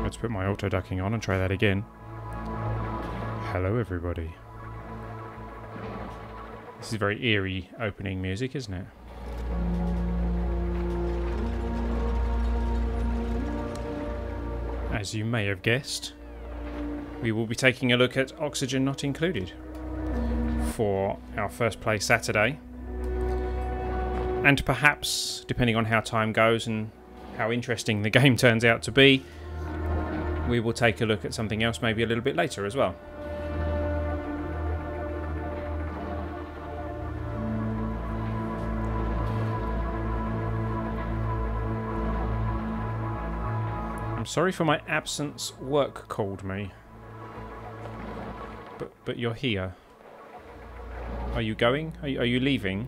Let's put my auto ducking on and try that again. Hello everybody. This is very eerie opening music, isn't it? As you may have guessed, we will be taking a look at Oxygen Not Included for our first play Saturday. And perhaps, depending on how time goes and how interesting the game turns out to be, we will take a look at something else maybe a little bit later as well. I'm sorry for my absence. Work called me. But you're here. Are you going? Are you leaving?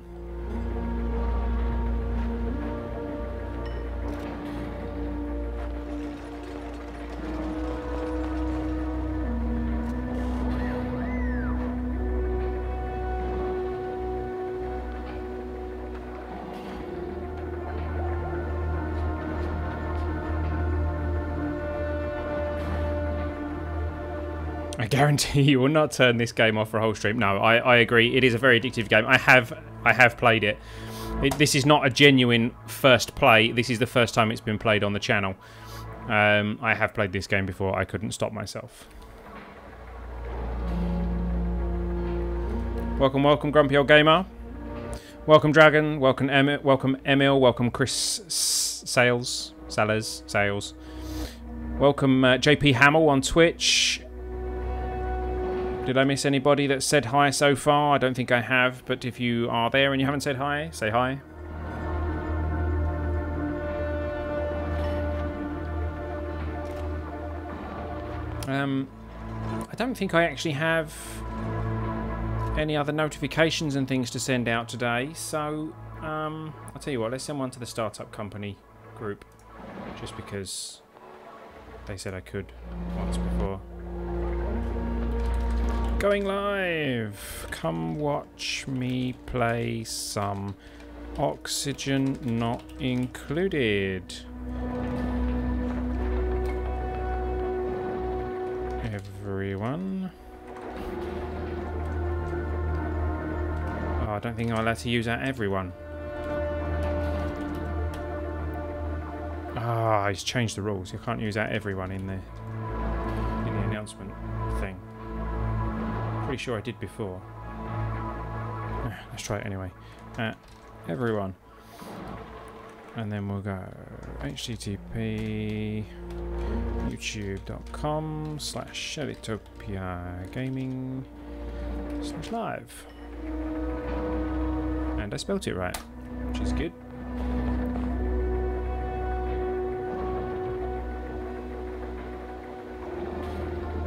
I guarantee you will not turn this game off for a whole stream. No, I agree. It is a very addictive game. I have played it. This is not a genuine first play. This is the first time it's been played on the channel. I have played this game before. I couldn't stop myself. Welcome, welcome, Grumpy Old Gamer. Welcome, Dragon. Welcome, Emil. Welcome, Chris Sales. Welcome, JP Hamill on Twitch. Did I miss anybody that said hi so far? I don't think I have, but if you are there and you haven't said hi, say hi. I don't think I actually have any other notifications and things to send out today, so I'll tell you what, let's send one to the startup company group, just because they said I could once before. Going live! Come watch me play some Oxygen Not Included. Everyone. Oh, I don't think I'm allowed to use that everyone. Ah, he's changed the rules. You can't use that everyone in the announcement thing. Pretty sure I did before. Let's try it anyway. Everyone. And then we'll go http youtube.com/Ellitopia gaming /live. And I spelt it right, which is good.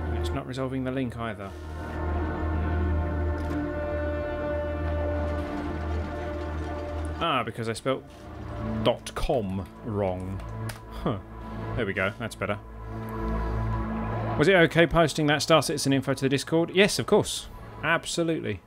And it's not resolving the link either. Ah, because I spelt .com wrong. Huh. There we go. That's better. Was it okay posting that Star Citizen info to the Discord? Yes, of course. Absolutely.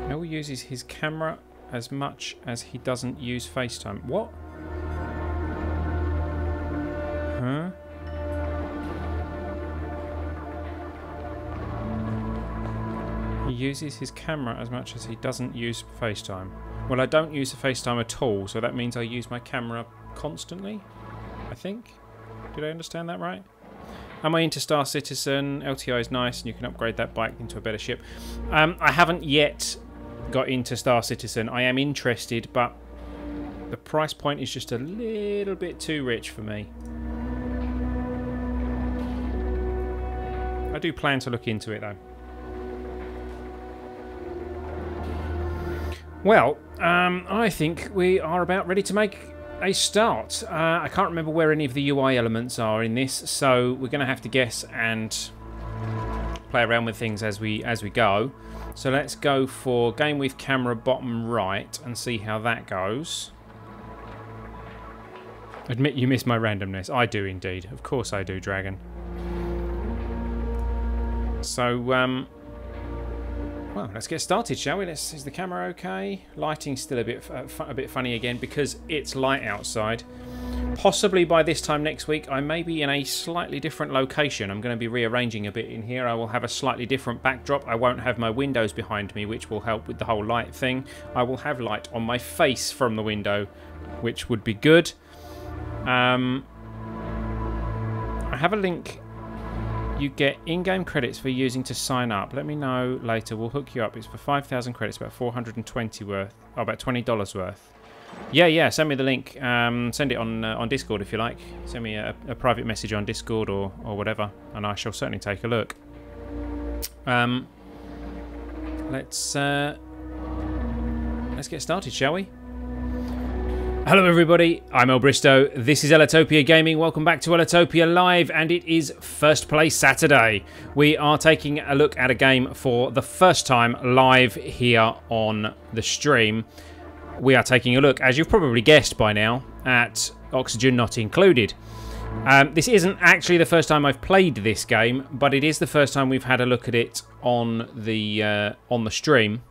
Mel uses his camera as much as he doesn't use FaceTime. What? Huh? He uses his camera as much as he doesn't use FaceTime. Well, I don't use the FaceTime at all, so that means I use my camera constantly, I think. Did I understand that right? Am I into Star Citizen? LTI is nice, and you can upgrade that bike into a better ship. I haven't yet got into Star Citizen. I am interested, but the price point is just a little bit too rich for me. I do plan to look into it, though. Well, I think we are about ready to make a start. I can't remember where any of the UI elements are in this, so we're going to have to guess and play around with things as we go. So let's go for game with camera bottom right and see how that goes. Admit you miss my randomness. I do indeed. Of course I do, Dragon. So, well, let's get started, shall we? Is the camera okay? Lighting's still a bit funny again because it's light outside. Possibly by this time next week, I may be in a slightly different location. I'm going to be rearranging a bit in here. I will have a slightly different backdrop. I won't have my windows behind me, which will help with the whole light thing. I will have light on my face from the window, which would be good. I have a link. You get in-game credits for using to sign up. Let me know later. We'll hook you up. It's for 5,000 credits, about 420 worth. Oh, about $20 worth. Yeah. Send me the link. Send it on Discord if you like. Send me a private message on Discord or whatever, and I shall certainly take a look. Let's get started, shall we? Hello everybody, I'm El Bristow, this is Ellitopia Gaming, welcome back to Ellitopia Live, and it is First Play Saturday. We are taking a look at a game for the first time live here on the stream. We are taking a look, as you've probably guessed by now, at Oxygen Not Included. This isn't actually the first time I've played this game, but it is the first time we've had a look at it on the stream.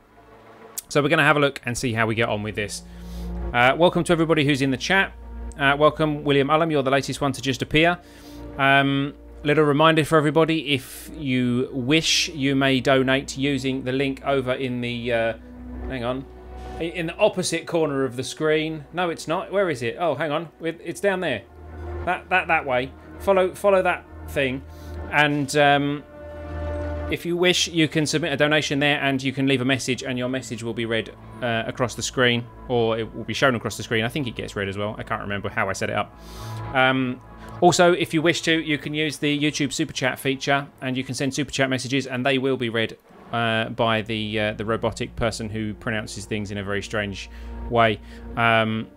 So we're going to have a look and see how we get on with this. Welcome to everybody who's in the chat. Welcome, William Ullum. You're the latest one to just appear. Little reminder for everybody, if you wish, you may donate using the link over in the... hang on. In the opposite corner of the screen. No, it's not. Where is it? Oh, hang on. It's down there. That way. Follow that thing. And... if you wish, you can submit a donation there and you can leave a message and your message will be read across the screen, or it will be shown across the screen. I think it gets read as well. I can't remember how I set it up. Also, if you wish to, you can use the YouTube Super Chat feature and you can send Super Chat messages and they will be read by the robotic person who pronounces things in a very strange way.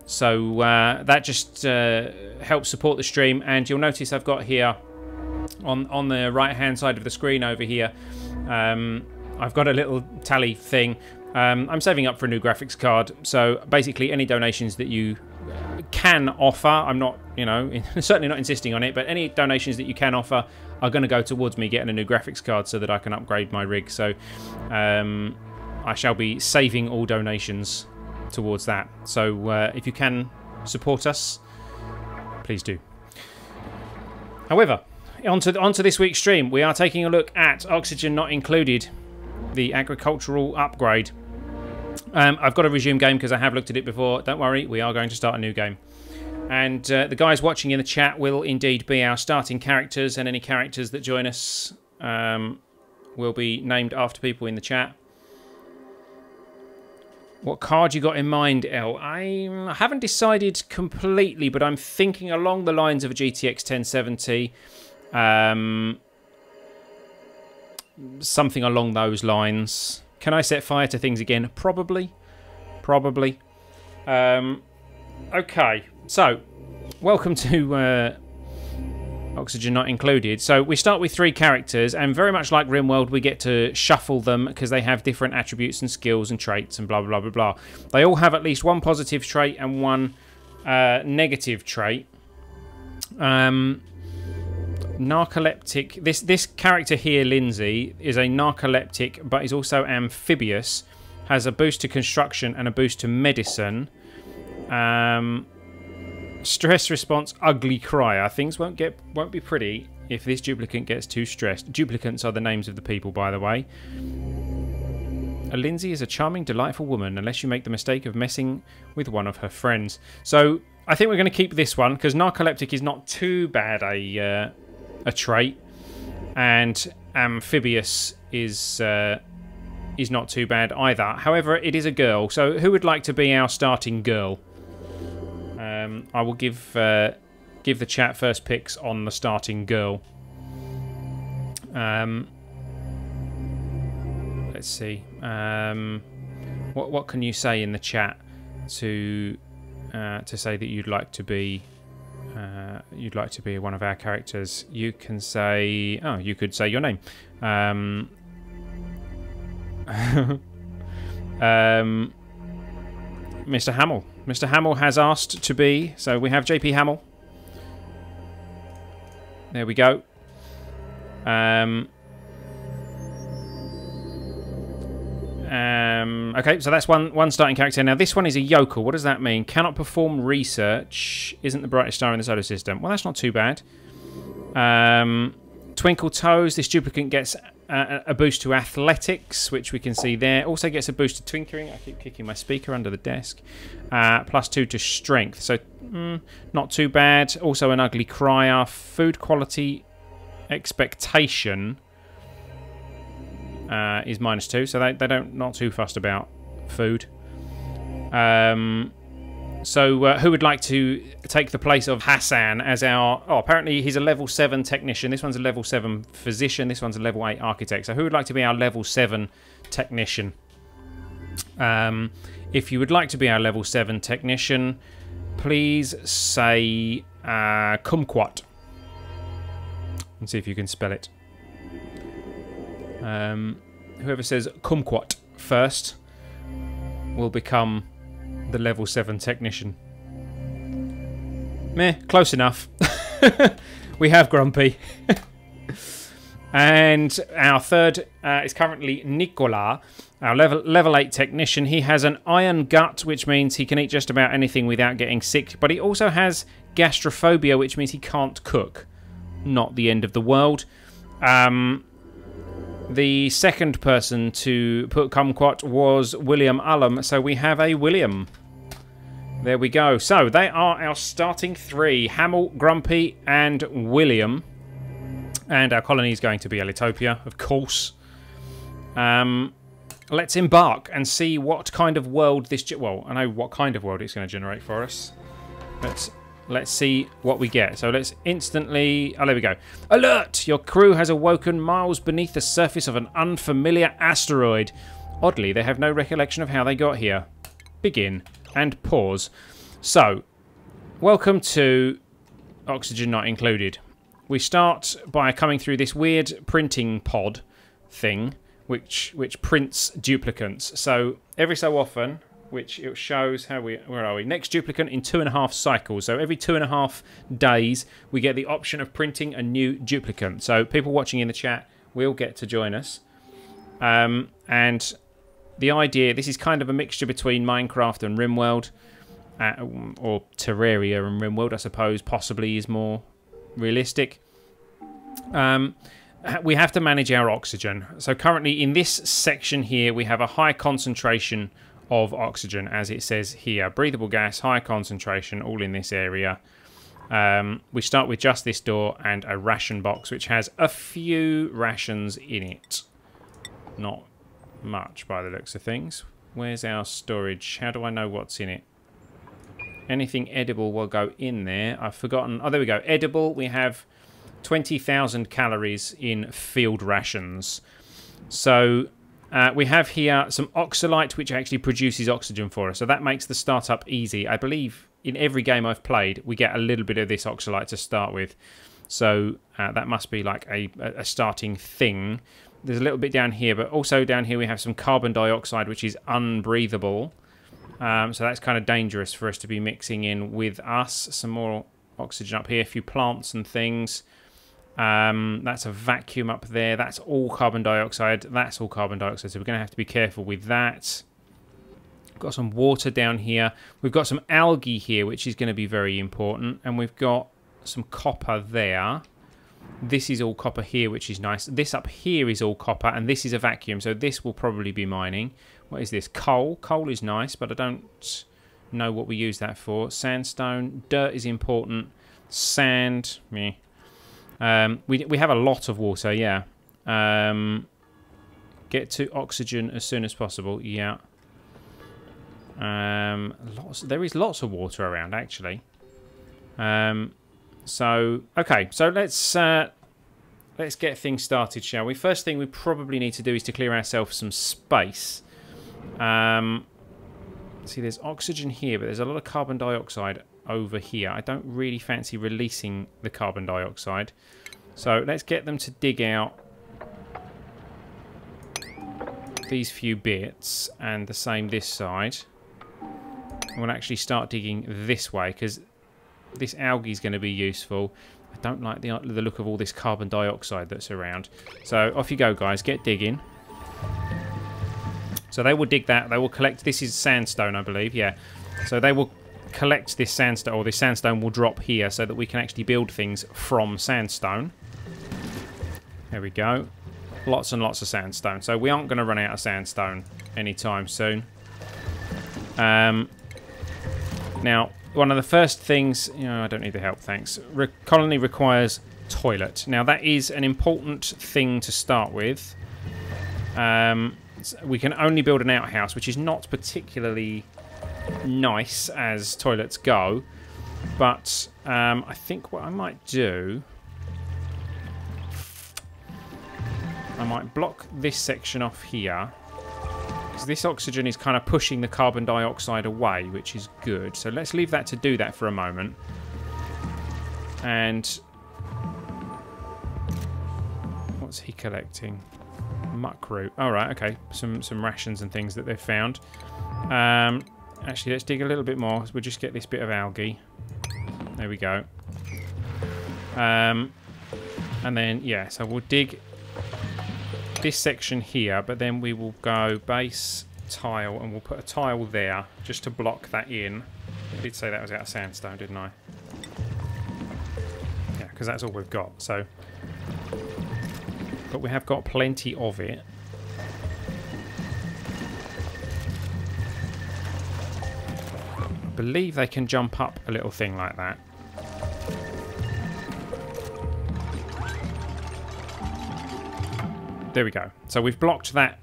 So that just helps support the stream, and you'll notice I've got here on the right hand side of the screen over here, I've got a little tally thing. I'm saving up for a new graphics card, so basically any donations that you can offer, I'm not, certainly not insisting on it, but any donations that you can offer are going to go towards me getting a new graphics card so that I can upgrade my rig. So I shall be saving all donations towards that. So if you can support us, please do. However, onto this week's stream, we are taking a look at Oxygen Not Included, the agricultural upgrade. I've got to resume game because I have looked at it before. Don't worry, we are going to start a new game. And the guys watching in the chat will indeed be our starting characters, and any characters that join us will be named after people in the chat. What card you got in mind, El? I haven't decided completely, but I'm thinking along the lines of a GTX 1070. Something along those lines. Can I set fire to things again? Probably. Okay, so welcome to Oxygen Not Included. So we start with 3 characters, and very much like RimWorld, we get to shuffle them because they have different attributes and skills and traits and blah blah blah blah. They all have at least one positive trait and one negative trait. Narcoleptic. This character here, Lindsay, is a narcoleptic, but is also amphibious. Has a boost to construction and a boost to medicine. Stress response, ugly crier. Things won't be pretty if this duplicant gets too stressed. Duplicants are the names of the people, by the way. Lindsay is a charming, delightful woman, unless you make the mistake of messing with one of her friends. So I think we're going to keep this one because narcoleptic is not too bad a trait, and amphibious is not too bad either. However, it is a girl, so who would like to be our starting girl? I will give the chat first picks on the starting girl. Let's see. What can you say in the chat to say that you'd like to be one of our characters? You can say, you could say your name. Mr. Hamill has asked to be, so we have JP Hamill. There we go. Okay, so that's one starting character. Now, this one is a yokel. What does that mean? Cannot perform research. Isn't the brightest star in the solar system. Well, that's not too bad. Twinkle Toes. This duplicant gets a boost to athletics, which we can see there. Also gets a boost to twinkering. I keep kicking my speaker under the desk. +2 to strength. So, not too bad. Also an ugly crier. Food quality expectation is -2. So they don't not too fussed about food. So who would like to take the place of Hassan as our... Oh, apparently he's a level 7 technician. This one's a level 7 physician. This one's a level 8 architect. So who would like to be our level 7 technician? If you would like to be our level 7 technician, please say kumquat. And see if you can spell it. Whoever says kumquat first will become the level 7 technician. Meh, close enough. We have Grumpy. And our third is currently Nicola, our level 8 technician. He has an iron gut, which means he can eat just about anything without getting sick. But he also has gastrophobia, which means he can't cook. Not the end of the world. The second person to put kumquat was William Ullum, so we have a William. There we go. So they are our starting 3: Hamel, Grumpy, and William. And our colony is going to be Ellitopia, of course. Let's embark and see what kind of world this... Well, I know what kind of world it's going to generate for us. Let's see what we get. So let's instantly... Oh, there we go. Alert! Your crew has awoken miles beneath the surface of an unfamiliar asteroid. Oddly, they have no recollection of how they got here. Begin. And pause. So, welcome to Oxygen Not Included. We start by coming through this weird printing pod thing, which prints duplicants. So, every so often... which it shows how where are we? Next duplicant in 2.5 cycles. So every 2.5 days, we get the option of printing a new duplicant. So people watching in the chat will get to join us. And the idea, this is kind of a mixture between Minecraft and RimWorld, or Terraria and RimWorld, I suppose, possibly is more realistic. We have to manage our oxygen. So currently in this section here, we have a high concentration of oxygen, as it says here. Breathable gas, high concentration, all in this area. We start with just this door and a ration box, which has a few rations in it. Not much by the looks of things. Where's our storage? How do I know what's in it? Anything edible will go in there. I've forgotten. Oh, there we go. Edible, we have 20,000 calories in field rations. So... we have here some oxalite, which actually produces oxygen for us. So that makes the startup easy. I believe in every game I've played, we get a little bit of this oxalite to start with. So that must be like a starting thing. There's a little bit down here, but also down here we have some carbon dioxide, which is unbreathable. So that's kind of dangerous for us to be mixing in with us. Some more oxygen up here, a few plants and things. That's a vacuum up there. That's all carbon dioxide. That's all carbon dioxide. So we're going to have to be careful with that. We've got some water down here. We've got some algae here, which is going to be very important. And we've got some copper there. This is all copper here, which is nice. This up here is all copper, and this is a vacuum. So this will probably be mining. What is this? Coal. Coal is nice, but I don't know what we use that for. Sandstone. Dirt is important. Sand. Meh. We have a lot of water, yeah. Get to oxygen as soon as possible, yeah. There is lots of water around, actually. So, okay, so let's get things started, shall we? First thing we probably need to do is to clear ourselves some space. See, there's oxygen here, but there's a lot of carbon dioxide over here. I don't really fancy releasing the carbon dioxide. So let's get them to dig out these few bits, and the same this side. We'll actually start digging this way, because this algae is going to be useful. I I don't like the look of all this carbon dioxide that's around. So off you go, guys. Get digging. So they will dig that. They will collect... This is sandstone, I believe. Yeah. So they will collect this sandstone, or this sandstone will drop here so that we can actually build things from sandstone. There we go. Lots and lots of sandstone. So we aren't going to run out of sandstone anytime soon. Now, one of the first things... You know, I don't need the help, thanks. Colony requires toilet. Now, that is an important thing to start with. We can only build an outhouse, which is not particularly nice as toilets go. But I think what I might do... I might block this section off here. Because this oxygen is kind of pushing the carbon dioxide away, which is good. So let's leave that to do that for a moment. And... what's he collecting? Muck root. All right, okay. Some rations and things that they've found. Actually, let's dig a little bit more. We'll just get this bit of algae. There we go. And then, yeah, so we'll dig this section here, but then we will go base, tile, and we'll put a tile there just to block that in. I did say that was out of sandstone, didn't I? Yeah, because that's all we've got, so... But we have got plenty of it. I believe they can jump up a little thing like that. There we go. So we've blocked that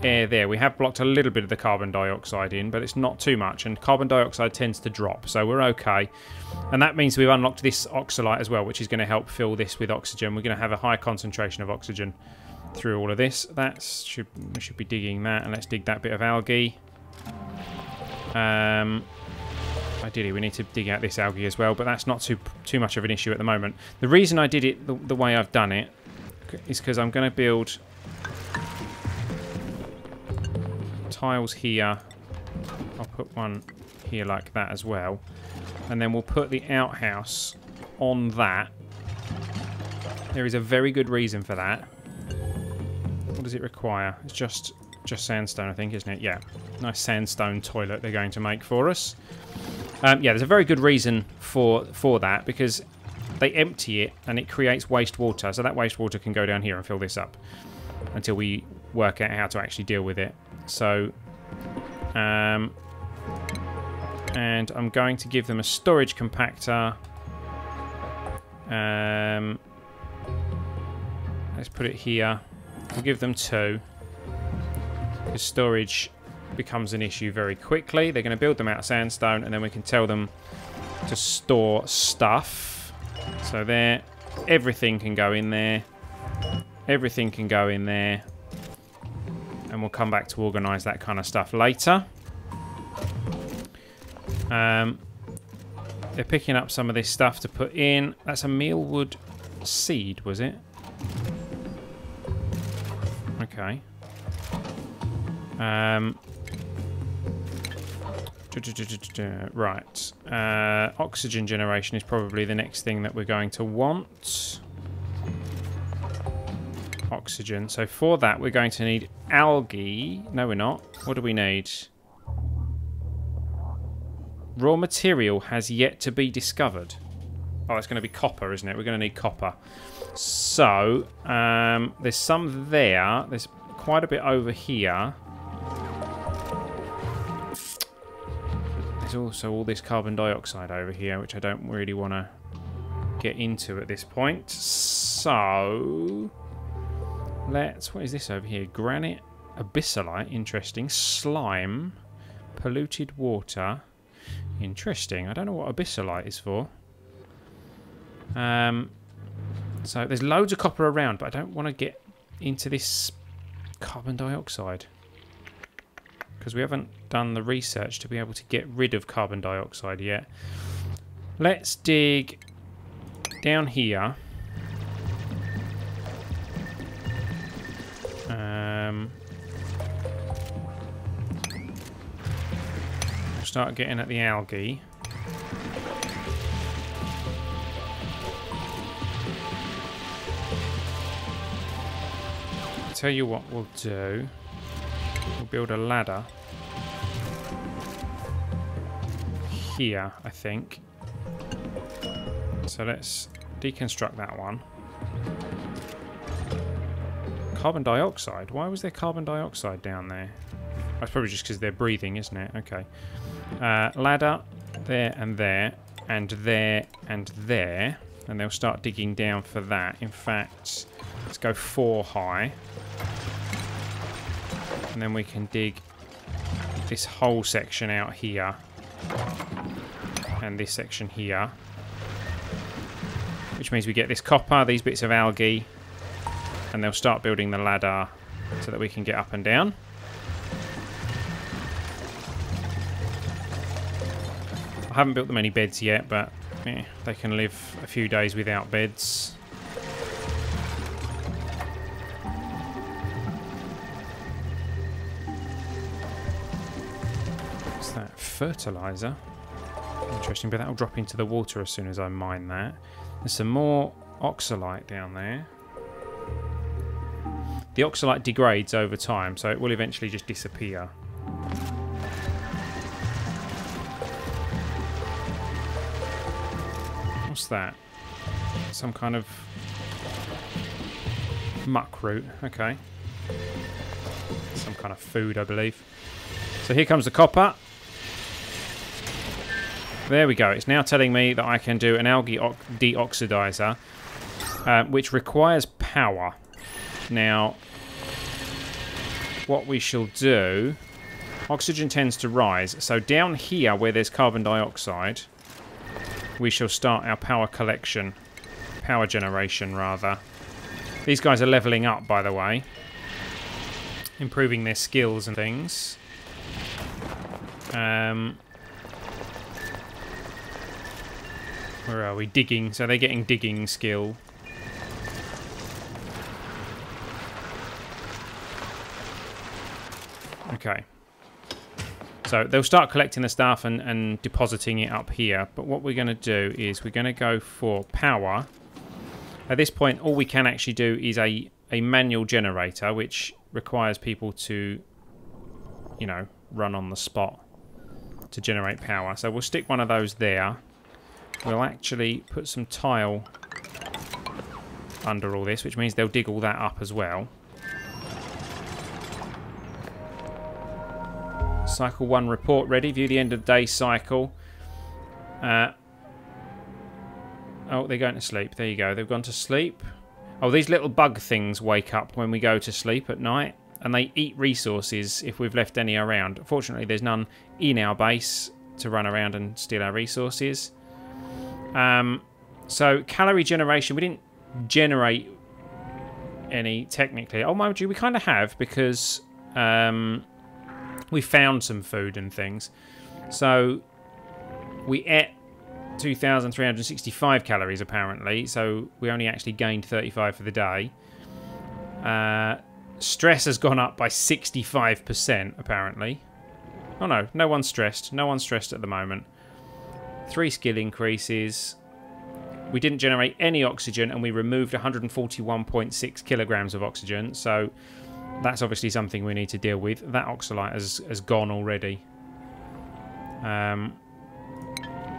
air there. We have blocked a little bit of the carbon dioxide in, but it's not too much, and carbon dioxide tends to drop, so we're okay. And that means we've unlocked this oxalite as well, which is going to help fill this with oxygen. We're going to have a high concentration of oxygen through all of this. We should be digging that, and let's dig that bit of algae. Ideally, we need to dig out this algae as well, but that's not too much of an issue at the moment. The reason I did it the way I've done it is because I'm going to build tiles here. I'll put one here like that as well. And then we'll put the outhouse on that. There is a very good reason for that. What does it require? It's just sandstone, I think, isn't it? Yeah. Nice sandstone toilet they're going to make for us. Yeah, there's a very good reason for that, because they empty it and it creates wastewater. So that wastewater can go down here and fill this up until we work out how to actually deal with it. So, and I'm going to give them a storage compactor. Let's put it here. We'll give them 2. Because storage becomes an issue very quickly. They're going to build them out of sandstone, and then we can tell them to store stuff. So there, everything can go in there. Everything can go in there. And we'll come back to organise that kind of stuff later. They're picking up some of this stuff to put in. That's a mealwood seed, was it? Okay. Right. Oxygen generation is probably the next thing that we're going to want. Oxygen. So for that, we're going to need algae. No, we're not. What do we need? Raw material has yet to be discovered. Oh, it's going to be copper, isn't it? We're going to need copper. So, there's some there. There's quite a bit over here. There's also all this carbon dioxide over here, which I don't really want to get into at this point. So, let's... What is this over here? Granite, abyssalite, interesting. Slime, polluted water. Interesting. I don't know what abyssalite is for. So there's loads of copper around, but I don't want to get into this carbon dioxide because we haven't done the research to be able to get rid of carbon dioxide yet. Let's dig down here. We'll start getting at the algae. tell you what we'll do. We'll build a ladder here, I think. So let's deconstruct that one. Carbon dioxide? Why was there carbon dioxide down there? That's probably just because they're breathing, isn't it? Okay. Ladder there and there and there and there. And they'll start digging down for that. In fact, let's go 4 high. And then we can dig this whole section out here. And this section here. Which means we get this copper, these bits of algae. And they'll start building the ladder so that we can get up and down. I haven't built them any beds yet, but yeah, they can live a few days without beds. What's that? Fertilizer? Interesting, but that'll drop into the water as soon as I mine that. There's some more oxalite down there. The oxalite degrades over time, so it will eventually just disappear. What's that? Some kind of muck root. Okay. Some kind of food, I believe. So here comes the copper. There we go. It's now telling me that I can do an algae deoxidizer, which requires power. Now, what we shall do... Oxygen tends to rise. So down here, where there's carbon dioxide... we shall start our power collection. Power generation, rather. These guys are levelling up, by the way. Improving their skills and things. Where are we? Digging. So they're getting digging skill. Okay. So they'll start collecting the stuff and depositing it up here. But what we're going to do is we're going to go for power. At this point, all we can actually do is a manual generator, which requires people to, you know, run on the spot to generate power. So we'll stick one of those there. We'll actually put some tile under all this, which means they'll dig all that up as well. Cycle 1 report ready. View the end of day cycle. Oh, they're going to sleep. There you go. They've gone to sleep. Oh, these little bug things wake up when we go to sleep at night. And they eat resources if we've left any around. Fortunately, there's none in our base to run around and steal our resources. So, calorie generation. We didn't generate any, technically. Oh, mind you, we kind of have, because... we found some food and things. So we ate 2,365 calories apparently. So we only actually gained 35 for the day. Stress has gone up by 65% apparently. Oh no, no one's stressed. No one's stressed at the moment. 3 skill increases. We didn't generate any oxygen and we removed 141.6 kilograms of oxygen. So... that's obviously something we need to deal with. That oxalite has gone already.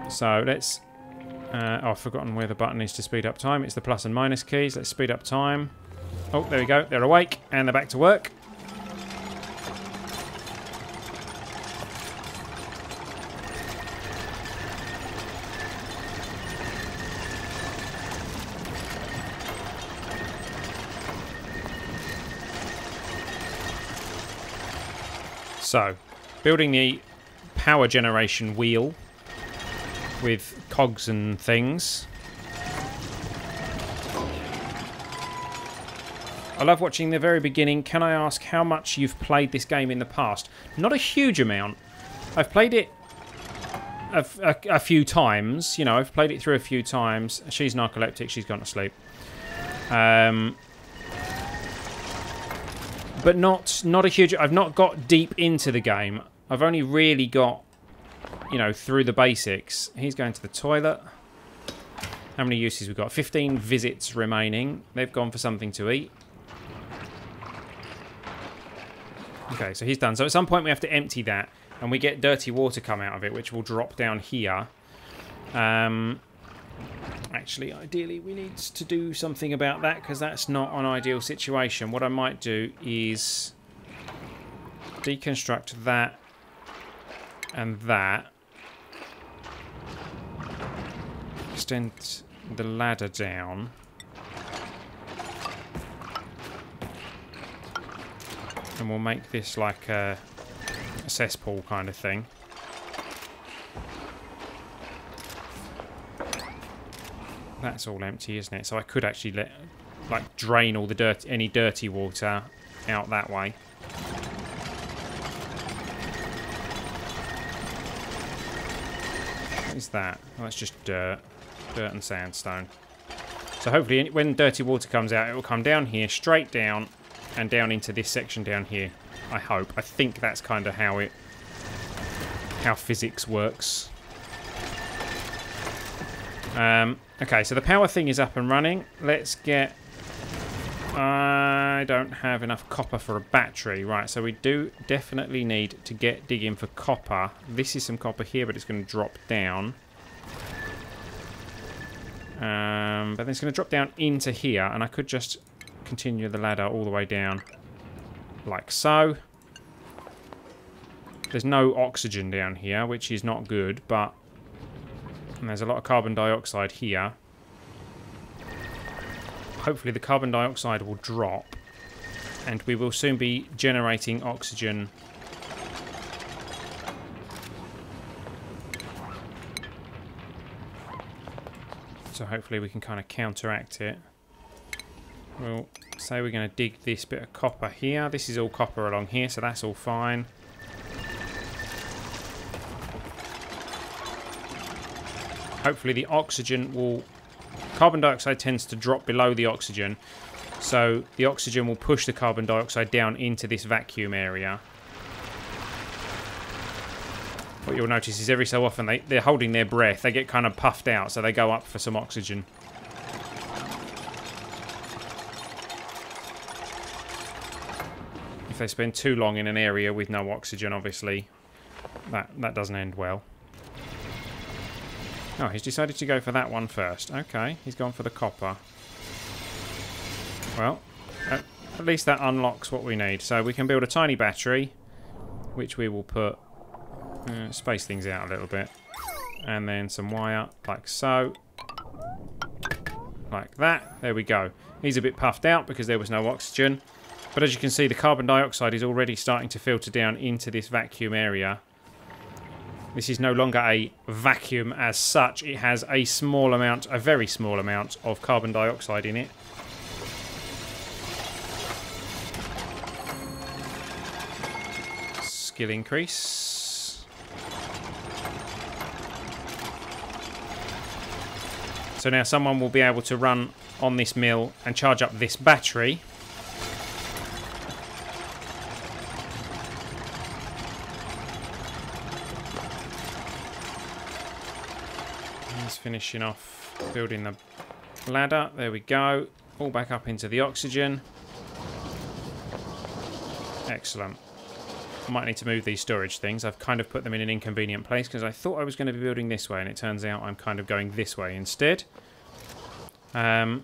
So let's... oh, I've forgotten where the button is to speed up time. It's the plus and minus keys. Let's speed up time. Oh, there we go. They're awake and they're back to work. So, building the power generation wheel with cogs and things. I love watching the very beginning. Can I ask how much you've played this game in the past? Not a huge amount. I've played it a few times. You know, I've played it through a few times. She's narcoleptic. She's gone to sleep. But not a huge... I've not got deep into the game. I've only really got, you know, through the basics. He's going to the toilet. How many uses we've got? 15 visits remaining. They've gone for something to eat. Okay, so he's done. So at some point we have to empty that, and we get dirty water come out of it, which will drop down here. Actually, ideally, we need to do something about that, because that's not an ideal situation. What I might do is deconstruct that and that. Extend the ladder down. And we'll make this like a cesspool kind of thing. That's all empty, isn't it? So I could actually drain all the any dirty water out that way. What is that? Oh, that's just dirt and sandstone. So hopefully when dirty water comes out, it will come down here, straight down, and down into this section down here. I hope. I think that's kind of how physics works. Okay, so the power thing is up and running. Let's get... I don't have enough copper for a battery. Right, so we do definitely need to get digging for copper. This is some copper here, but it's going to drop down. But then it's going to drop down into here, and I could just continue the ladder all the way down like so. There's no oxygen down here, which is not good, but and there's a lot of carbon dioxide here. Hopefully the carbon dioxide will drop, and we will soon be generating oxygen. So hopefully we can kind of counteract it. We'll say we're going to dig this bit of copper here. This is all copper along here, so that's all fine. Hopefully the oxygen will... Carbon dioxide tends to drop below the oxygen, so the oxygen will push the carbon dioxide down into this vacuum area. What you'll notice is every so often they're holding their breath. They get kind of puffed out, so they go up for some oxygen. If they spend too long in an area with no oxygen, obviously, that doesn't end well. Oh, he's decided to go for that one first. Okay, he's gone for the copper. Well, at least that unlocks what we need. So we can build a tiny battery, which we will put... space things out a little bit. And then some wire, like so. Like that. There we go. He's a bit puffed out because there was no oxygen. But as you can see, the carbon dioxide is already starting to filter down into this vacuum area. This is no longer a vacuum as such. It has a small amount, a very small amount of carbon dioxide in it. Skill increase. So now someone will be able to run on this mill and charge up this battery. Finishing off building the ladder. There we go. All back up into the oxygen. Excellent. I might need to move these storage things. I've kind of put them in an inconvenient place because I thought I was going to be building this way, and it turns out I'm kind of going this way instead. There's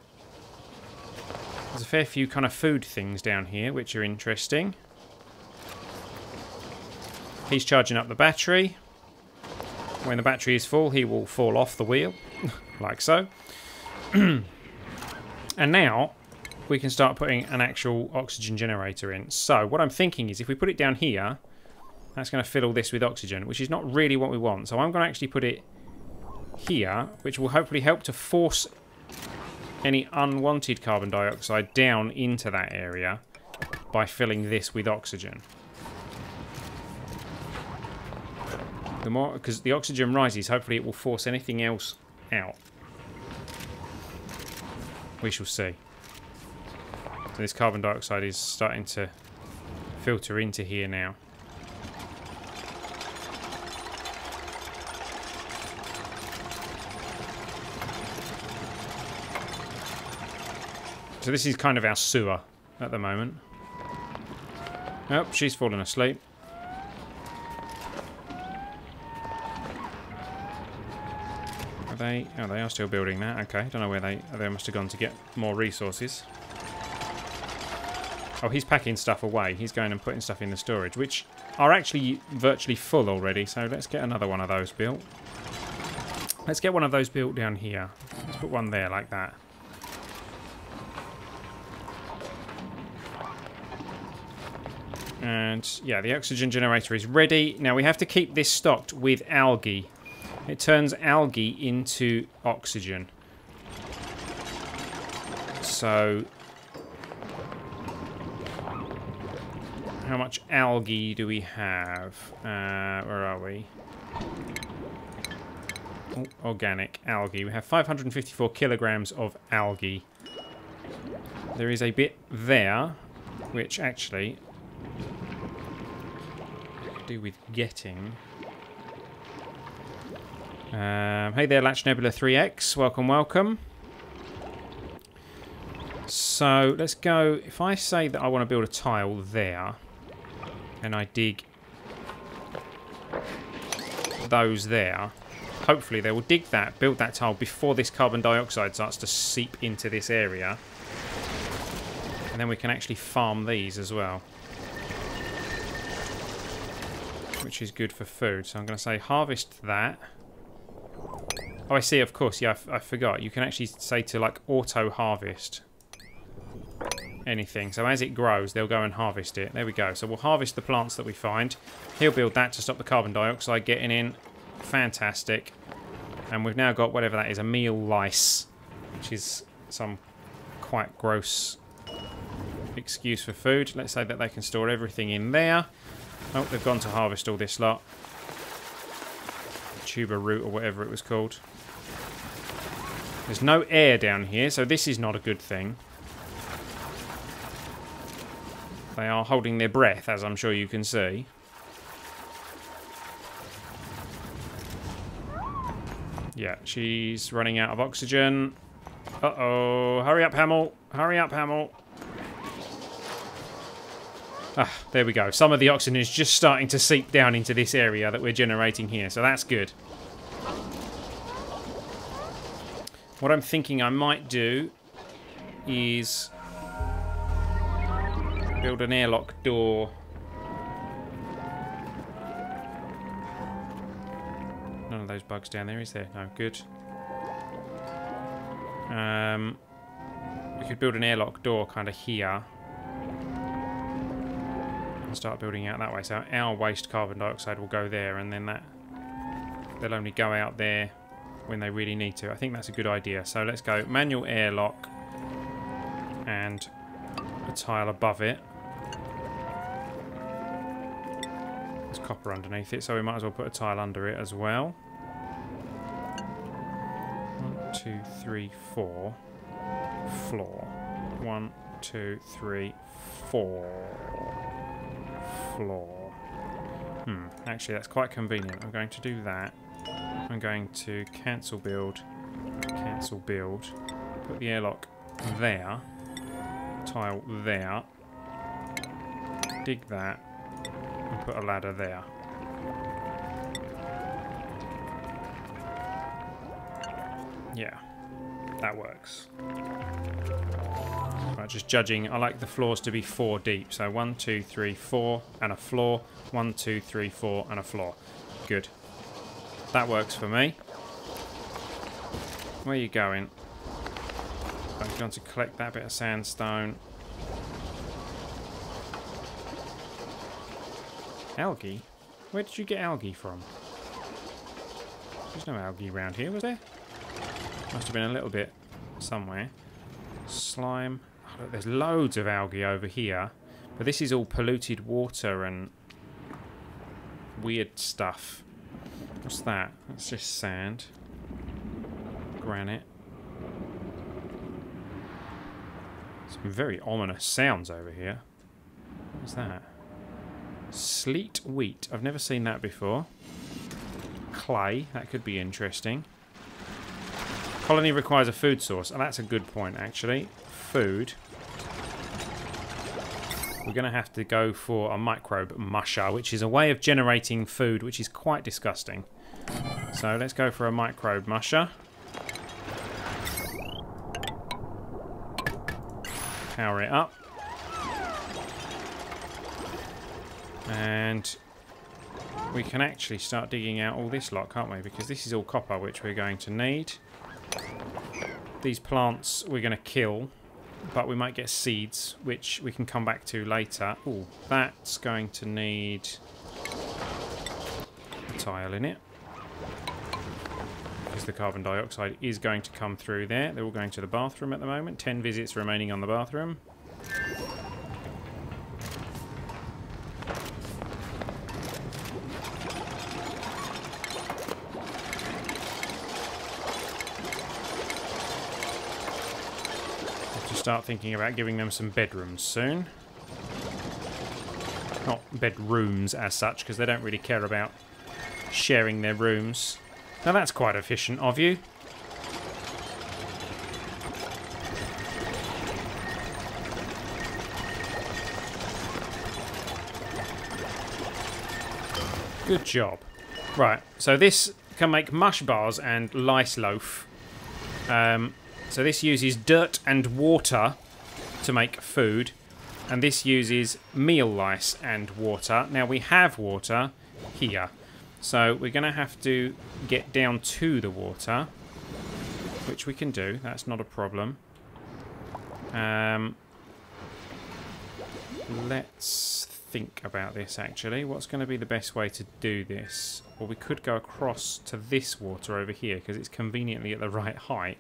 a fair few kind of food things down here which are interesting. He's charging up the battery. When the battery is full, he will fall off the wheel, like so. And now, we can start putting an actual oxygen generator in. So, what I'm thinking is, if we put it down here, that's going to fill all this with oxygen, which is not really what we want. So I'm going to actually put it here, which will hopefully help to force any unwanted carbon dioxide down into that area by filling this with oxygen. The more, because the oxygen rises, hopefully it will force anything else out. We shall see. So this carbon dioxide is starting to filter into here now. So this is kind of our sewer at the moment. Oh, she's fallen asleep. Are they? Oh, they are still building that. Okay, don't know where they must have gone to get more resources. Oh, he's packing stuff away. He's going and putting stuff in the storage, which are actually virtually full already. So let's get another one of those built. Let's get one of those built down here. Let's put one there like that. And yeah, the oxygen generator is ready. Now we have to keep this stocked with algae. It turns algae into oxygen. So how much algae do we have? Where are we? Oh, organic algae. We have 554 kilograms of algae. There is a bit there, which actually I could do with getting. Hey there, Latch Nebula 3X. Welcome, welcome. So let's go. If I say that I want to build a tile there, and I dig those there, hopefully they will dig that, build that tile before this carbon dioxide starts to seep into this area. And then we can actually farm these as well, which is good for food. So I'm going to say harvest that. Oh, I see, of course. Yeah, I forgot. You can actually say to, like, auto-harvest anything. So as it grows, they'll go and harvest it. There we go. So we'll harvest the plants that we find. He'll build that to stop the carbon dioxide getting in. Fantastic. And we've now got whatever that is, a meal lice, which is some quite gross excuse for food. Let's say that they can store everything in there. Oh, they've gone to harvest all this lot. Tuber root or whatever it was called. There's no air down here, so this is not a good thing. They are holding their breath, as I'm sure you can see. Yeah, she's running out of oxygen. Uh-oh. Hurry up, Hamill. Hurry up, Hamill. Ah, there we go. Some of the oxygen is just starting to seep down into this area that we're generating here, so that's good. What I'm thinking I might do is build an airlock door. None of those bugs down there, is there? No, good. We could build an airlock door kind of here. And start building out that way. So our waste carbon dioxide will go there, and then they'll only go out there when they really need to. I think that's a good idea. So let's go manual airlock and a tile above it. There's copper underneath it, so we might as well put a tile under it as well. 1, 2, 3, 4. Floor. 1, 2, 3, 4. Floor. Actually, that's quite convenient. I'm going to do that. I'm going to cancel build, put the airlock there, tile there, dig that, and put a ladder there. Yeah, that works. Right, just judging, I like the floors to be 4 deep. So 1, 2, 3, 4, and a floor. 1, 2, 3, 4, and a floor. Good. That works for me. Where are you going? I'm going to collect that bit of sandstone. Algae? Where did you get algae from? There's no algae around here, was there? Must have been a little bit somewhere. Slime. Oh, look, there's loads of algae over here. But this is all polluted water and weird stuff. What's that? That's just sand. Granite. Some very ominous sounds over here. What's that? Sleet wheat. I've never seen that before. Clay. That could be interesting. Colony requires a food source. And that's a good point, actually. Food. we're going to have to go for a microbe musher, which is a way of generating food, which is quite disgusting. So let's go for a microbe musher. Power it up. And we can actually start digging out all this lot, can't we? Because this is all copper, which we're going to need. These plants we're going to kill, but we might get seeds, which we can come back to later. Oh, that's going to need a tile in it. Because the carbon dioxide is going to come through there. They're all going to the bathroom at the moment. 10 visits remaining on the bathroom. Start thinking about giving them some bedrooms soon. Not bedrooms as such, because they don't really care about sharing their rooms. Now that's quite efficient of you. Good job. Right, so this can make mush bars and lice loaf. So this uses dirt and water to make food, and this uses meal lice and water. Now we have water here, so we're going to have to get down to the water, which we can do. That's not a problem. Let's think about this actually. What's going to be the best way to do this? Well, we could go across to this water over here because it's conveniently at the right height.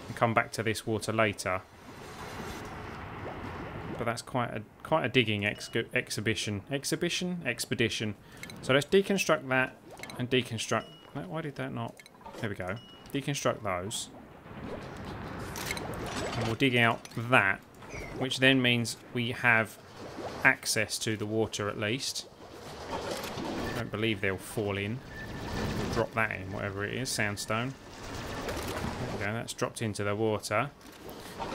And come back to this water later, but that's quite a digging expedition. So let's deconstruct that and deconstruct that. Why did that not? There we go. Deconstruct those, and we'll dig out that, which then means we have access to the water at least. I don't believe they'll fall in. We'll drop that in, whatever it is, sandstone. There we go, that's dropped into the water.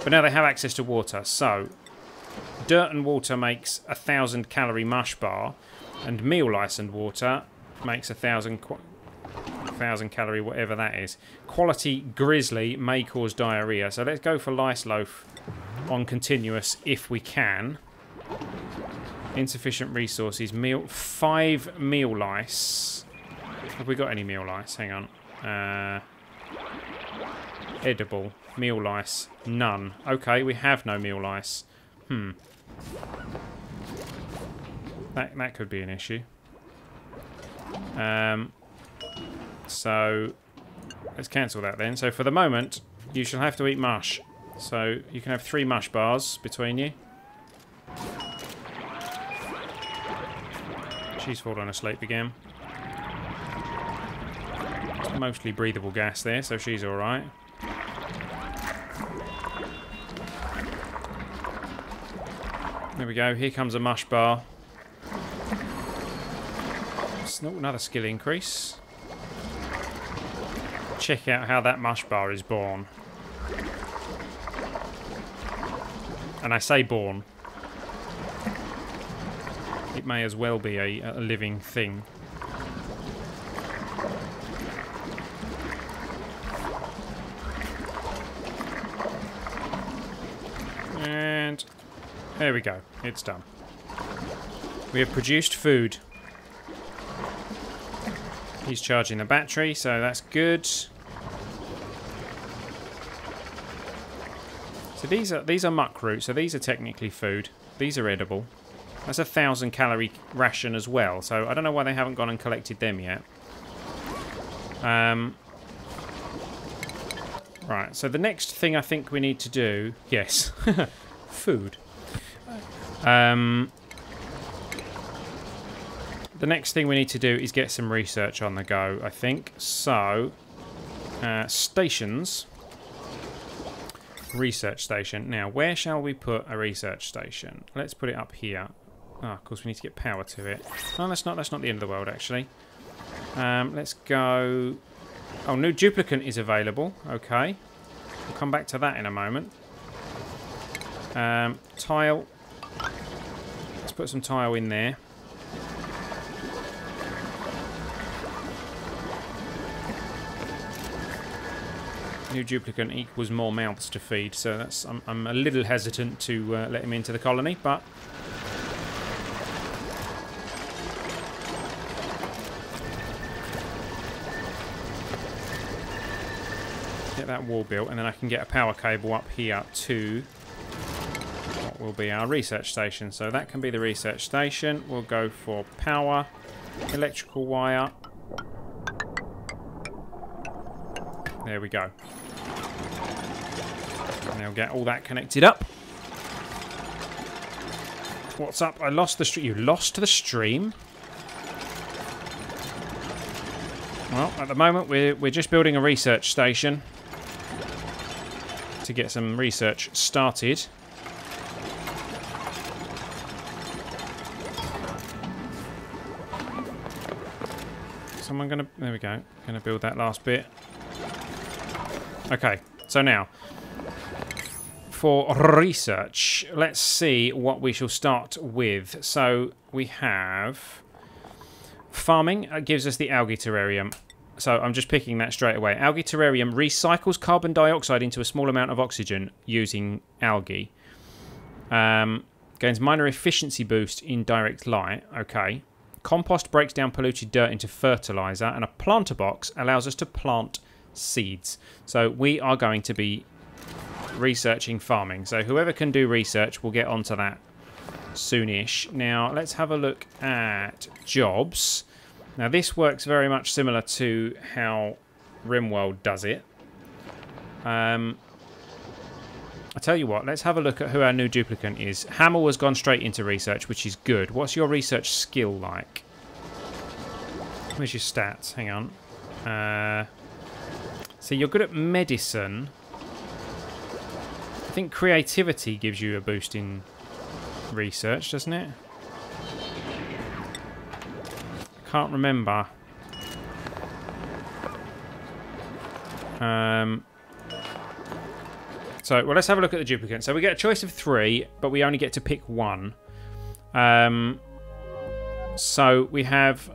But now they have access to water, so dirt and water makes 1,000 calorie mush bar, and meal lice and water makes 1,000 calorie whatever that is. Quality grizzly may cause diarrhea, so let's go for lice loaf on continuous if we can. Insufficient resources. 5 meal lice. Have we got any meal lice? Hang on. Edible. Meal lice. None. Okay, we have no meal lice. That could be an issue. So let's cancel that then. So for the moment, you shall have to eat mush. So you can have 3 mush bars between you. She's fallen asleep again. It's mostly breathable gas there, so she's alright. There we go, here comes a mush bar. It's not another skill increase. Check out how that mush bar is born. And I say born. It may as well be a living thing. And there we go. It's done. We have produced food. He's charging the battery, so that's good. So these are muck roots, so these are technically food. These are edible. That's 1,000 calorie ration as well, so I don't know why they haven't gone and collected them yet. Right, so the next thing I think we need to do... Yes, food. The next thing we need to do is get some research on the go, I think. So, stations. Research station. Now, where shall we put a research station? Let's put it up here. Oh, of course, we need to get power to it. No, that's not the end of the world, actually. Let's go... Oh, new duplicate is available. Okay. We'll come back to that in a moment. Tile. put some tile in there. New duplicant equals more mouths to feed, so that's I'm a little hesitant to let him into the colony, but get that wall built, and then I can get a power cable up here to what will be our research station. So that can be the research station. We'll go for power, electrical wire. There we go. Now get all that connected up. What's up? I lost the stream. You lost the stream? Well, at the moment we're just building a research station to get some research started. Someone gonna... There we go. Gonna build that last bit. Okay, so now for research, let's see what we shall start with. So we have farming. Gives us the algae terrarium. So I'm just picking that straight away. Algae terrarium recycles carbon dioxide into a small amount of oxygen using algae. Gains minor efficiency boost in direct light. Okay. Compost breaks down polluted dirt into fertilizer, and a planter box allows us to plant seeds. So we are going to be researching farming. So whoever can do research will get onto that soonish. Now let's have a look at jobs. Now this works very much similar to how RimWorld does it. I tell you what, let's have a look at who our new duplicant is. Hamill has gone straight into research, which is good. What's your research skill like? Where's your stats? Hang on. So you're good at medicine. I think creativity gives you a boost in research, doesn't it? I can't remember. So, well, let's have a look at the duplicant. So we get a choice of 3, but we only get to pick 1. So we have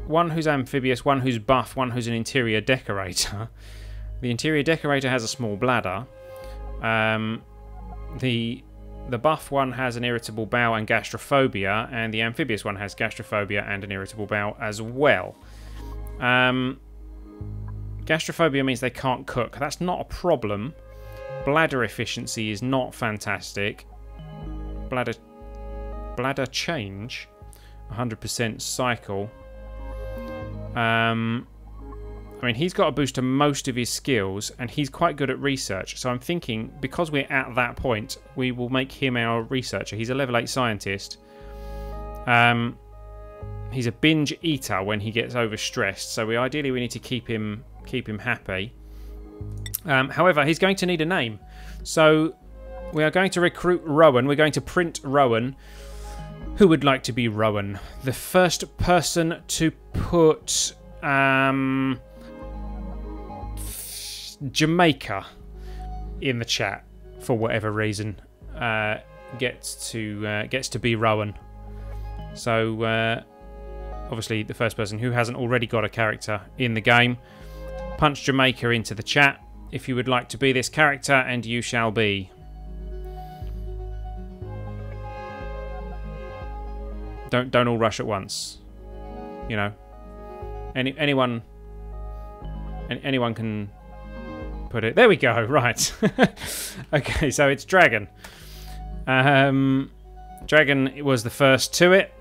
one who's amphibious, one who's buff, one who's an interior decorator. The interior decorator has a small bladder. The buff one has an irritable bowel and gastrophobia, and the amphibious one has gastrophobia and an irritable bowel as well. Gastrophobia means they can't cook. That's not a problem. Bladder efficiency is not fantastic. Bladder change, 100% cycle. I mean, he's got a boost to most of his skills, and he's quite good at research. So I'm thinking, because we're at that point, we will make him our researcher. He's a level 8 scientist. He's a binge eater when he gets overstressed, so ideally we need to keep him happy. However, he's going to need a name. So we are going to recruit Rowan. We're going to print Rowan. Who would like to be Rowan? The first person to put Jamaica in the chat for whatever reason gets to be Rowan. So obviously the first person who hasn't already got a character in the game, punch Jamaica into the chat if you would like to be this character, and you shall be. Don't all rush at once. You know, anyone can put it. There we go. Right. Okay, so it's Dragon. Dragon was the first to it.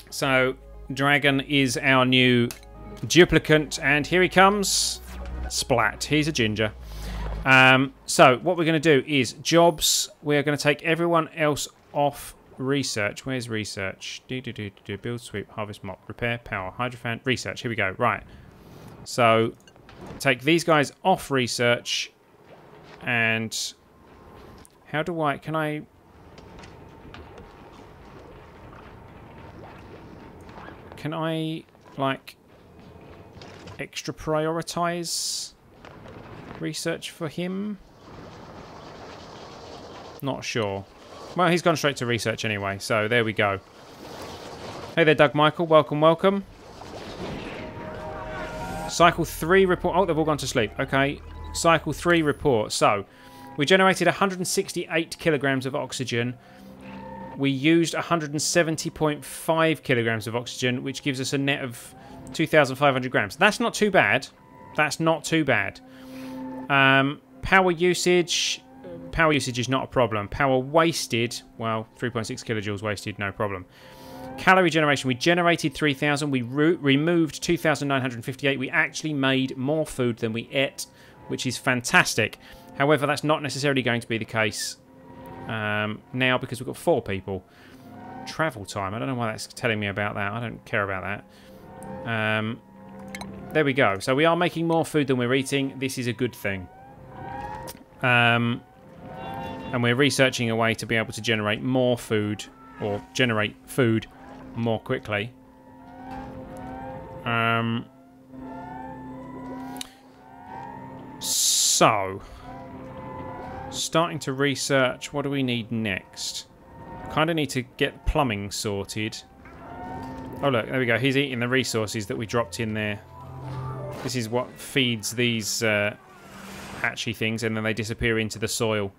So Dragon is our new duplicant, and here he comes. Splat. He's a ginger. So what we're going to do is jobs. We're going to take everyone else off research. Where's research? Build, sweep, harvest, mop, repair, power, hydrofan, research. Here we go. Right. So take these guys off research, and how do I... Can I like extra prioritize research for him? Not sure. Well, he's gone straight to research anyway, so there we go. Hey there, Doug Michael. Welcome, welcome. Cycle 3 report. Oh, they've all gone to sleep. Okay. Cycle 3 report. So, we generated 168 kilograms of oxygen. We used 170.5 kilograms of oxygen, which gives us a net of 2,500 grams. That's not too bad. That's not too bad. Power usage. Power usage is not a problem. Power wasted. Well, 3.6 kilojoules wasted. No problem. Calorie generation. We generated 3,000. We removed 2,958. We actually made more food than we ate, which is fantastic. However, that's not necessarily going to be the case now because we've got 4 people. Travel time. I don't know why that's telling me about that. I don't care about that. There we go. So we are making more food than we're eating. This is a good thing. And we're researching a way to be able to generate more food, or generate food more quickly. So, starting to research, what do we need next? Kind of need to get plumbing sorted. Oh look, there we go. He's eating the resources that we dropped in there. This is what feeds these hatchy things, and then they disappear into the soil.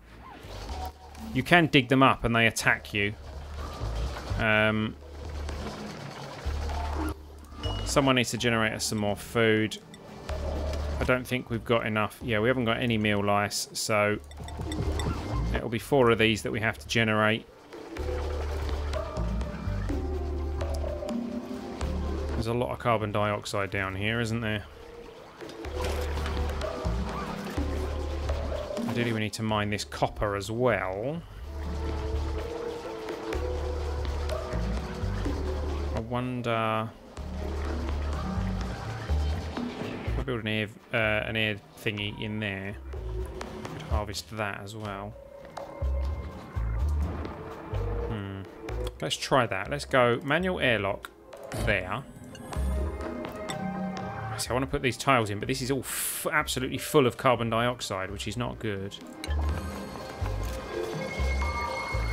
You can dig them up and they attack you. Someone needs to generate us some more food. I don't think we've got enough. Yeah, we haven't got any meal lice, so it'll be 4 of these that we have to generate. There's a lot of carbon dioxide down here, isn't there? Ideally, we need to mine this copper as well. I wonder... if I build an air thingy in there, I could harvest that as well. Let's try that. Let's go manual airlock there. See, I want to put these tiles in, but this is all absolutely full of carbon dioxide, which is not good.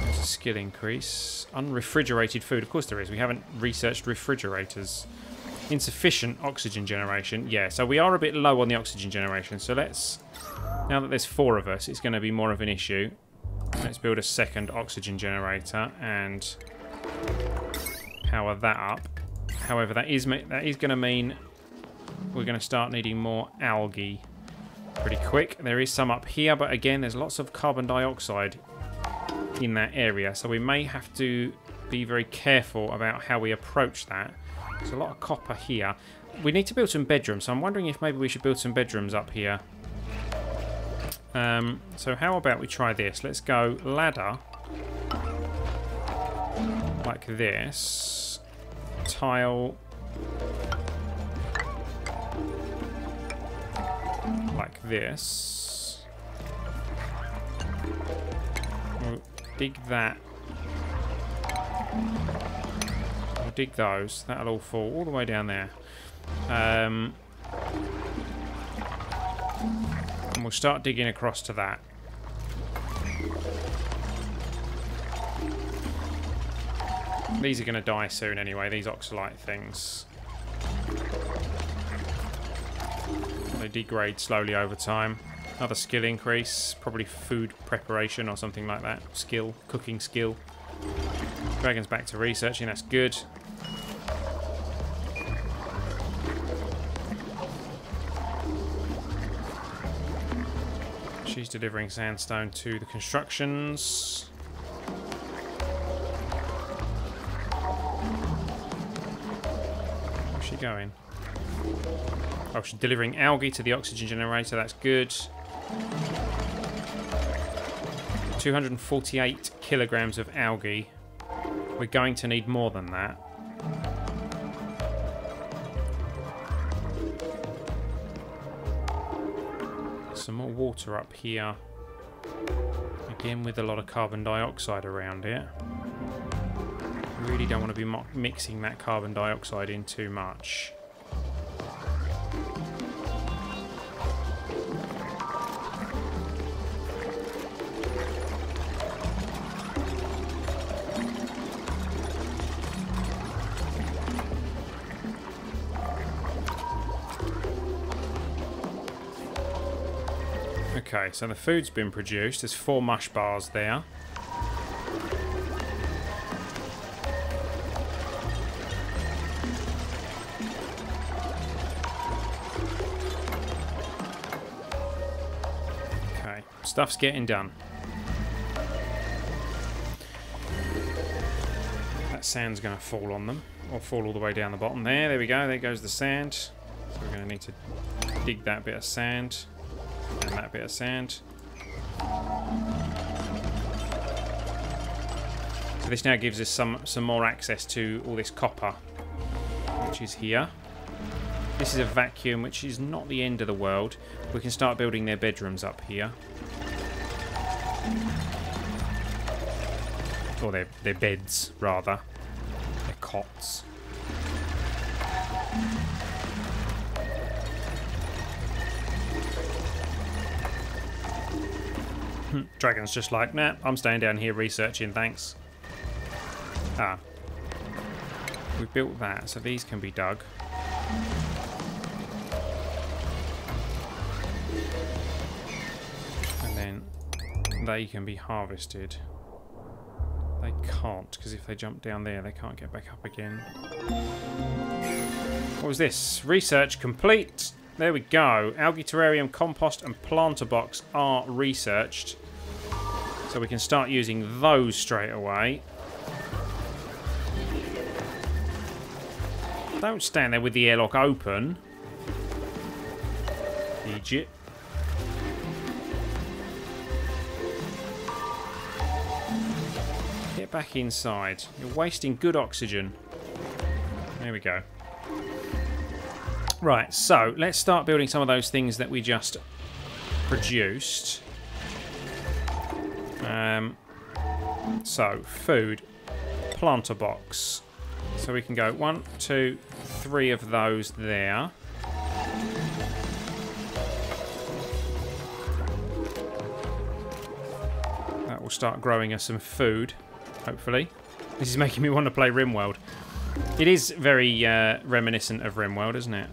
There's a skill increase. Unrefrigerated food. Of course there is. We haven't researched refrigerators. Insufficient oxygen generation. Yeah, so we are a bit low on the oxygen generation. So let's... now that there's 4 of us, it's going to be more of an issue. Let's build a second oxygen generator and power that up. However, that is going to mean we're going to start needing more algae pretty quick. There is some up here, but again, there's lots of carbon dioxide in that area, so we may have to be very careful about how we approach that. There's a lot of copper here. We need to build some bedrooms, so I'm wondering if maybe we should build some bedrooms up here. So how about we try this? Let's go ladder like this. Tile like this. We'll dig that. We'll dig those. That'll all fall all the way down there. And we'll start digging across to that. These are going to die soon anyway, these oxalite things. They degrade slowly over time. Another skill increase, probably food preparation or something like that. Skill, cooking skill. Dragon's back to researching, that's good. She's delivering sandstone to the constructions. Where's she going? Oh, she's delivering algae to the oxygen generator. That's good. 248 kilograms of algae. We're going to need more than that. Some more water up here. Again, with a lot of carbon dioxide around it. Really don't want to be mixing that carbon dioxide in too much. Okay, so the food's been produced. There's 4 mush bars there. Okay, stuff's getting done. That sand's going to fall on them, or fall all the way down the bottom there. There we go, there goes the sand. So we're going to need to dig that bit of sand. And that bit of sand. So this now gives us some more access to all this copper, which is here. This is a vacuum, which is not the end of the world. We can start building their bedrooms up here. Or their beds, rather. Their cots. Dragon's just like, nah, I'm staying down here researching, thanks. Ah. We built that, so these can be dug. And then they can be harvested. They can't, because if they jump down there, they can't get back up again. What was this? Research complete. There we go. Algae terrarium, compost, and planter box are researched. So we can start using those straight away. Don't stand there with the airlock open. Egypt. Get back inside. You're wasting good oxygen. There we go. Right, so let's start building some of those things that we just produced. So, food, planter box. So we can go 1, 2, 3 of those there. That will start growing us some food, hopefully. This is making me want to play RimWorld. It is very reminiscent of RimWorld, isn't it?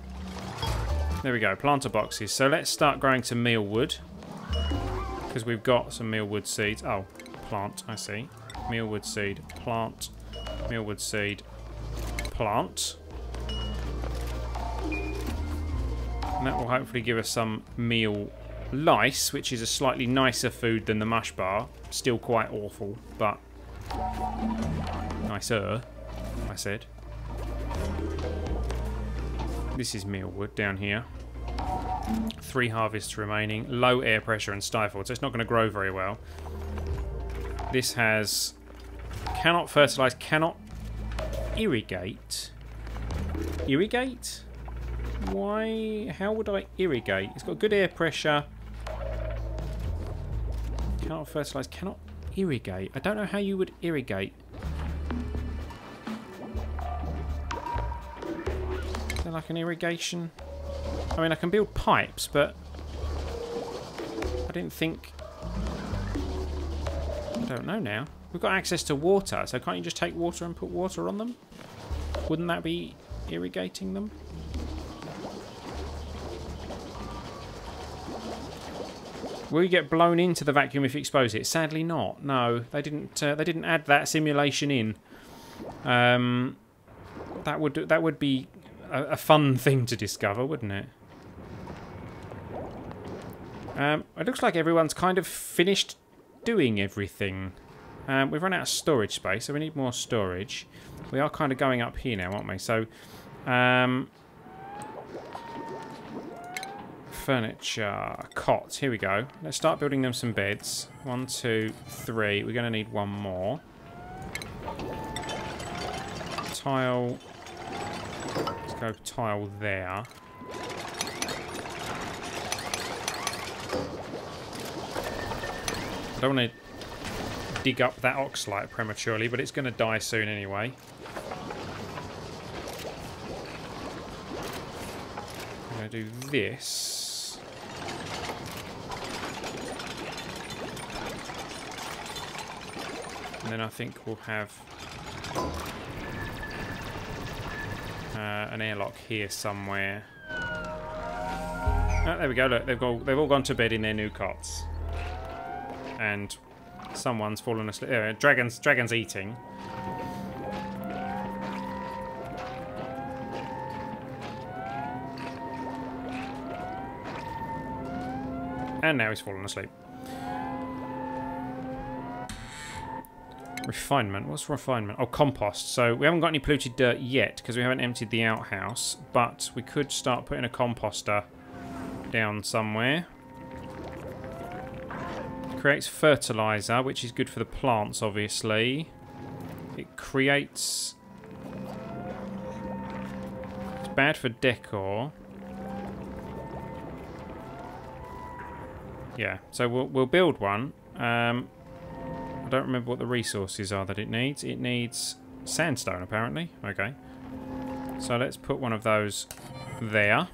There we go, planter boxes. So let's start growing some mealwood. Because we've got some mealwood seeds. Oh, plant, I see. Mealwood seed, plant. Mealwood seed, plant. And that will hopefully give us some meal lice, which is a slightly nicer food than the mush bar. Still quite awful, but nicer, I said. This is mealwood down here. 3 harvests remaining. Low air pressure and stifled, so it's not going to grow very well. This has cannot fertilise, cannot irrigate. Irrigate? Why? How would I irrigate? It's got good air pressure. Cannot fertilise, cannot irrigate. I don't know how you would irrigate. Is there like an irrigation? I mean, I can build pipes, but I didn't think... I don't know now. We've got access to water, so can't you just take water and put water on them? Wouldn't that be irrigating them? Will you get blown into the vacuum if you expose it? Sadly not. No, they didn't add that simulation in. That would be a fun thing to discover, wouldn't it? It looks like everyone's kind of finished doing everything. We've run out of storage space, so we need more storage. We are kind of going up here now, aren't we? So, furniture, cots, here we go. Let's start building them some beds. 1, 2, 3. We're going to need 1 more. Tile. Let's go tile there. I don't want to dig up that oxalite prematurely, but it's going to die soon anyway. I'm going to do this. And then I think we'll have an airlock here somewhere. Oh, there we go. Look, they've all gone to bed in their new cots, and someone's fallen asleep. Dragon's eating. And now he's fallen asleep. Refinement. What's refinement? Oh, compost. So we haven't got any polluted dirt yet because we haven't emptied the outhouse, but we could start putting a composter down somewhere. Creates fertilizer, which is good for the plants, obviously. It creates... It's bad for decor. Yeah, so we'll build one. I don't remember what the resources are that it needs. It needs sandstone, apparently. Okay. So let's put one of those there.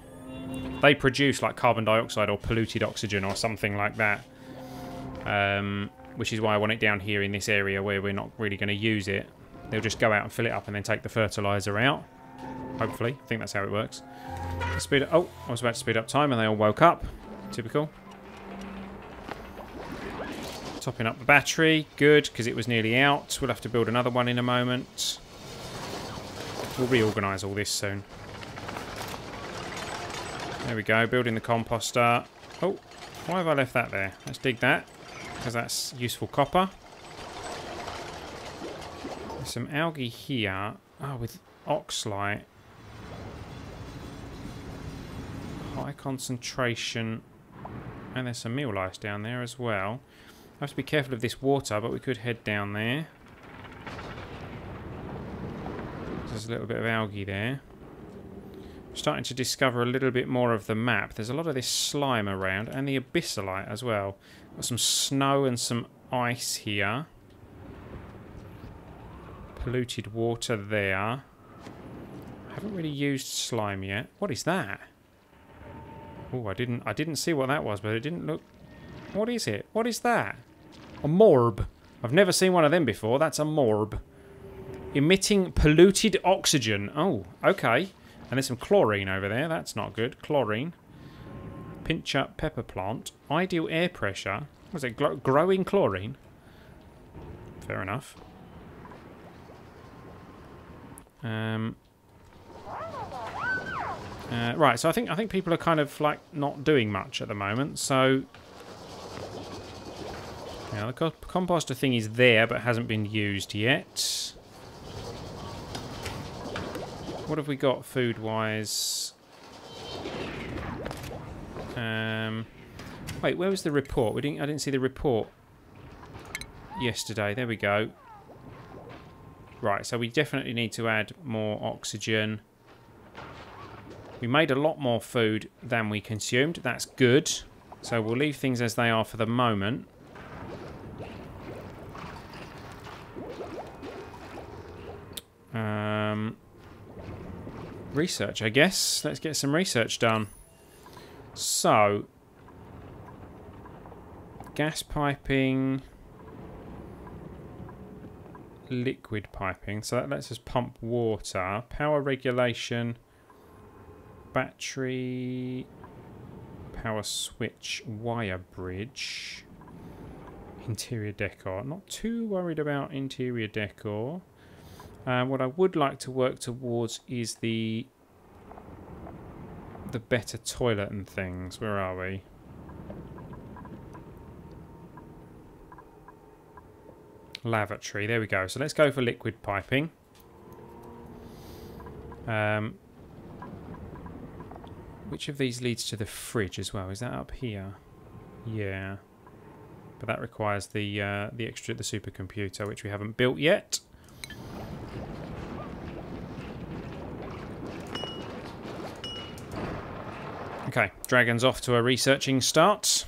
They produce like carbon dioxide or polluted oxygen or something like that. Which is why I want it down here in this area where we're not really going to use it. They'll just go out and fill it up and then take the fertilizer out. Hopefully. I think that's how it works. Oh, I was about to speed up time and they all woke up. Typical. Topping up the battery. Good, because it was nearly out. We'll have to build another one in a moment. We'll reorganise all this soon. There we go, building the composter. Oh, why have I left that there? Let's dig that, because that's useful copper. There's some algae here. Oh, with oxalate. High concentration. And there's some meal lice down there as well. I have to be careful of this water, but we could head down there. There's a little bit of algae there. I'm starting to discover a little bit more of the map. There's a lot of this slime around, and the abyssalite as well. Got some snow and some ice here. Polluted water there. I haven't really used slime yet. What is that? Oh, I didn't see what that was, but it didn't look... What is it? What is that? A morb. I've never seen one of them before. That's a morb. Emitting polluted oxygen. Oh, okay. And there's some chlorine over there. That's not good. Chlorine. Pinch up pepper plant. Ideal air pressure. Was it growing chlorine? Fair enough. Right, so I think people are kind of like not doing much at the moment. So yeah, the composter thing is there but hasn't been used yet. What have we got food-wise? Wait, where was the report? I didn't see the report yesterday. There we go. Right, so we definitely need to add more oxygen. We made a lot more food than we consumed. That's good. So we'll leave things as they are for the moment. Research, I guess. Let's get some research done. So, gas piping, liquid piping. So that lets us pump water. Power regulation, battery, power switch, wire bridge, interior decor. Not too worried about interior decor. What I would like to work towards is the better toilet and things. Where are we? Lavatory. There we go. So let's go for liquid piping. Which of these leads to the fridge as well? Is that up here? Yeah. But that requires the supercomputer, which we haven't built yet. Okay, Dragon's off to a researching start.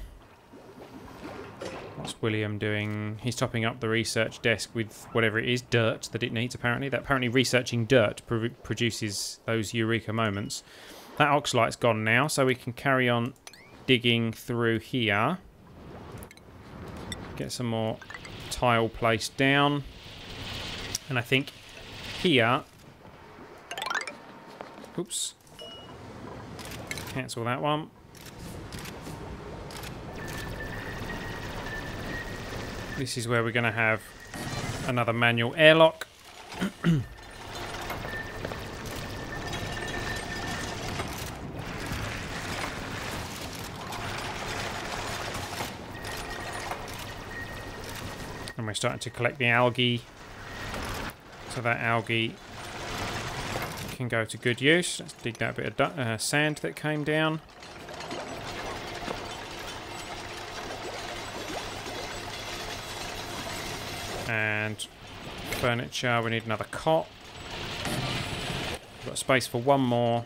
What's William doing? He's topping up the research desk with whatever it is, dirt that it needs, apparently. Apparently researching dirt produces those eureka moments. That oxalite's gone now, so we can carry on digging through here. Get some more tile placed down. And I think here... Oops. Cancel that one. This is where we're going to have another manual airlock. And we're starting to collect the algae, so that algae can go to good use. Let's dig that bit of sand that came down. And furniture, we need another cot. We've got space for one more,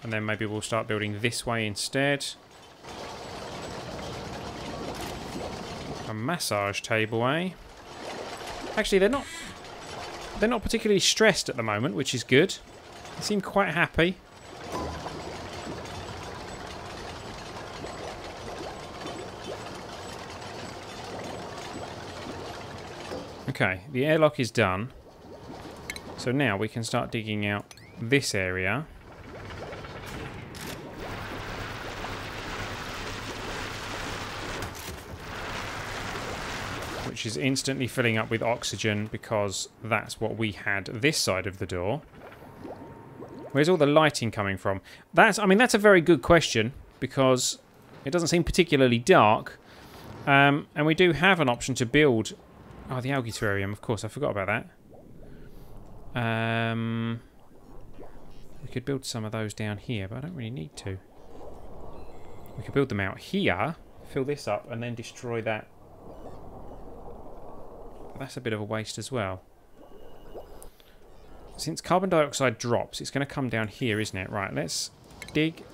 and then maybe we'll start building this way instead. A massage table, eh? Actually, they're not particularly stressed at the moment, which is good. They seem quite happy. Okay, the airlock is done. So now we can start digging out this area. Which is instantly filling up with oxygen because that's what we had this side of the door. Where's all the lighting coming from? I mean, that's a very good question because it doesn't seem particularly dark. And we do have an option to build... Oh, the algae terrarium, of course, I forgot about that. We could build some of those down here, but I don't really need to. We could build them out here, fill this up, and then destroy that. That's a bit of a waste as well. Since carbon dioxide drops, it's going to come down here, isn't it? Right, let's dig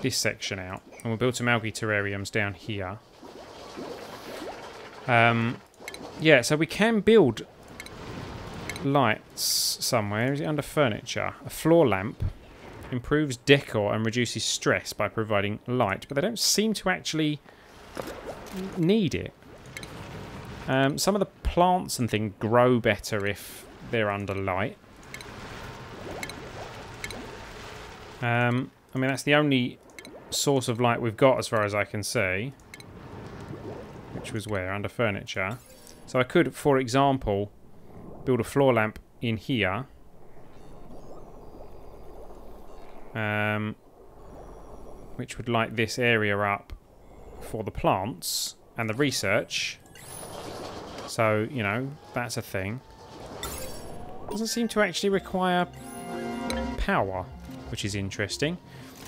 this section out. And we'll build some algae terrariums down here. Yeah, so we can build lights somewhere. Is it under furniture? A floor lamp improves decor and reduces stress by providing light. But they don't seem to actually... need it. Some of the plants and things grow better if they're under light. I mean, that's the only source of light we've got as far as I can see. Which was where? Under furniture. So I could, for example, build a floor lamp in here. Which would light this area up for the plants and the research. So, you know, that's a thing. Doesn't seem to actually require power, which is interesting.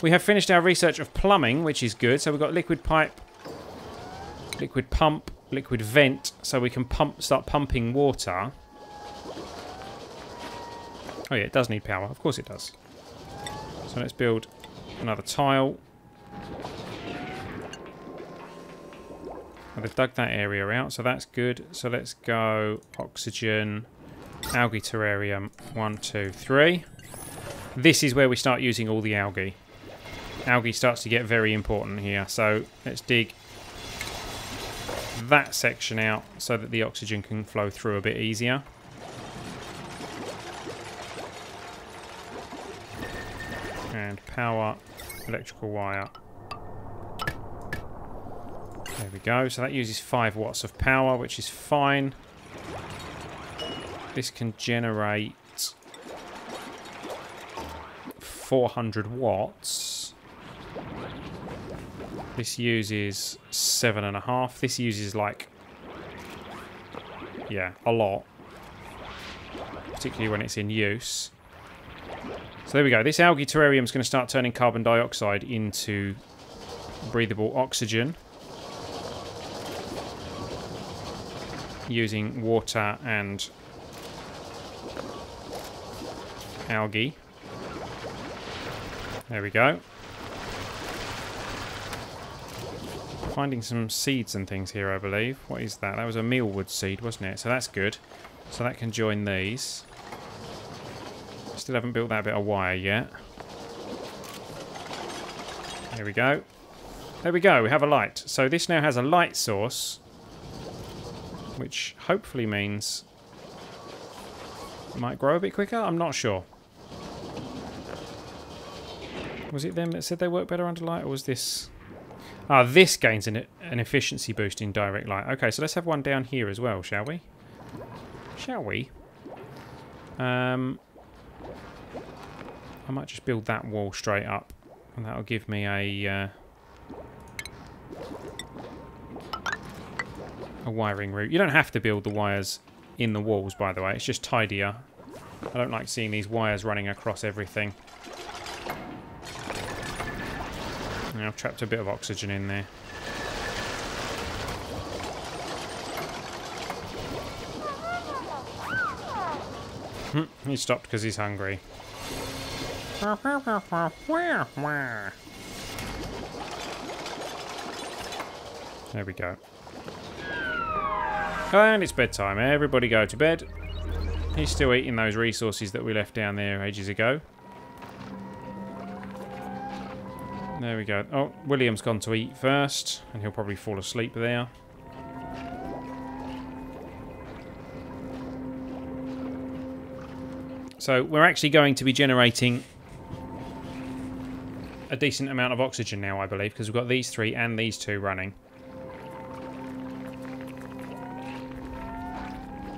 We have finished our research of plumbing, which is good. So we've got liquid pipe, liquid pump, liquid vent, so we can start pumping water. Oh yeah, it does need power. Of course it does. So let's build another tile. They've dug that area out, so that's good. So let's go oxygen, algae terrarium, 1, 2, 3. This is where we start using all the algae. Algae starts to get very important here. So let's dig that section out so that the oxygen can flow through a bit easier. And power, electrical wire. There we go. So that uses 5 watts of power, which is fine. This can generate 400 watts. This uses 7.5. This uses like, yeah, a lot. Particularly when it's in use. So there we go. This algae terrarium is going to start turning carbon dioxide into breathable oxygen. Using water and algae. There we go. Finding some seeds and things here, I believe. What is that? That was a mealwood seed, wasn't it? So that's good. So that can join these. Still haven't built that bit of wire yet. There we go. There we go. We have a light. So this now has a light source, which hopefully means it might grow a bit quicker. I'm not sure. Was it them that said they work better under light, or was this... Ah, this gains an efficiency boost in direct light. Okay, so let's have one down here as well, shall we? Shall we? I might just build that wall straight up, and that'll give me a wiring route. You don't have to build the wires in the walls, by the way. It's just tidier. I don't like seeing these wires running across everything. I've trapped a bit of oxygen in there. He stopped because he's hungry. There we go. And it's bedtime. Everybody go to bed. He's still eating those resources that we left down there ages ago. There we go. Oh, William's gone to eat first, and he'll probably fall asleep there. So we're actually going to be generating a decent amount of oxygen now, I believe, because we've got these 3 and these 2 running.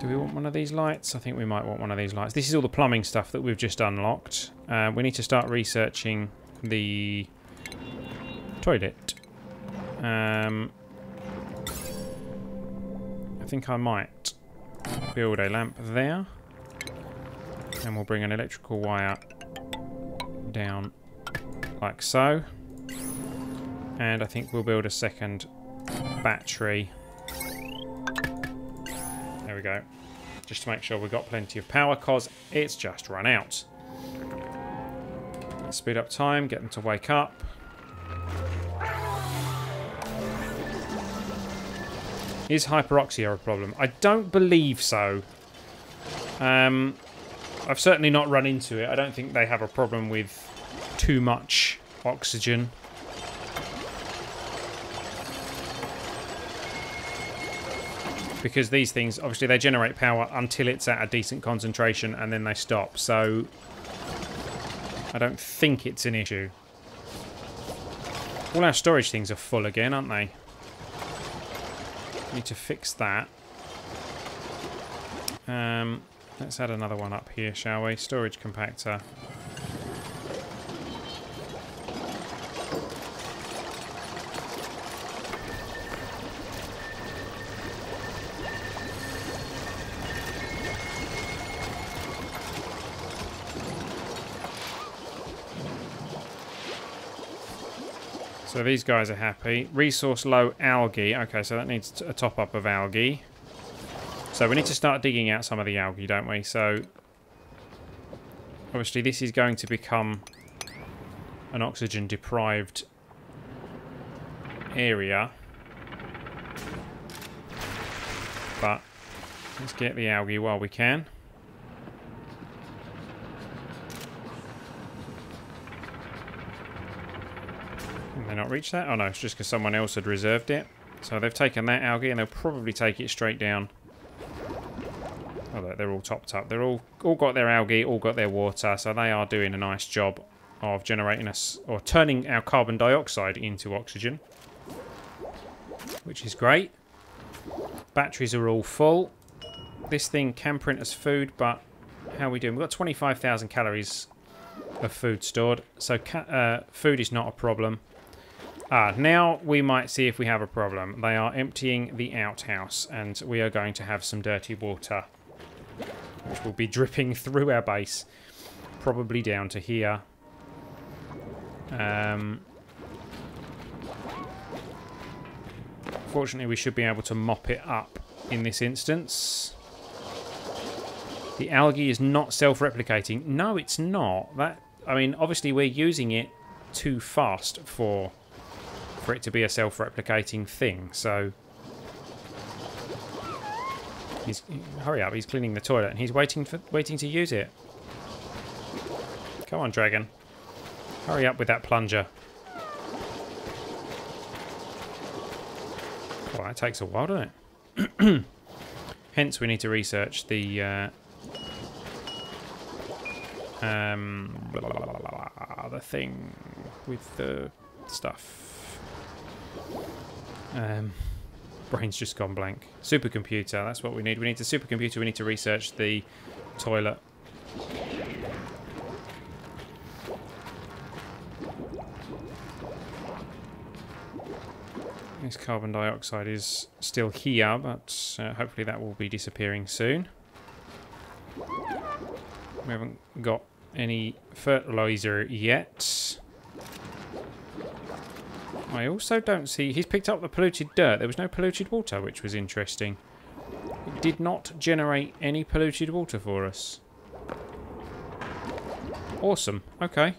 Do we want one of these lights? I think we might want one of these lights. This is all the plumbing stuff that we've just unlocked. We need to start researching the toilet. I think I might build a lamp there. And we'll bring an electrical wire down like so. And I think we'll build a second battery. There we go. Just to make sure we've got plenty of power, because it's just run out. Let's speed up time, get them to wake up. Is hyperoxia a problem? I don't believe so. I've certainly not run into it. I don't think they have a problem with too much oxygen. Because these things, obviously, they generate power until it's at a decent concentration and then they stop. So I don't think it's an issue. All our storage things are full again, aren't they? Need to fix that. Let's add another one up here, shall we? Storage compactor. So these guys are happy. Resource low algae. Okay, so that needs a top up of algae. So we need to start digging out some of the algae, don't we? So obviously this is going to become an oxygen deprived area. But let's get the algae while we can. Can they not reach that? Oh no, it's just because someone else had reserved it. So they've taken that algae and they'll probably take it straight down. Oh, they're all topped up. They're all got their algae, all got their water, so they are doing a nice job of generating us, or turning our carbon dioxide into oxygen, which is great. Batteries are all full. This thing can print as food, but how are we doing? We've got 25,000 calories of food stored, so food is not a problem. Now we might see if we have a problem. They are emptying the outhouse, and we are going to have some dirty water, which will be dripping through our base, probably down to here. Fortunately, we should be able to mop it up in this instance. The algae is not self-replicating. No, it's not. I mean, obviously we're using it too fast for it to be a self-replicating thing, so hurry up, he's cleaning the toilet and he's waiting to use it. Come on, dragon. Hurry up with that plunger. Well, that takes a while, doesn't it? Hence we need to research the thing with the stuff. Brain's just gone blank. Supercomputer, that's what we need. We need a supercomputer, we need to research the toilet. This carbon dioxide is still here, but hopefully that will be disappearing soon. We haven't got any fertilizer yet. I also don't see... He's picked up the polluted dirt. There was no polluted water, which was interesting. It did not generate any polluted water for us. Awesome. Okay.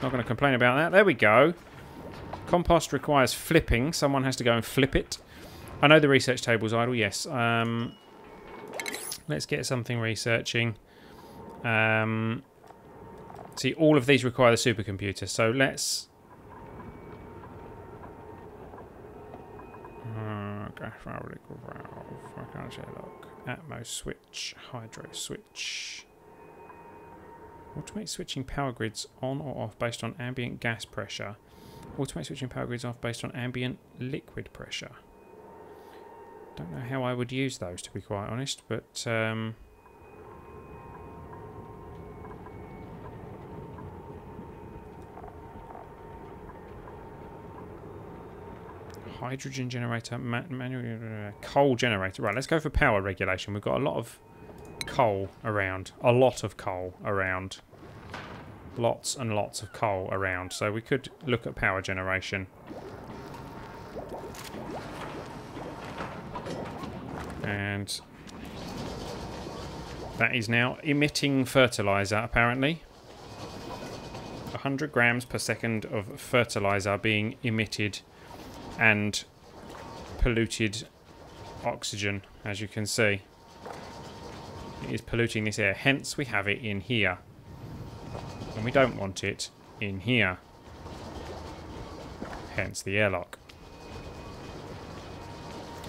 Not going to complain about that. There we go. Compost requires flipping. Someone has to go and flip it. I know the research table's idle. Yes. Let's get something researching. See, all of these require the supercomputer. So let's... I can't say look. Atmo switch, hydro switch. Automate switching power grids on or off based on ambient gas pressure. Automate switching power grids off based on ambient liquid pressure. Don't know how I would use those, to be quite honest, but hydrogen generator, manual coal generator. Right, let's go for power regulation. We've got a lot of coal around. A lot of coal around. Lots and lots of coal around. So we could look at power generation. And that is now emitting fertilizer, apparently. 100 grams per second of fertilizer being emitted. And polluted oxygen, as you can see. It is polluting this air, hence we have it in here. And we don't want it in here. Hence the airlock.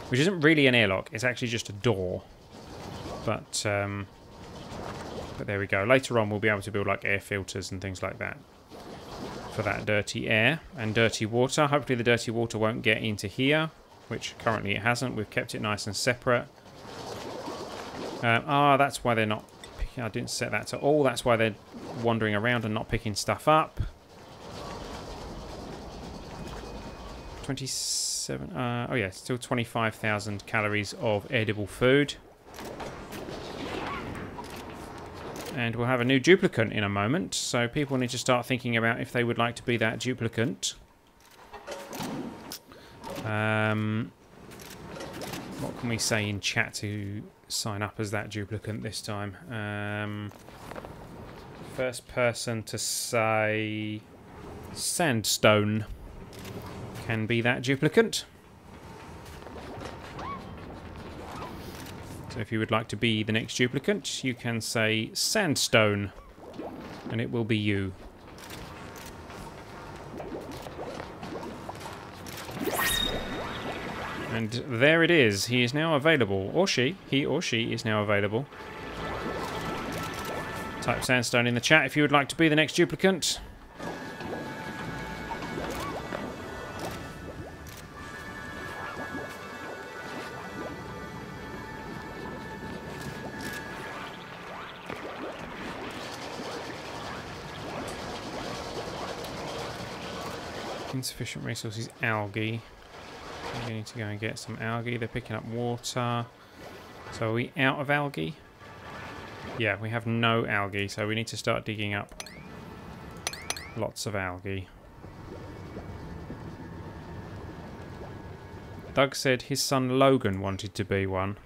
Which isn't really an airlock, it's actually just a door. But there we go. Later on we'll be able to build like air filters and things like that. For that dirty air and dirty water. Hopefully the dirty water won't get into here, which currently it hasn't. We've kept it nice and separate. That's why they're not picking... I didn't set that to all. That's why they're wandering around and not picking stuff up. 27... oh yeah, still 25,000 calories of edible food. And we'll have a new duplicant in a moment, so people need to start thinking about if they would like to be that duplicant. What can we say in chat to sign up as that duplicant this time? First person to say sandstone can be that duplicant. So if you would like to be the next duplicant, you can say sandstone, and it will be you. And there it is. He is now available. Or she. He or she is now available. Type sandstone in the chat if you would like to be the next duplicant. Insufficient resources, algae. We need to go and get some algae. They're picking up water. So are we out of algae? Yeah, we have no algae, so we need to start digging up lots of algae. Doug said his son Logan wanted to be one.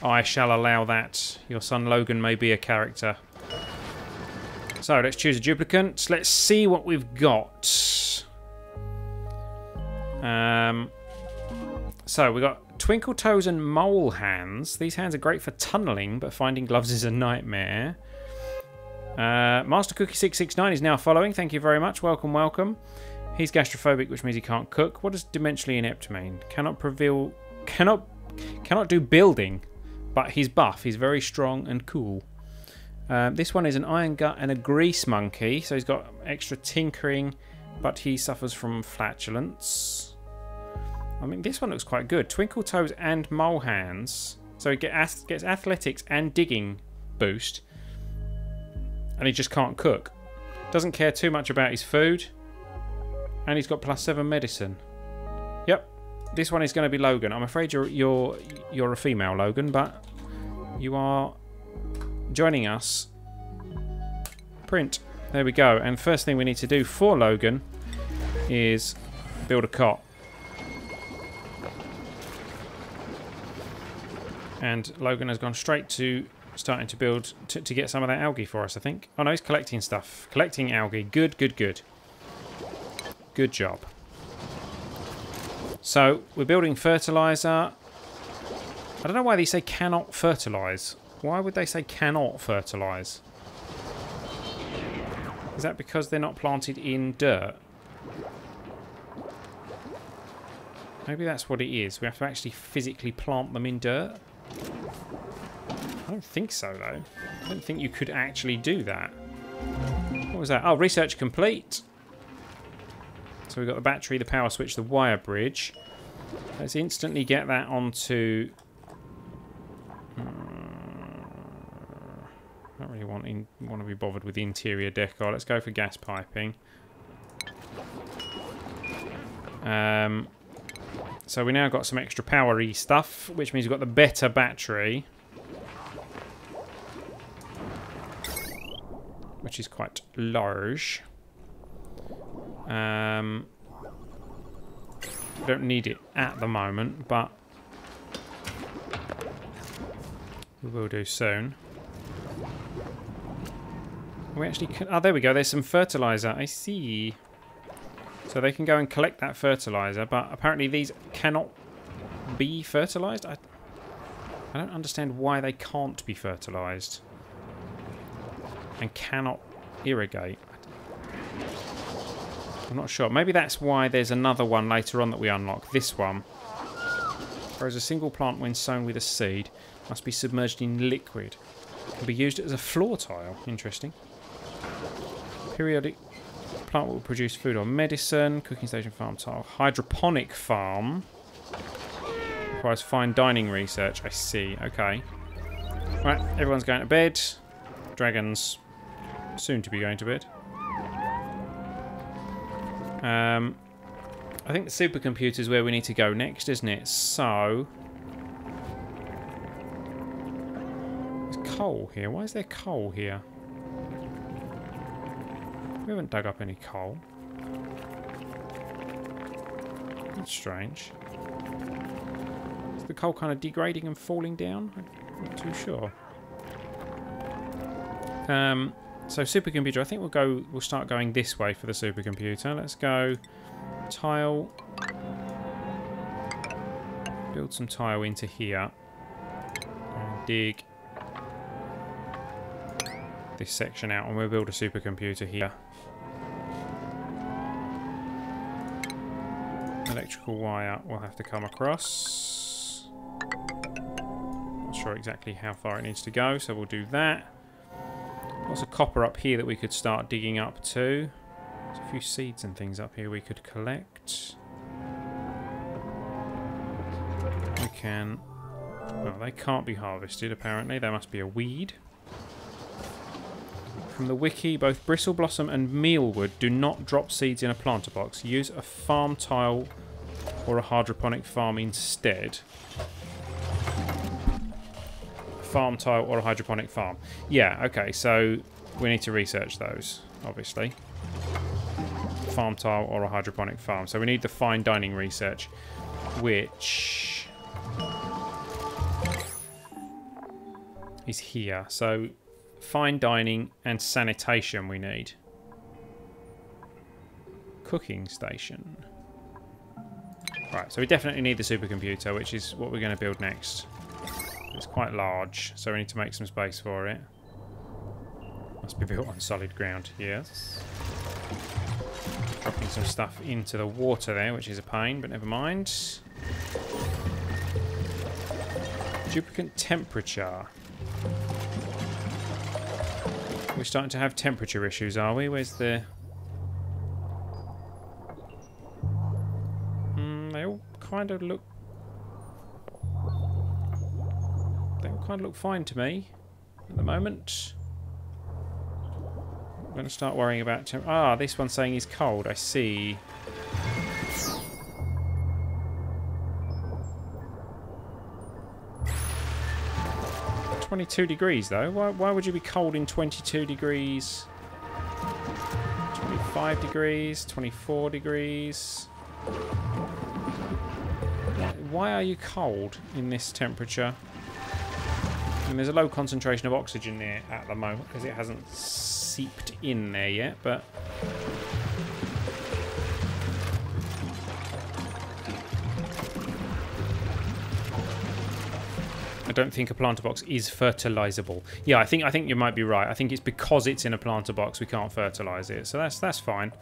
I shall allow that. Your son Logan may be a character. So let's choose a duplicant. Let's see what we've got. So we've got Twinkle Toes and Mole Hands. These hands are great for tunnelling, but finding gloves is a nightmare. Master Cookie 669 is now following. Thank you very much. Welcome, welcome. He's gastrophobic, which means he can't cook. What does dimensionally inept mean? Cannot do building, but he's buff. He's very strong and cool. This one is an iron gut and a grease monkey, so he's got extra tinkering, but he suffers from flatulence. I mean, this one looks quite good. Twinkle toes and mole hands, so he gets athletics and digging boost, and he just can't cook. Doesn't care too much about his food, and he's got +7 medicine. Yep, this one is going to be Logan. I'm afraid you're a female, Logan, but you are joining us. Print. There we go. And first thing we need to do for Logan is build a cot. And Logan has gone straight to starting to build to get some of that algae for us, I think. Oh no, he's collecting stuff. Collecting algae. Good, good, good. Good job. So we're building fertilizer. I don't know why they say cannot fertilize. Why would they say cannot fertilize? Is that because they're not planted in dirt? Maybe that's what it is. We have to actually physically plant them in dirt. I don't think so, though. I don't think you could actually do that. What was that? Oh, research complete. So we've got the battery, the power switch, the wire bridge. Let's instantly get that onto... I don't really want to be bothered with the interior decor. Let's go for gas piping. So we now got some extra powery stuff, which means we've got the better battery, which is quite large. We don't need it at the moment, but we will do soon. We actually can, oh, there we go. There's some fertilizer. I see. So they can go and collect that fertilizer, but apparently these cannot be fertilized. I don't understand why they can't be fertilized and cannot irrigate. I'm not sure. Maybe that's why there's another one later on that we unlock. This one. Grows a single plant when sown with a seed. Must be submerged in liquid. Can be used as a floor tile. Interesting. Periodic plant will produce food or medicine. Cooking station, farm tile. Hydroponic farm. Requires fine dining research. I see. Okay. Right, everyone's going to bed. Dragons soon to be going to bed. I think the supercomputer is where we need to go next, isn't it? So... there's coal here. Why is there coal here? We haven't dug up any coal. That's strange. Is the coal kind of degrading and falling down? I'm not too sure. So supercomputer, I think we'll start going this way for the supercomputer. Let's go tile. Build some tile into here. And dig this section out, and we'll build a supercomputer here. Electrical wire will have to come across. Not sure exactly how far it needs to go, so we'll do that. Lots of copper up here that we could start digging up to. There's a few seeds and things up here we could collect. We can... well, they can't be harvested, apparently. There must be a weed. From the wiki, both bristle blossom and mealwood do not drop seeds in a planter box. Use a farm tile or a hydroponic farm instead. Farm tile or a hydroponic farm. Yeah, okay, so we need to research those, obviously. Farm tile or a hydroponic farm. So we need the fine dining research, which is here. So fine dining and sanitation we need. Cooking station. Right, so we definitely need the supercomputer, which is what we're going to build next. It's quite large, so we need to make some space for it. Must be built on solid ground, yes. Dropping some stuff into the water there, which is a pain, but never mind. Duplicate temperature. We're starting to have temperature issues, are we? Where's the... They all kind of look... They all kind of look fine to me at the moment. I'm going to start worrying about... this one's saying he's cold. I see. .22 degrees though. Why would you be cold in 22 degrees? 25 degrees, 24 degrees. Why are you cold in this temperature? And there's a low concentration of oxygen there at the moment because it hasn't seeped in there yet, but I don't think a planter box is fertilizable. Yeah, I think you might be right. I think it's because it's in a planter box we can't fertilize it. So that's fine.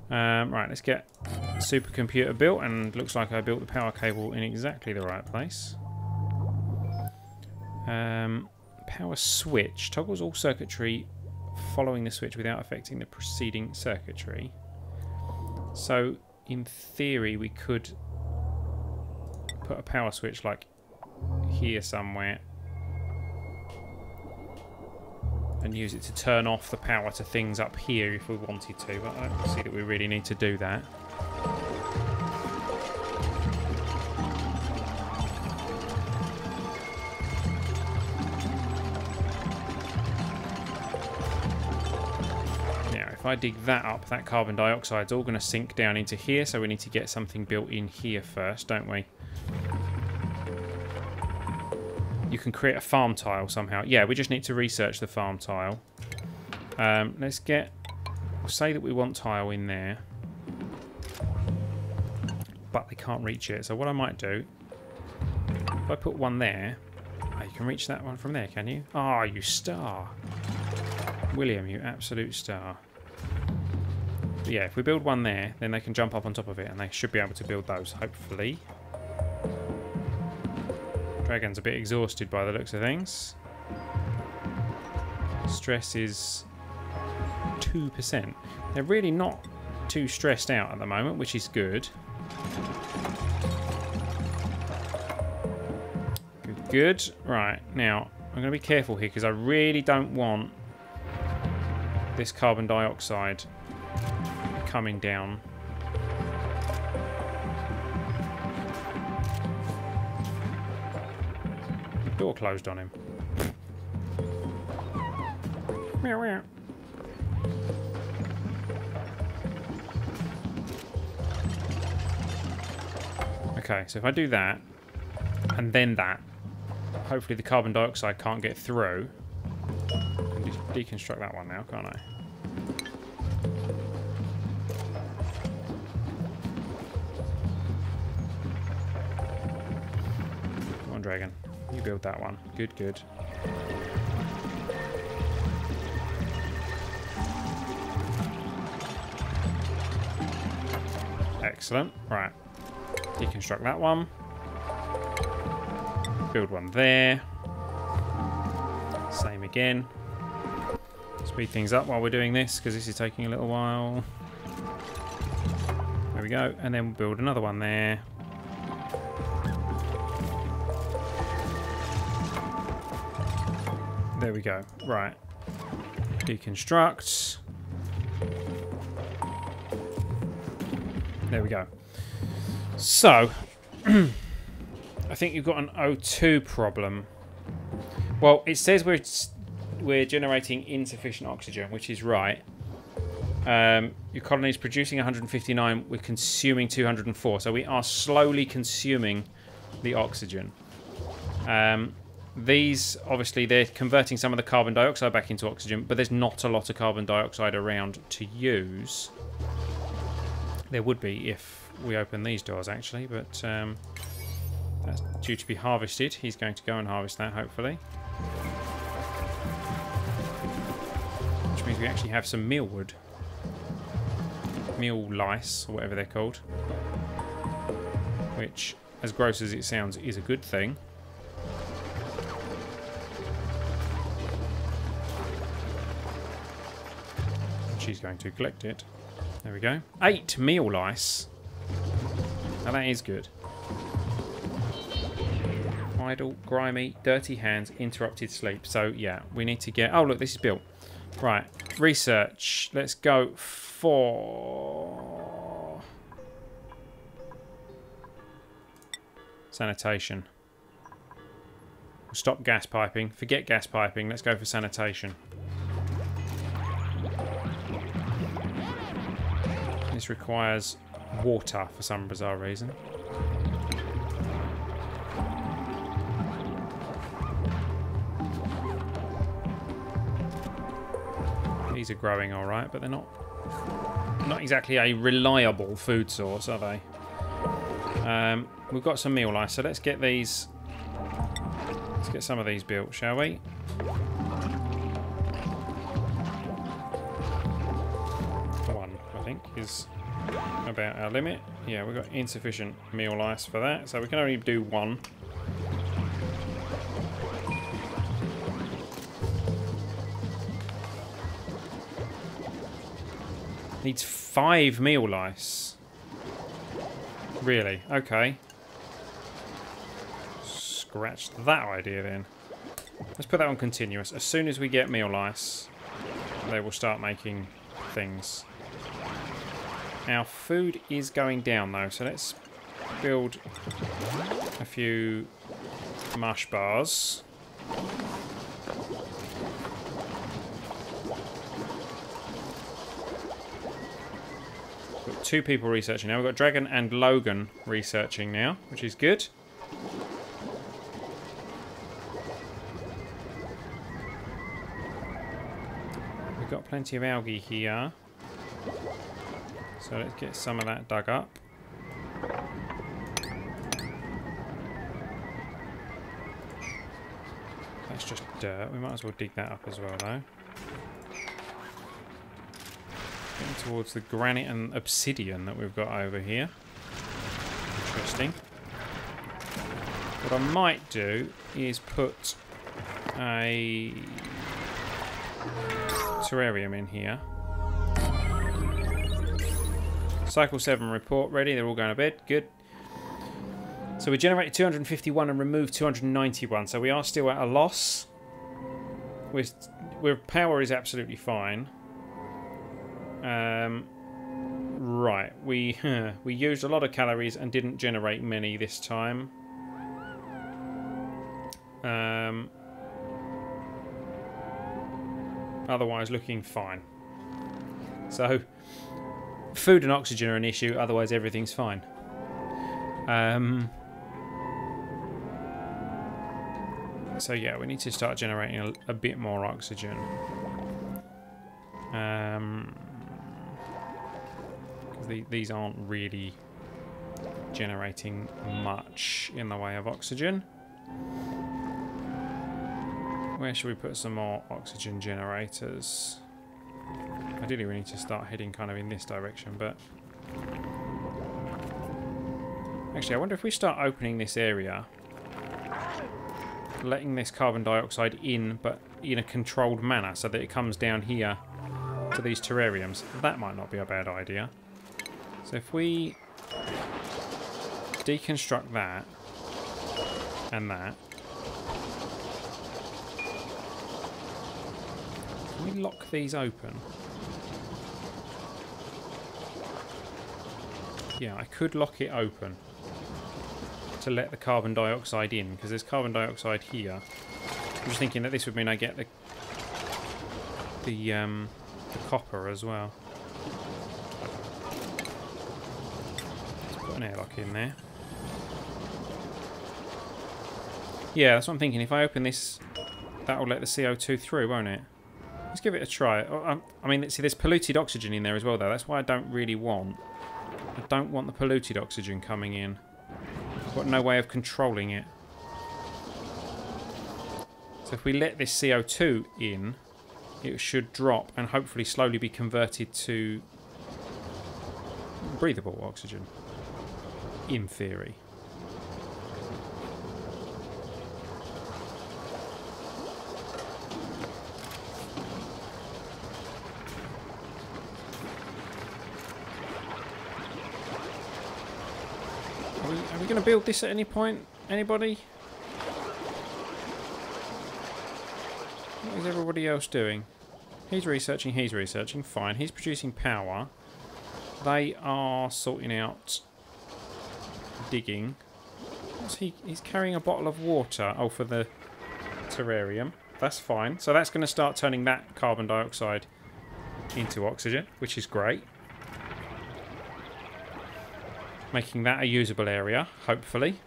Right, let's get the supercomputer built, and looks like I built the power cable in exactly the right place. Power switch toggles all circuitry following the switch without affecting the preceding circuitry. So in theory we could put a power switch like here somewhere and use it to turn off the power to things up here if we wanted to, but I don't see that we really need to do that. Now if I dig that up, that carbon dioxide's all going to sink down into here, so we need to get something built in here first, don't we? You can create a farm tile somehow. Yeah, we just need to research the farm tile. Let's get... We'll say that we want tile in there. But they can't reach it. So what I might do... If I put one there... Oh, you can reach that one from there, can you? Ah, you star. William, you absolute star. But yeah, if we build one there, then they can jump up on top of it, and they should be able to build those, hopefully. Dragon's a bit exhausted by the looks of things. Stress is 2%. They're really not too stressed out at the moment, which is good. Good, good. Right, now, I'm going to be careful here because I really don't want this carbon dioxide coming down. Door closed on him. Meow, meow. Okay, so if I do that, and then that, hopefully the carbon dioxide can't get through. I can just deconstruct that one now, can't I? Come on, dragon. You build that one. Good, good. Excellent. Right. Deconstruct that one. Build one there. Same again. Speed things up while we're doing this, because this is taking a little while. There we go. And then we'll build another one there. There we go. Right. Deconstruct. There we go. So, I think you've got an O2 problem. Well, it says we're generating insufficient oxygen, which is right. Your colony is producing 159. We're consuming 204. So we are slowly consuming the oxygen. These, obviously, they're converting some of the carbon dioxide back into oxygen, but there's not a lot of carbon dioxide around to use. There would be if we open these doors, actually, but that's due to be harvested. He's going to go and harvest that, hopefully. Which means we actually have some mealwood. Meal lice, or whatever they're called. Which, as gross as it sounds, is a good thing. she's going to collect it. There we go. 8 meal lice. Now that is good. Idle, grimy, dirty hands, interrupted sleep. So yeah, we need to get... Oh look, this is built. Right, research. Let's go for... sanitation. We'll stop gas piping. Forget gas piping. Let's go for sanitation. This requires water for some bizarre reason. These are growing all right, but they're not exactly a reliable food source, are they? We've got some meal lice, so let's get these. Let's get some of these built, shall we? One, I think, is about our limit. Yeah, we've got insufficient meal lice for that, so we can only do one. Needs 5 meal lice. Really? Okay. Scratch that idea then. Let's put that on continuous. As soon as we get meal lice, they will start making things. Our food is going down though, so let's build a few mush bars. Got 2 people researching now. We've got Dragon and Logan researching now, which is good. We've got plenty of algae here. So let's get some of that dug up. That's just dirt. We might as well dig that up as well though. Getting towards the granite and obsidian that we've got over here. Interesting. What I might do is put a terrarium in here. Cycle 7 report ready. They're all going to bed. Good. So we generated 251 and removed 291. So we are still at a loss. Power is absolutely fine. Right, we used a lot of calories and didn't generate many this time. Otherwise looking fine. So food and oxygen are an issue, otherwise everything's fine. So yeah, we need to start generating a bit more oxygen. These aren't really generating much in the way of oxygen. Where should we put some more oxygen generators? Ideally we need to start heading kind of in this direction, but... Actually, I wonder if we start opening this area, letting this carbon dioxide in, but in a controlled manner, so that it comes down here to these terrariums. That might not be a bad idea. So if we deconstruct that and that, can we lock these open? Yeah, I could lock it open to let the carbon dioxide in, because there's carbon dioxide here. I'm just thinking that this would mean I get the copper as well. An airlock in there. Yeah, that's what I'm thinking. If I open this, that will let the CO2 through, won't it? Let's give it a try. I mean, see, there's polluted oxygen in there as well, though. That's why I don't really want... I don't want the polluted oxygen coming in. I've got no way of controlling it. So if we let this CO2 in, it should drop and hopefully slowly be converted to breathable oxygen. In theory. Are we going to build this at any point? Anybody? What is everybody else doing? He's researching. Fine. He's producing power. They are sorting out digging. What's he? He's carrying a bottle of water. Oh, for the terrarium. That's fine. So that's going to start turning that carbon dioxide into oxygen, which is great. Making that a usable area, hopefully.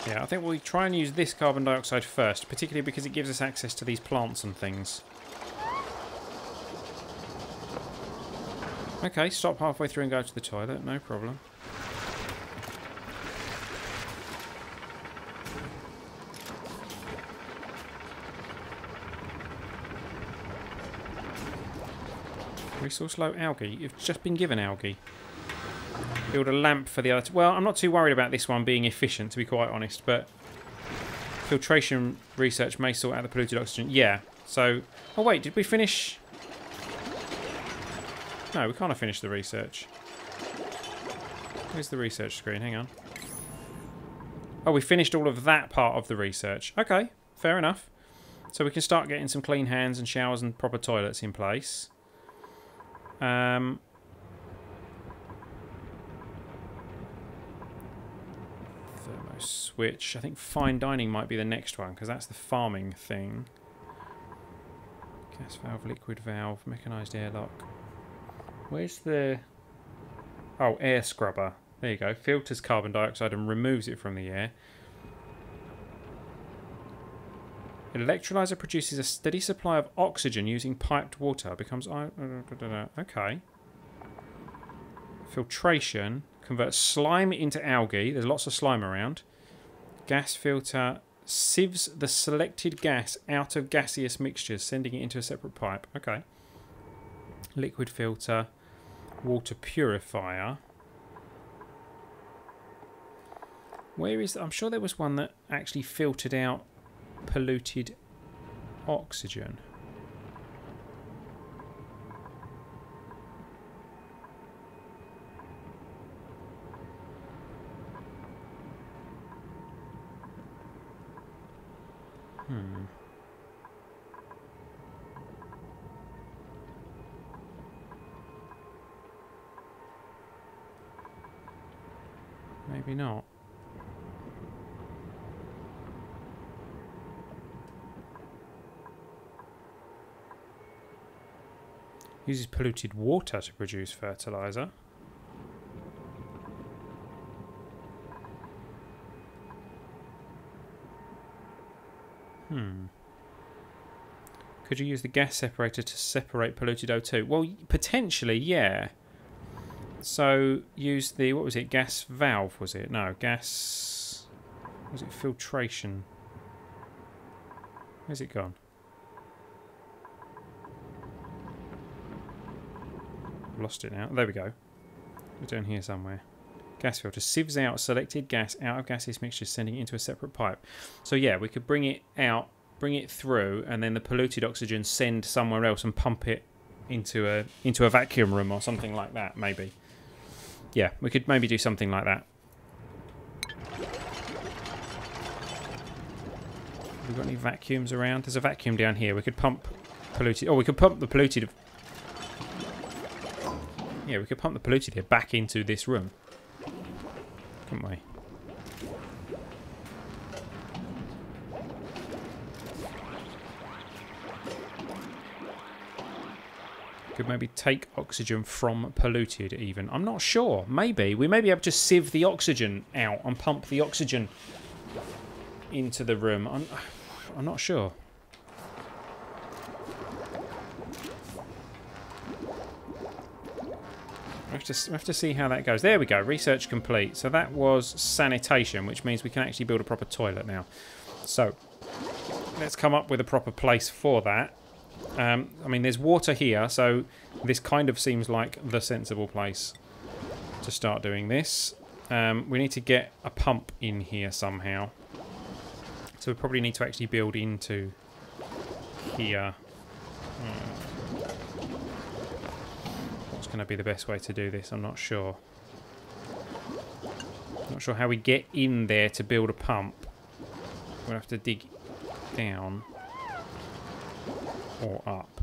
Yeah, I think we'll try and use this carbon dioxide first, particularly because it gives us access to these plants and things. Okay, stop halfway through and go to the toilet, no problem. Resource low algae. You've just been given algae. Build a lamp for the other... Well, I'm not too worried about this one being efficient, to be quite honest, but... Filtration research may sort out the polluted oxygen. Yeah, so... Oh, wait, did we finish... No, we can't have finished the research. Where's the research screen? Hang on. Oh, we finished all of that part of the research. Okay, fair enough. So we can start getting some clean hands and showers and proper toilets in place. Thermo switch. I think fine dining might be the next one because that's the farming thing. Gas valve, liquid valve, mechanised airlock. Where's the... Oh, air scrubber. There you go. Filters carbon dioxide and removes it from the air. Electrolyzer produces a steady supply of oxygen using piped water. Becomes... Okay. Filtration. Converts slime into algae. There's lots of slime around. Gas filter. Sieves the selected gas out of gaseous mixtures, sending it into a separate pipe. Okay. Liquid filter. Water purifier. Where is... I'm sure there was one that actually filtered out polluted oxygen. Maybe not. Uses polluted water to produce fertilizer. Could you use the gas separator to separate polluted O2? Well, potentially, yeah. So, use the, what was it, gas valve, was it? No, gas... Was it filtration? Where's it gone? Lost it now. There we go. It's down here somewhere. Gas filter sieves out selected gas out of gaseous mixtures, sending it into a separate pipe. So yeah, we could bring it out, bring it through, and then the polluted oxygen send somewhere else and pump it into a vacuum room or something like that. Maybe. Yeah, we could maybe do something like that. Have we got any vacuums around? There's a vacuum down here. We could pump polluted. Oh, we could pump the polluted. Yeah, we could pump the polluted here back into this room, couldn't we? Could maybe take oxygen from polluted even. I'm not sure. Maybe. We may be able to sieve the oxygen out and pump the oxygen into the room. I'm not sure. We have to see how that goes. There we go. Research complete. So that was sanitation, which means we can actually build a proper toilet now. So let's come up with a proper place for that. I mean, there's water here, so this kind of seems like the sensible place to start doing this. We need to get a pump in here somehow. So we probably need to actually build into here. What's going to be the best way to do this? I'm not sure. Not sure how we get in there to build a pump. We'll have to dig down or up.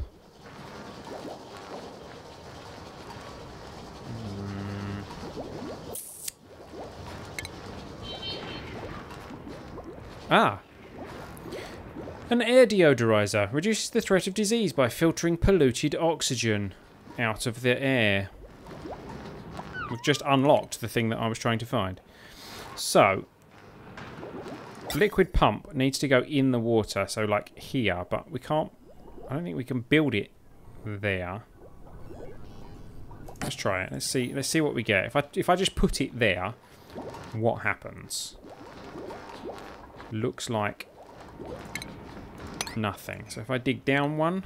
Ah! An air deodorizer reduces the threat of disease by filtering polluted oxygen out of the air. We've just unlocked the thing that I was trying to find. So, liquid pump needs to go in the water, so like here, but we can't... I don't think we can build it there. Let's try it. Let's see what we get. If I just put it there, what happens? Looks like nothing. So if I dig down one,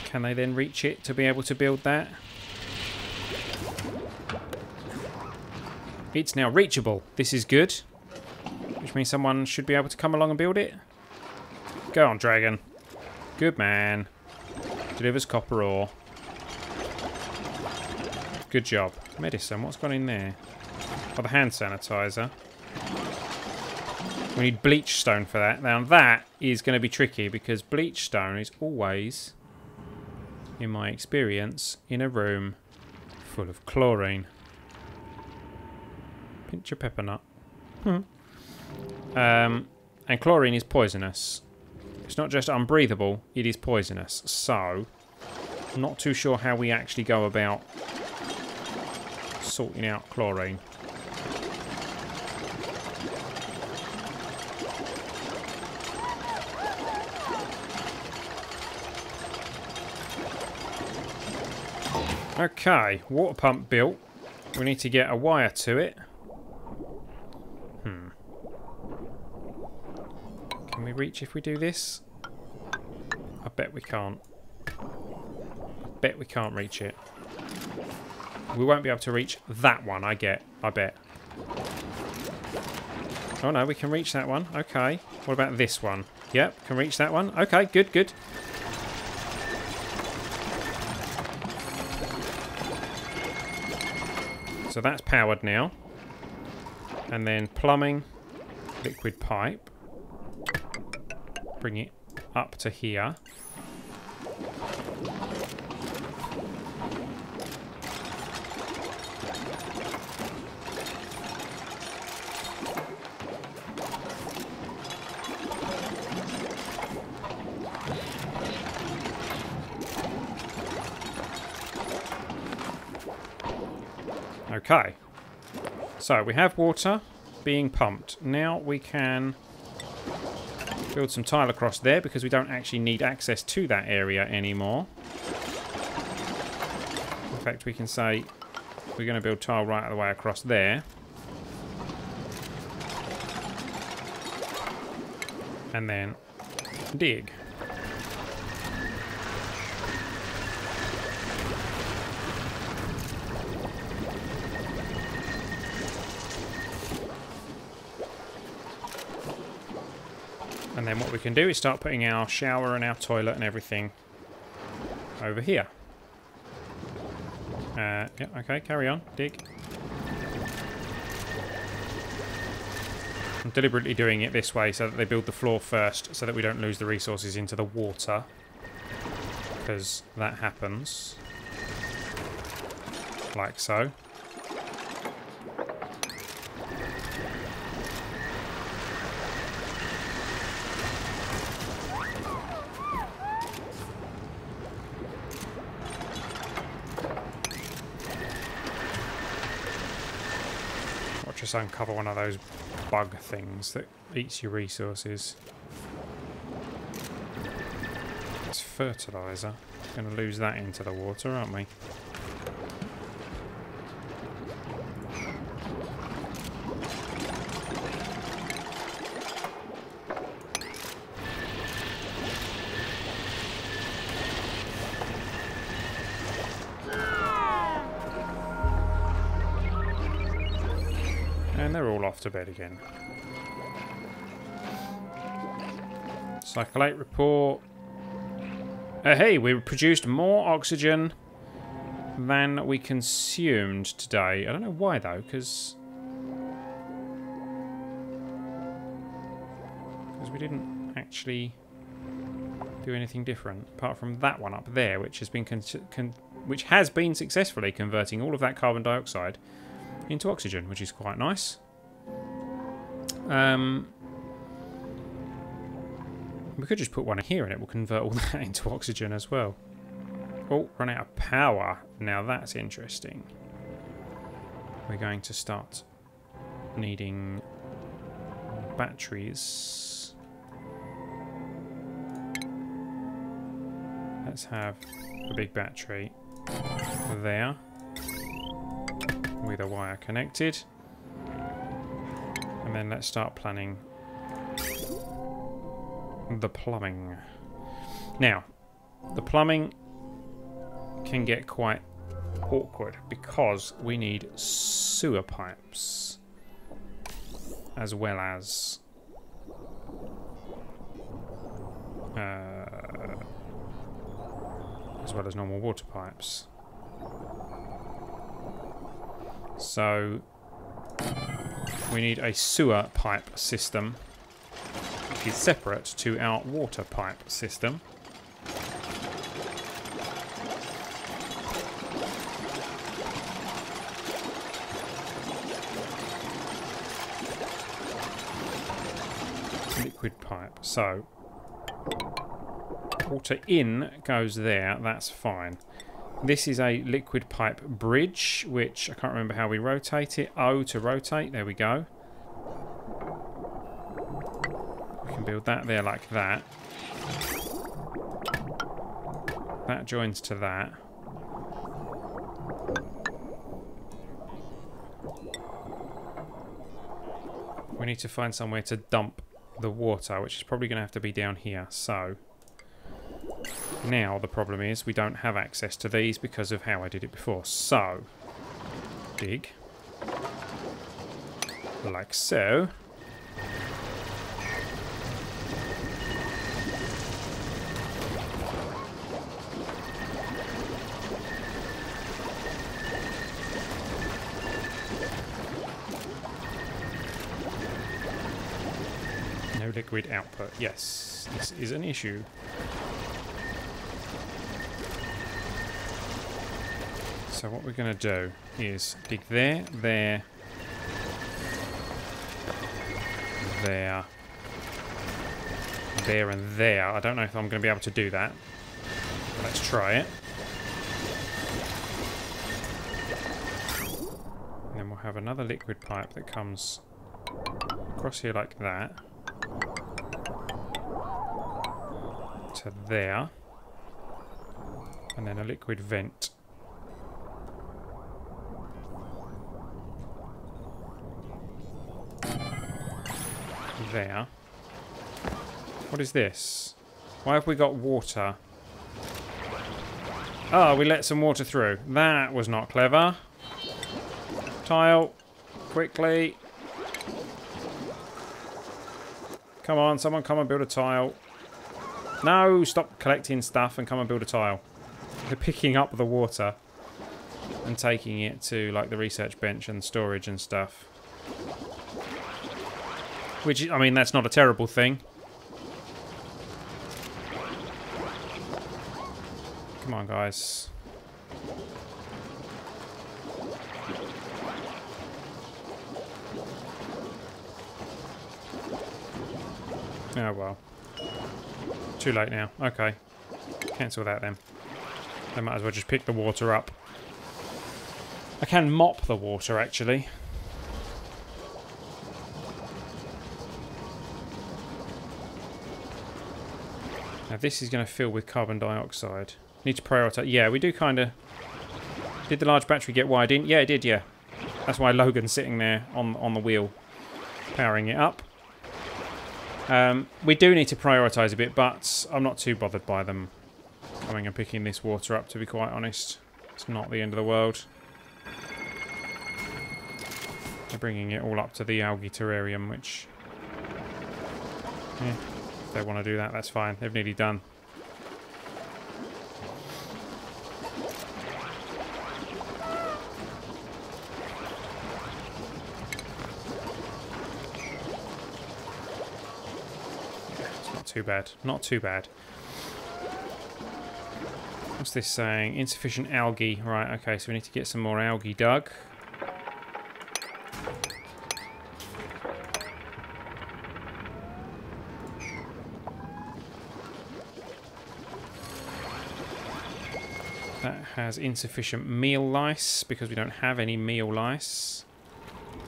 can they then reach it to be able to build that? It's now reachable. This is good. Which means someone should be able to come along and build it. Go on, dragon. Good man. Delivers copper ore. Good job. Medicine. What's gone in there? Oh, the hand sanitizer. We need bleach stone for that. Now that is going to be tricky because bleach stone is always, in my experience, in a room full of chlorine. Pinch of pepper nut. And chlorine is poisonous. It's not just unbreathable, it is poisonous. So, I'm not too sure how we actually go about sorting out chlorine. Okay, water pump built. We need to get a wire to it. Can we reach if we do this? I bet we can't. I bet we can't reach it. We won't be able to reach that one, I bet. Oh no, we can reach that one. Okay. What about this one? Yep, can reach that one. Okay, good, good. So that's powered now. And then plumbing, liquid pipe. Bring it up to here. Okay. So we have water being pumped. Now we can build some tile across there because we don't actually need access to that area anymore. In fact, we can say we're going to build tile right the way across there. And then dig. And then what we can do is start putting our shower and our toilet and everything over here. Yeah, okay, carry on. Dig. I'm deliberately doing it this way so that they build the floor first so that we don't lose the resources into the water. Because that happens. Like so. Just uncover one of those bug things that eats your resources. It's fertilizer. Going to lose that into the water, aren't we? And they're all off to bed again. Cycle 8 report. Hey, we produced more oxygen than we consumed today. I don't know why though, because we didn't actually do anything different apart from that one up there, which has been successfully converting all of that carbon dioxide into oxygen, which is quite nice. We could just put one here and it will convert all that into oxygen as well. Oh, run out of power. Now that's interesting. We're going to start needing batteries. Let's have a big battery there with a wire connected. And then let's start planning the plumbing. Now, the plumbing can get quite awkward because we need sewer pipes as well as normal water pipes. So we need a sewer pipe system which is separate to our water pipe system. Liquid pipe. So water in goes there, that's fine. This is a liquid pipe bridge, which I can't remember how we rotate it. O to rotate, there we go. We can build that there like that. That joins to that. We need to find somewhere to dump the water, which is probably going to have to be down here. So now the problem is we don't have access to these because of how I did it before. So dig like so. No liquid output. Yes, this is an issue. So what we're going to do is dig there, there, there, there and there. I don't know if I'm going to be able to do that. But let's try it. And then we'll have another liquid pipe that comes across here like that. To there. And then a liquid vent. There. What is this? Why have we got water? Oh, we let some water through. That was not clever. Tile. Quickly. Come on, someone come and build a tile. No, stop collecting stuff and come and build a tile. They're picking up the water and taking it to like the research bench and storage and stuff. Which, I mean, that's not a terrible thing. Come on, guys. Oh, well. Too late now. Okay. Cancel that then. I might as well just pick the water up. I can mop the water, actually. Now this is going to fill with carbon dioxide. Need to prioritise. Yeah, we do kind of... Did the large battery get wired in? Yeah, it did, yeah. That's why Logan's sitting there on the wheel, powering it up. We do need to prioritise a bit, but I'm not too bothered by them coming and picking this water up, to be quite honest. It's not the end of the world. They're bringing it all up to the algae terrarium, which... Yeah. If they want to do that, that's fine. They've nearly done. It's not too bad. Not too bad. What's this saying? Insufficient algae. Right, okay, so we need to get some more algae dug. That has insufficient meal lice because we don't have any meal lice.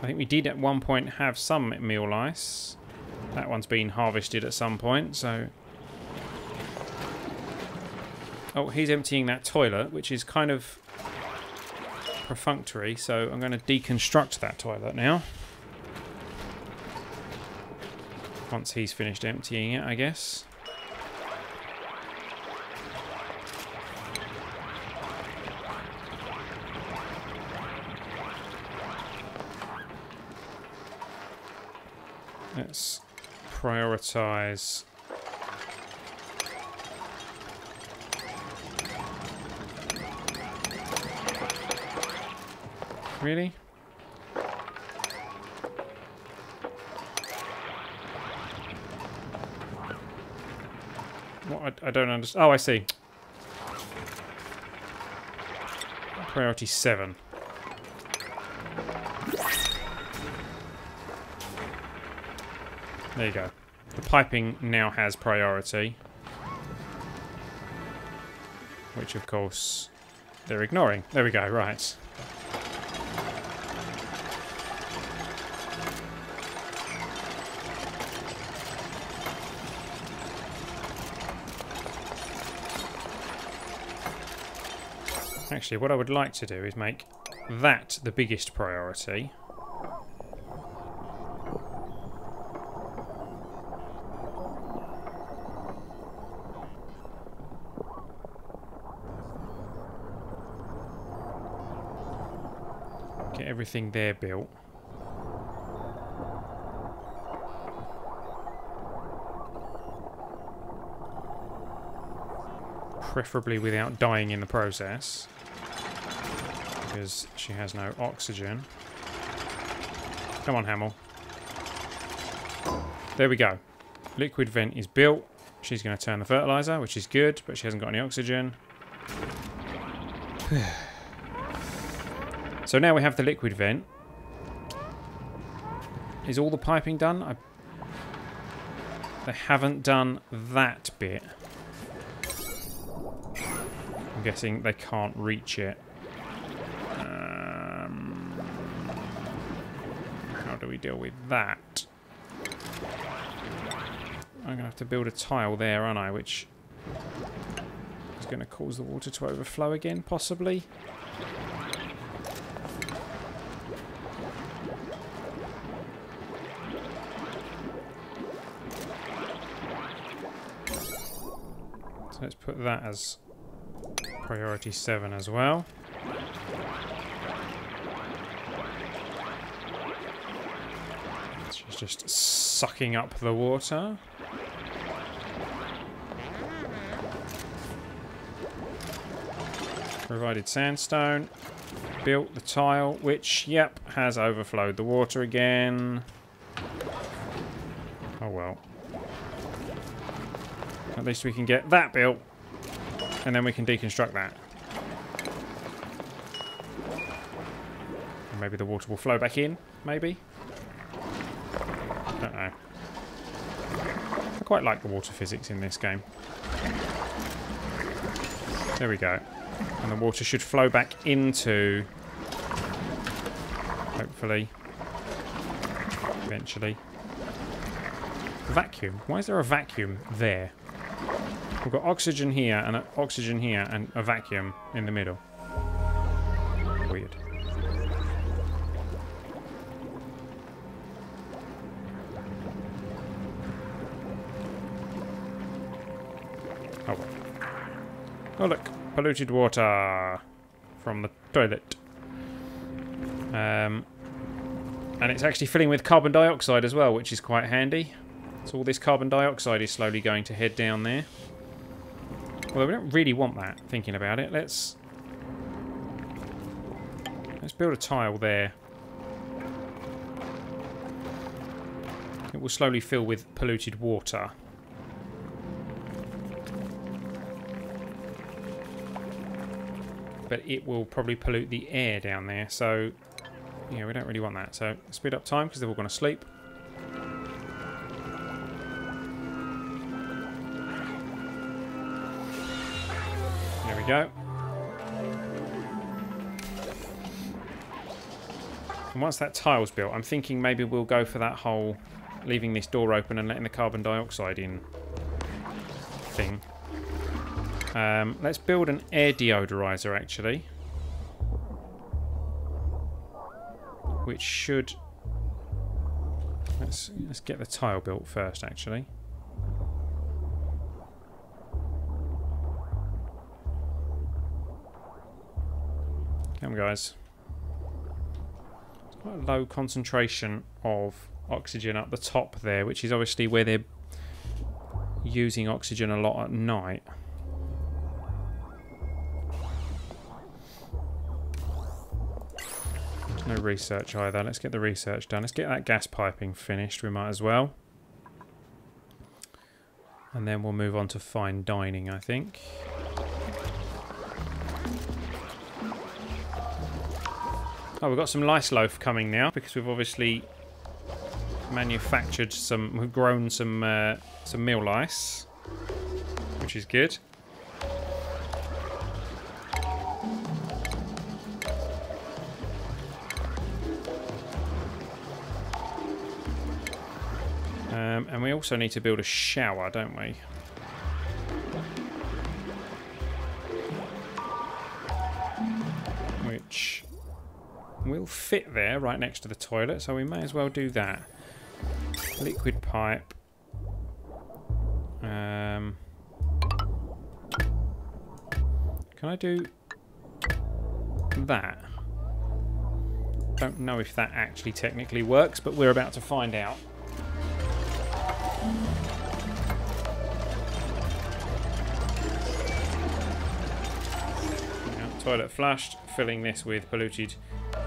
I think we did at one point have some meal lice. That one's been harvested at some point, so... Oh, he's emptying that toilet, which is kind of perfunctory, so I'm going to deconstruct that toilet now. Once he's finished emptying it, I guess. Let's prioritize... Really? What? I don't understand. Oh, I see. Priority 7. There you go. The piping now has priority. Which, of course, they're ignoring. There we go, right. Actually, what I would like to do is make that the biggest priority. Get everything there built. Preferably without dying in the process. Because she has no oxygen. Come on, Hamill. There we go. Liquid vent is built. She's going to turn the fertilizer, which is good, but she hasn't got any oxygen. So now we have the liquid vent. Is all the piping done? They haven't done that bit. I'm guessing they can't reach it. How do we deal with that? I'm going to have to build a tile there, aren't I? Which is going to cause the water to overflow again, possibly. So let's put that as priority 7 as well. She's just sucking up the water. Provided sandstone. Built the tile, which, yep, has overflowed the water again. Oh well. At least we can get that built. And then we can deconstruct that. Maybe the water will flow back in, maybe? Don't know. I quite like the water physics in this game. There we go. And the water should flow back into... hopefully. Eventually. Vacuum. Why is there a vacuum there? We've got oxygen here and oxygen here and a vacuum in the middle. Weird. Oh well. Oh look, polluted water from the toilet. And it's actually filling with carbon dioxide as well, which is quite handy. So all this carbon dioxide is slowly going to head down there. Although we don't really want that, thinking about it. Let's build a tile there. It will slowly fill with polluted water. But it will probably pollute the air down there, so yeah, we don't really want that. So speed up time because they're all going to sleep. There we go. And once that tile's built, I'm thinking maybe we'll go for that whole leaving this door open and letting the carbon dioxide in thing. Let's build an air deodorizer, actually. Which should... Let's get the tile built first, actually. Come on, guys. It's quite a low concentration of oxygen up the top there, which is obviously where they're using oxygen a lot at night. No research either. Let's get the research done. Let's get that gas piping finished. We might as well. And then we'll move on to fine dining, I think. Oh, we've got some lice loaf coming now because we've obviously manufactured some. We've grown some meal lice, which is good. And we also need to build a shower, don't we? Which will fit there right next to the toilet, so we may as well do that. Liquid pipe. Can I do that? Don't know if that actually technically works, but we're about to find out. Toilet flushed, filling this with polluted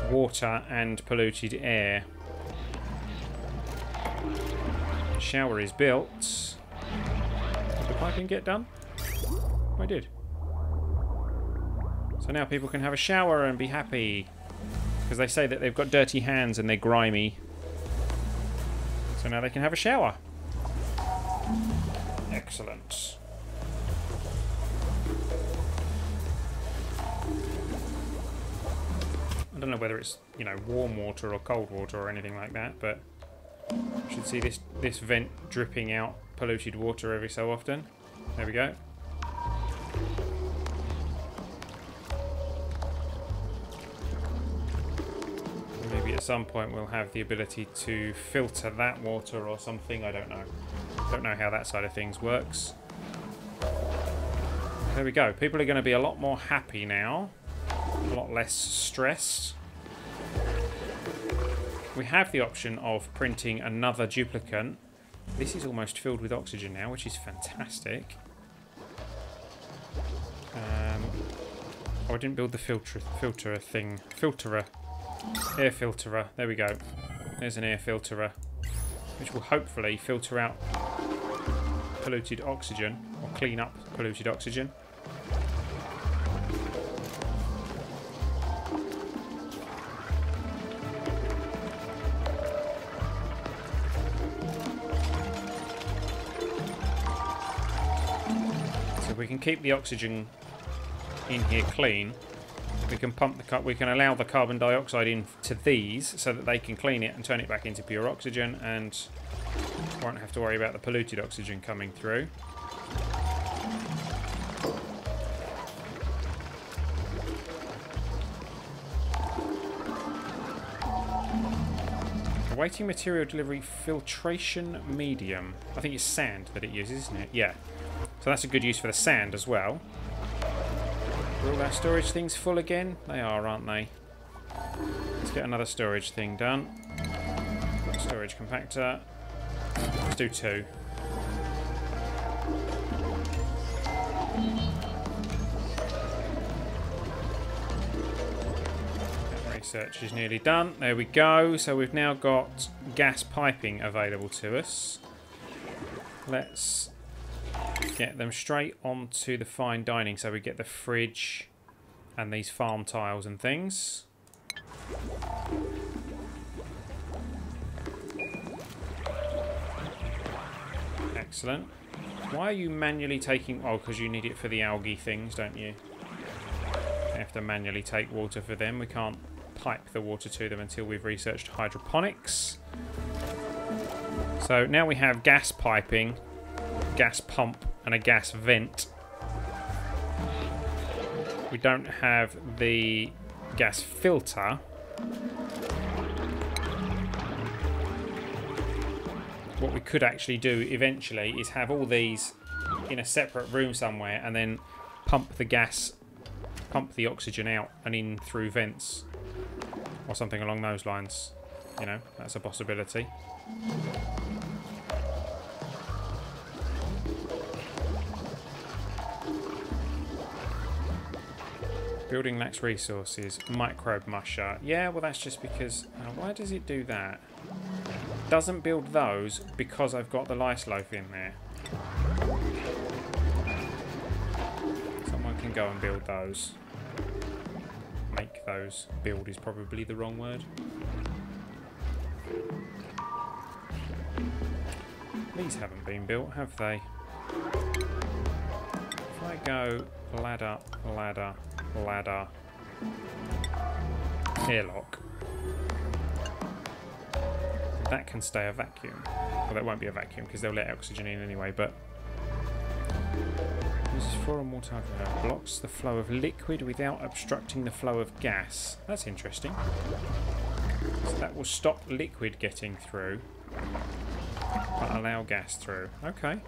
water and polluted air. Shower is built. Did the piping get done? Oh, I did. So now people can have a shower and be happy. Because they say that they've got dirty hands and they're grimy. So now they can have a shower. Excellent. I don't know whether it's, you know, warm water or cold water or anything like that, but you should see this vent dripping out polluted water every so often. There we go. Maybe at some point we'll have the ability to filter that water or something. I don't know. Don't know how that side of things works. There we go. People are going to be a lot more happy now. A lot less stressed. We have the option of printing another duplicate. This is almost filled with oxygen now, which is fantastic. Oh, I didn't build the filterer thing. Air filterer. There we go. There's an air filterer, which will hopefully filter out polluted oxygen, or clean up polluted oxygen. So we can keep the oxygen in here clean. We can pump we can allow the carbon dioxide into these so that they can clean it and turn it back into pure oxygen, and won't have to worry about the polluted oxygen coming through. Awaiting material delivery filtration medium. I think it's sand that it uses, isn't it? Yeah. So that's a good use for the sand as well. Are all our storage things full again? They are, aren't they? Let's get another storage thing done. Storage compactor. Let's do 2. That research is nearly done. There we go. So we've now got gas piping available to us. Let's get them straight onto the fine dining so we get the fridge and these farm tiles and things. Excellent. Why are you manually taking... Oh, because you need it for the algae things, don't you? You have to manually take water for them. We can't pipe the water to them until we've researched hydroponics. So now we have gas piping, gas pump and a gas vent. We don't have the gas filter. What we could actually do eventually is have all these in a separate room somewhere and then pump the gas, pump the oxygen out and in through vents or something along those lines. You know, that's a possibility. Building lacks resources. Microbe musher. Yeah, well that's just because... why does it do that? Doesn't build those because I've got the lice loaf in there. Someone can go and build those. Make those. Build is probably the wrong word. These haven't been built, have they? If I go ladder, ladder, ladder, airlock, that can stay a vacuum. Well, that won't be a vacuum because they'll let oxygen in anyway, but uses foreign water blocks the flow of liquid without obstructing the flow of gas. That's interesting. So that will stop liquid getting through, but allow gas through. Okay.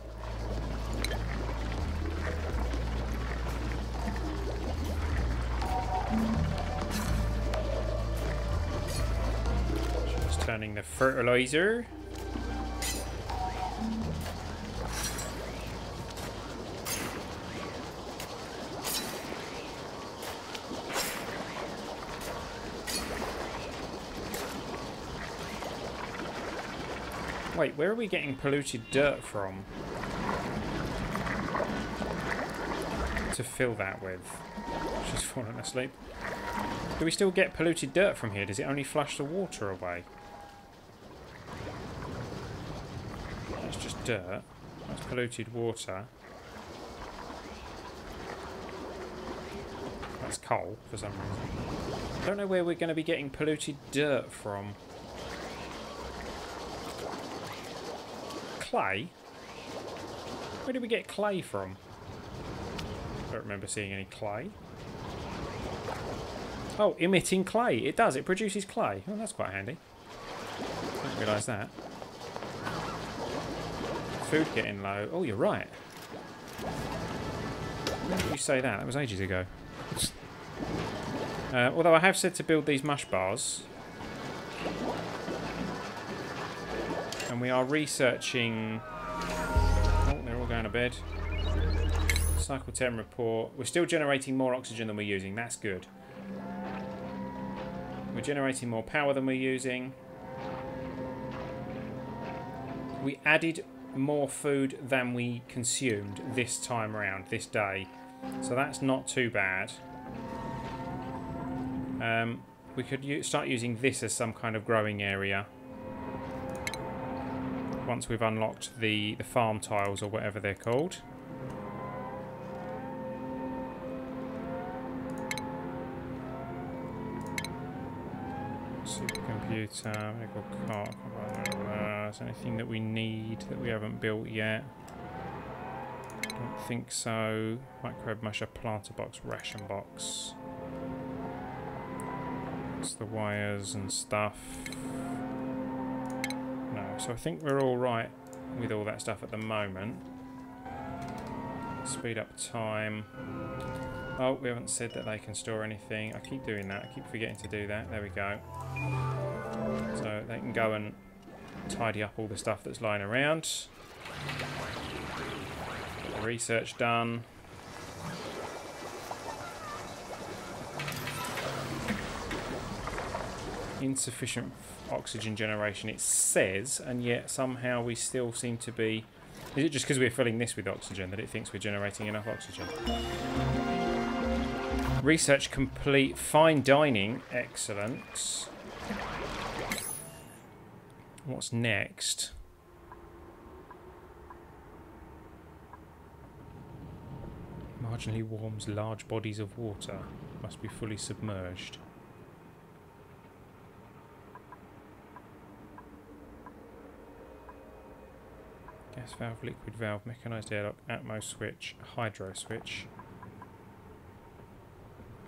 Just turning the fertilizer. Wait, where are we getting polluted dirt from to fill that with? She's fallen asleep. Do we still get polluted dirt from here? Does it only flush the water away? That's just dirt. That's polluted water. That's coal for some reason. I don't know where we're going to be getting polluted dirt from. Clay? Where did we get clay from? I don't remember seeing any clay. Oh, emitting clay. It does. It produces clay. Oh, that's quite handy. Didn't realise that. Food getting low. Oh, you're right. When did you say that? That was ages ago. Although I have said to build these mush bars. And we are researching... Oh, they're all going to bed. Cycle 10 report. We're still generating more oxygen than we're using. That's good. We're generating more power than we're using. We added more food than we consumed this time around, this day. So that's not too bad. We could start using this as some kind of growing area. Once we've unlocked the farm tiles or whatever they're called. Supercomputer, medical cart. Is there anything that we need that we haven't built yet? Don't think so. Microbe musher, planter box, ration box. That's the wires and stuff. So I think we're all right with all that stuff at the moment. Speed up time. Oh, we haven't said that they can store anything. I keep doing that. I keep forgetting to do that. There we go. So they can go and tidy up all the stuff that's lying around. Get the research done. Insufficient oxygen generation, it says, and yet somehow we still seem to be... Is it just because we're filling this with oxygen that it thinks we're generating enough oxygen? Research complete. Fine dining. Excellent. What's next? Marginally warms large bodies of water. Must be fully submerged. Gas valve, liquid valve, mechanised airlock, Atmo switch, hydro switch.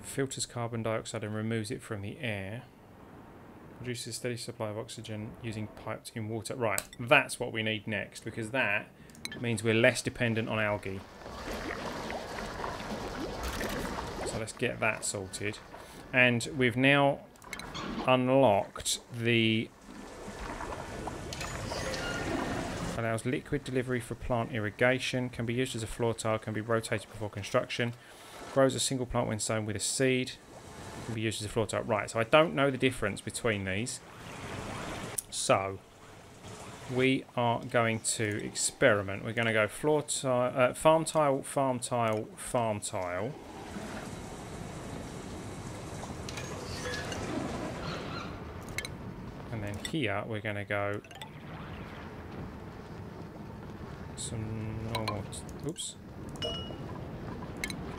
Filters carbon dioxide and removes it from the air. Produces steady supply of oxygen using piped in water. Right, that's what we need next, because that means we're less dependent on algae. So let's get that sorted. And we've now unlocked the... Allows liquid delivery for plant irrigation. Can be used as a floor tile. Can be rotated before construction. Grows a single plant when sown with a seed. Can be used as a floor tile. Right, so I don't know the difference between these. So we are going to experiment. We're going to go floor tile, farm tile, farm tile, farm tile. And then here we're going to go some normal... Oops.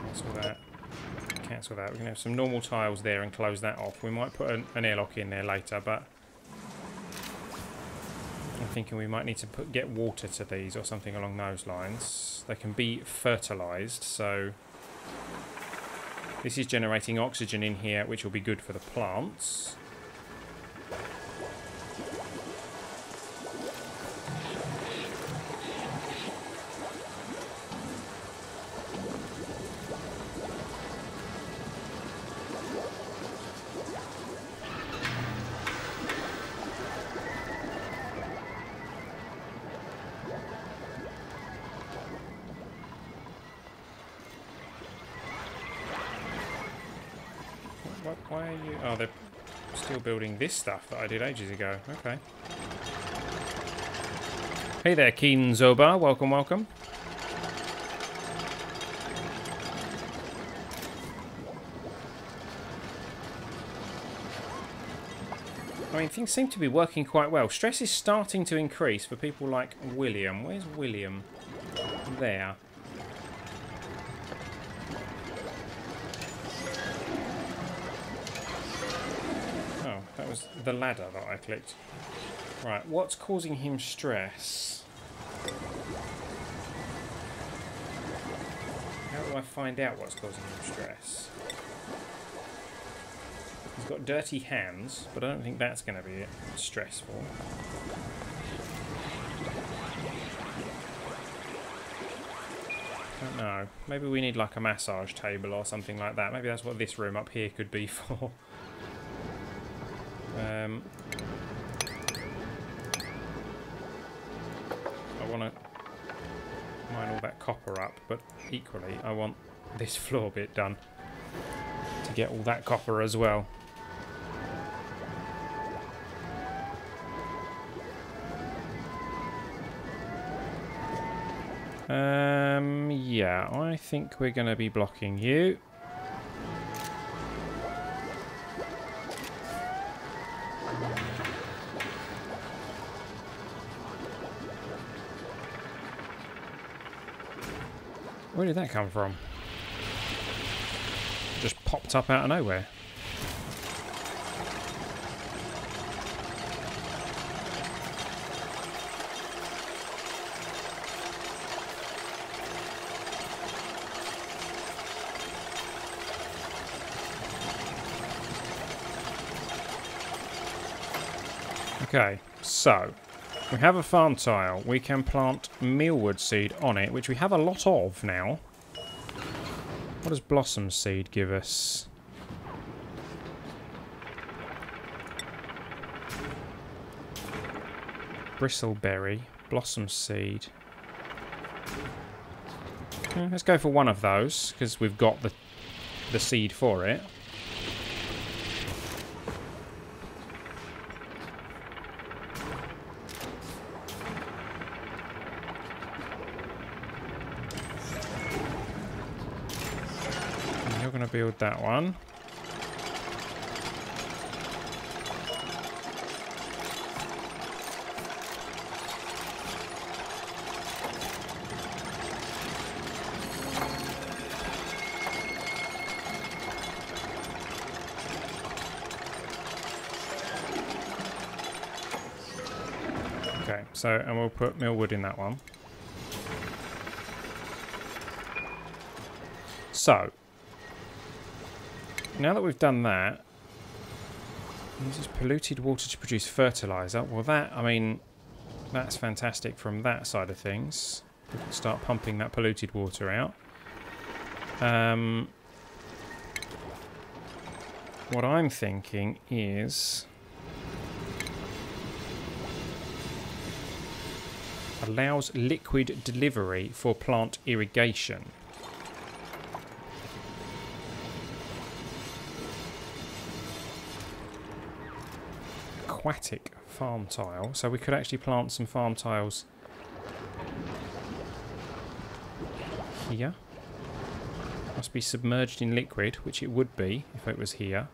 Cancel that. Cancel that. We're going to have some normal tiles there and close that off. We might put an airlock in there later, but I'm thinking we might need to get water to these or something along those lines. They can be fertilised, so this is generating oxygen in here, which will be good for the plants. Why are you... Oh, they're still building this stuff that I did ages ago. Okay. Hey there, Keen Zoba. Welcome, welcome. I mean, things seem to be working quite well. Stress is starting to increase for people like William. Where's William? There. That was the ladder that I clicked. Right, what's causing him stress? How do I find out what's causing him stress? He's got dirty hands, but I don't think that's going to be stressful. I don't know. Maybe we need like a massage table or something like that. Maybe that's what this room up here could be for. I want to mine all that copper up, but equally I want this floor bit done to get all that copper as well. Yeah, I think we're going to be blocking you. Where did that come from? Just popped up out of nowhere. Okay, so we have a farm tile. We can plant mealwood seed on it, which we have a lot of now. What does blossom seed give us? Bristleberry, blossom seed. Let's go for one of those because we've got the seed for it. And you're going to build that one. Okay, so, and we'll put millwood in that one. So, now that we've done that, uses polluted water to produce fertilizer. Well, that, I mean, that's fantastic from that side of things. We can start pumping that polluted water out. What I'm thinking is allows liquid delivery for plant irrigation. Aquatic farm tile. So we could actually plant some farm tiles here. Must be submerged in liquid, which it would be if it was here.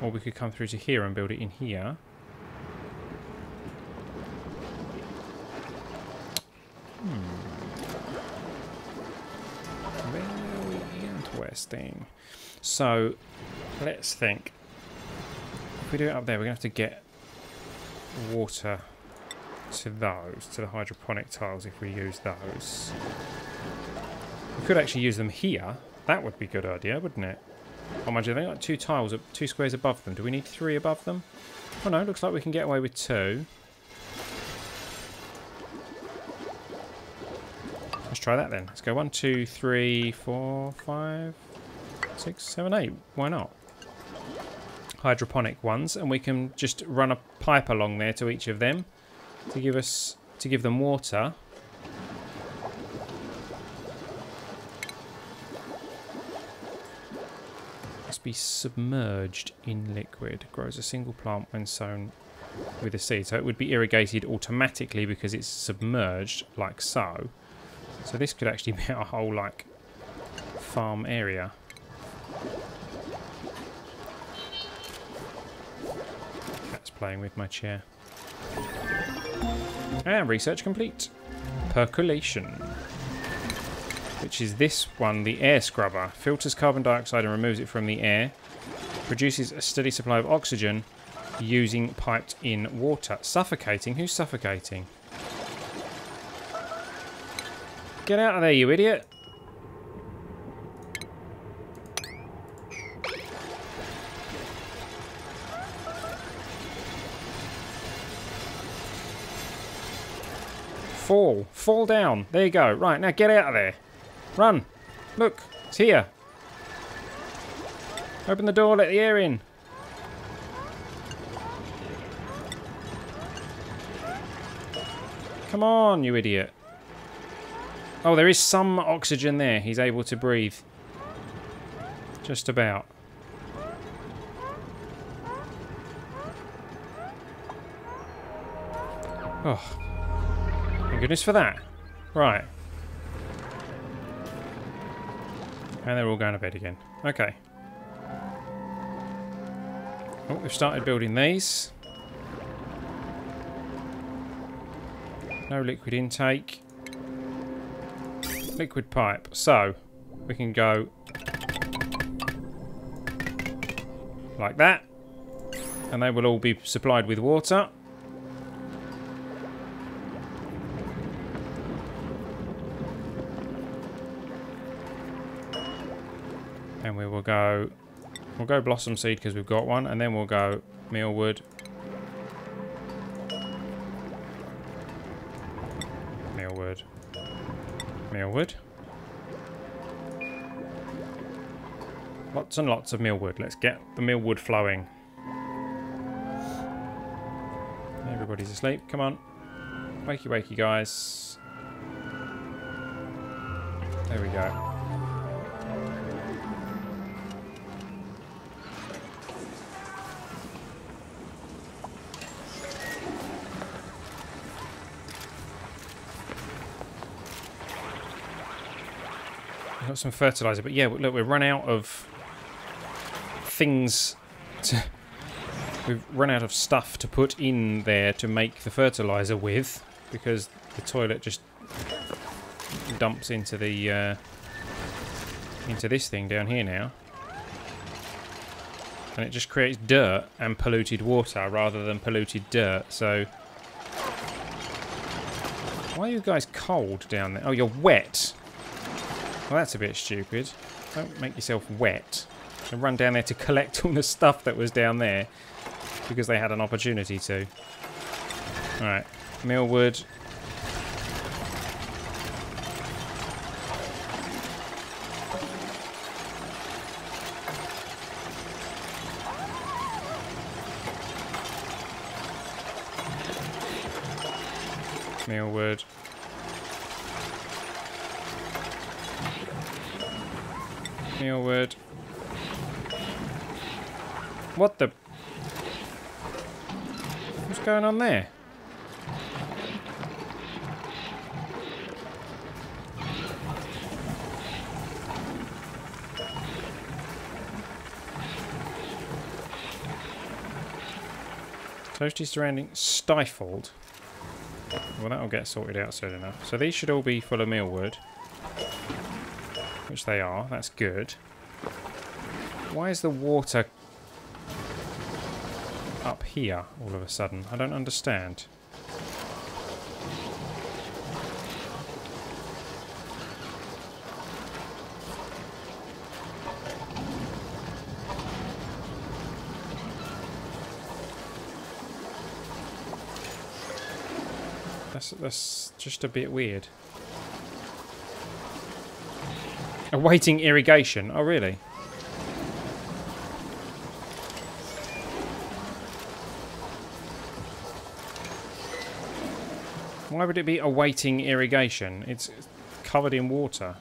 Or we could come through to here and build it in here. Very interesting. So, let's think. If we do it up there, we're going to have to get water to those, to the hydroponic tiles if we use those. We could actually use them here. That would be a good idea, wouldn't it? Oh, mind you, they've got 2 tiles, 2 squares above them. Do we need 3 above them? Oh no, looks like we can get away with 2. Let's try that then. Let's go 1, 2, 3, 4, 5, 6, 7, 8. Why not? Hydroponic ones, and we can just run a pipe along there to each of them to give them water. Be submerged in liquid. Grows a single plant when sown with a seed. So it would be irrigated automatically because it's submerged like so. So this could actually be a whole like farm area. That's playing with my chair. And research complete. Percolation. Which is this one, the air scrubber. Filters carbon dioxide and removes it from the air. Produces a steady supply of oxygen using piped in water. Suffocating? Who's suffocating? Get out of there, you idiot! Fall. Fall down. There you go. Right, now get out of there. Run! Look, it's here. Open the door, let the air in. Come on, you idiot. Oh, there is some oxygen there. He's able to breathe. Just about. Oh. Thank goodness for that. Right. And they're all going to bed again. Okay. Oh, we've started building these. No liquid intake. Liquid pipe. So, we can go like that. And they will all be supplied with water. And we will go, we'll go blossom seed because we've got one, and then we'll go mealwood, mealwood, mealwood. Lots and lots of millwood. Let's get the millwood flowing. Everybody's asleep. Come on. Wakey, wakey, guys. There we go. We've got some fertilizer, but yeah, look, we've run out of things we've run out of stuff to put in there to make the fertilizer with, because the toilet just dumps into the into this thing down here now, and it just creates dirt and polluted water rather than polluted dirt. So why are you guys cold down there? Oh, you're wet. Well, that's a bit stupid. Don't make yourself wet. And run down there to collect all the stuff that was down there because they had an opportunity to. Alright, millwood. Millwood. Millwood. What the? What's going on there? Toasty surrounding stifled. Well, that'll get sorted out soon enough. So these should all be full of millwood. Which they are. That's good. Why is the water up here all of a sudden? I don't understand. That's just a bit weird. Awaiting irrigation. Oh, really? Why would it be awaiting irrigation? It's covered in water.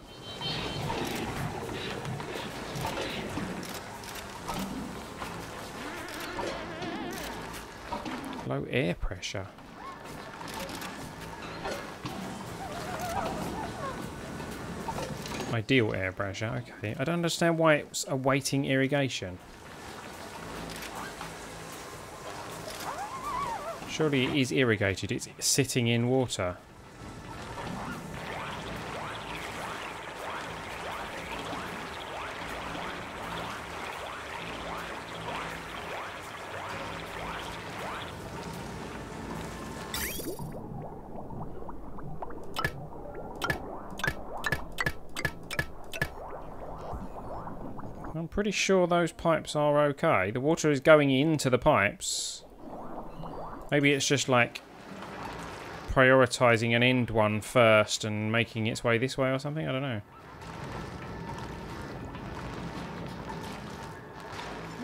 Low air pressure. Ideal air pressure, okay. I don't understand why it's awaiting irrigation. Surely it is irrigated, it's sitting in water. I'm pretty sure those pipes are okay. The water is going into the pipes. Maybe it's just like prioritising an end one first and making its way this way or something. I don't know.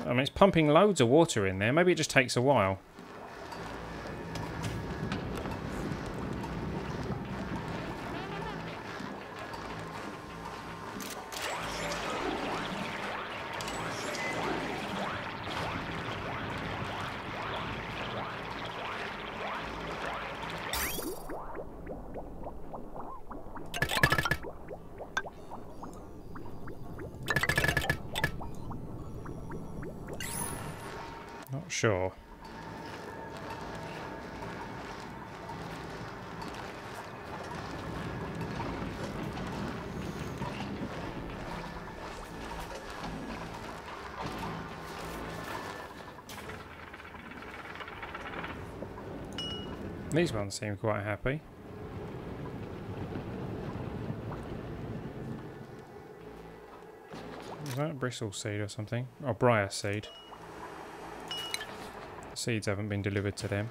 I mean, it's pumping loads of water in there. Maybe it just takes a while. Not sure. These ones seem quite happy. Is that bristle seed or something? Or briar seed? Seeds haven't been delivered to them.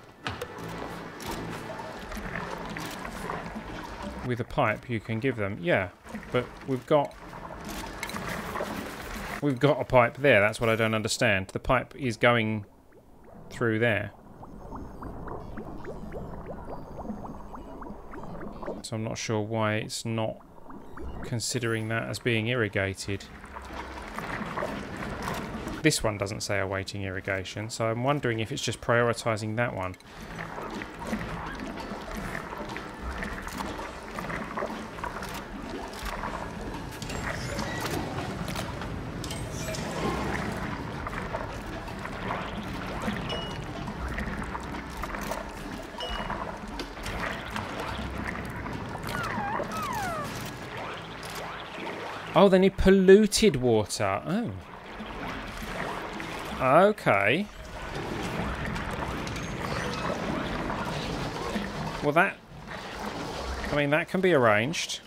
With a pipe you can give them. Yeah, but we've got We've got a pipe there. That's what I don't understand. The pipe is going through there. So I'm not sure why it's not considering that as being irrigated. This one doesn't say awaiting irrigation, so I'm wondering if it's just prioritising that one. Oh, they need polluted water. Oh. Okay. Well, that can be arranged.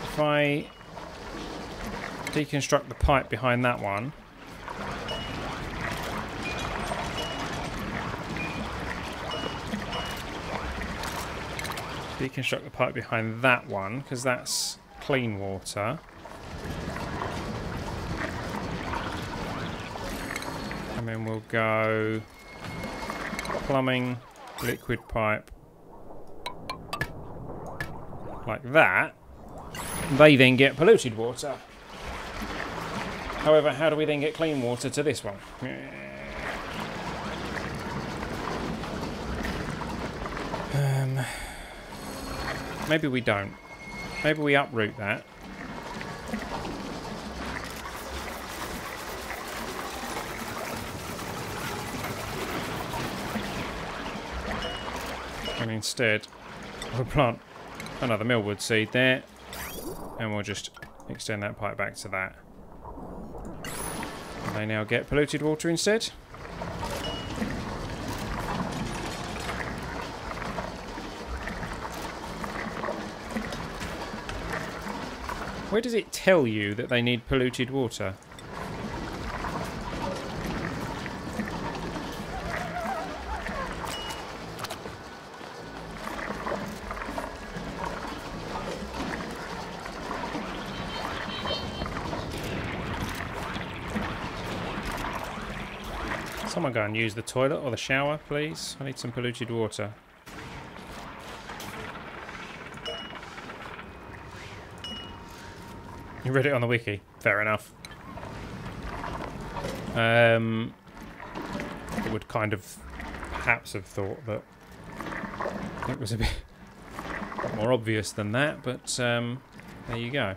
If I deconstruct the pipe behind that one. Deconstruct the pipe behind that one, because that's clean water. And then we'll go plumbing, liquid pipe, like that. They then get polluted water. However, how do we then get clean water to this one? Maybe we don't. Maybe we uproot that. And instead, we'll plant another millwood seed there. And we'll just extend that pipe back to that. And they now get polluted water instead. Where does it tell you that they need polluted water? Someone go and use the toilet or the shower, please. I need some polluted water. You read it on the wiki. Fair enough. I would kind of perhaps have thought that it was a bit more obvious than that, but there you go.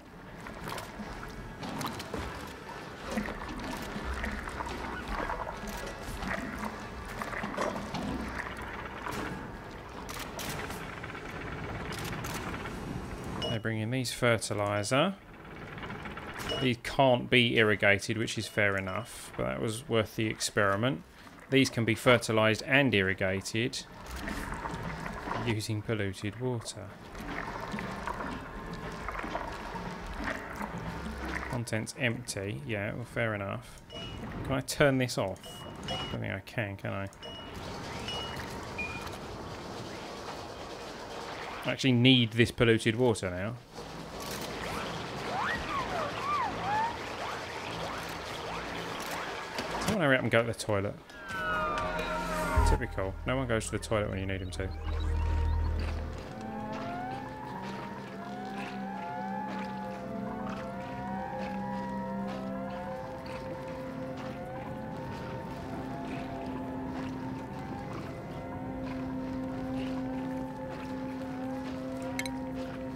They bring in these fertiliser. These can't be irrigated, which is fair enough, but that was worth the experiment. These can be fertilised and irrigated using polluted water. Contents empty. Yeah, well, fair enough. Can I turn this off? I don't think I can I? I actually need this polluted water now. Someone hurry up and go to the toilet. Typical. No one goes to the toilet when you need him to.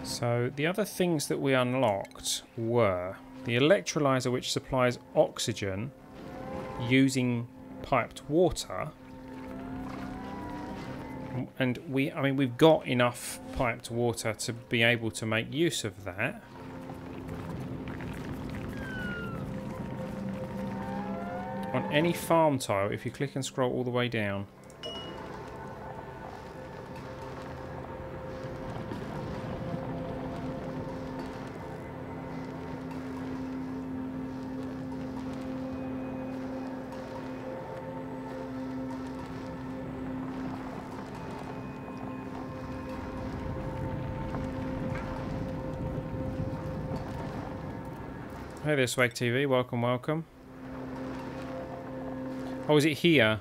So the other things that we unlocked were the electrolyzer, which supplies oxygen using piped water, and we've got enough piped water to be able to make use of that. On any farm tile, if you click and scroll all the way down, Hey there, Swag TV. Welcome, welcome. Oh, is it here?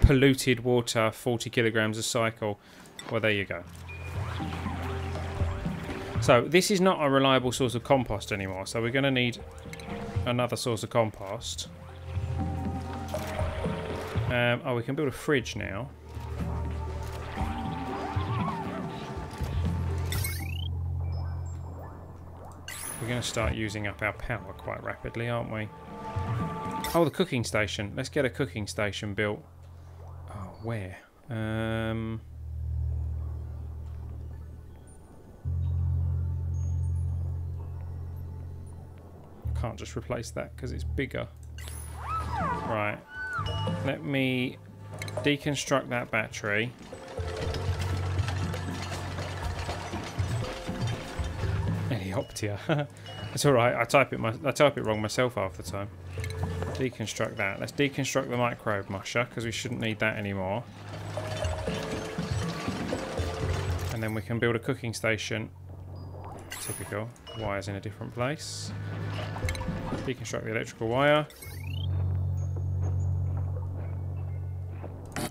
Polluted water, 40 kilograms a cycle. Well, there you go. So, this is not a reliable source of compost anymore, so we're going to need another source of compost. Oh, we can build a fridge now. We're going to start using up our power quite rapidly, aren't we? Oh, the cooking station. Let's get a cooking station built. Oh, where? Can't just replace that because it's bigger. Right. Let me deconstruct that battery. Ellitopia. It's alright, I type it wrong myself half the time. Deconstruct that. Let's deconstruct the microbe musher because we shouldn't need that anymore. And then we can build a cooking station. Typical. Wires in a different place. Deconstruct the electrical wire.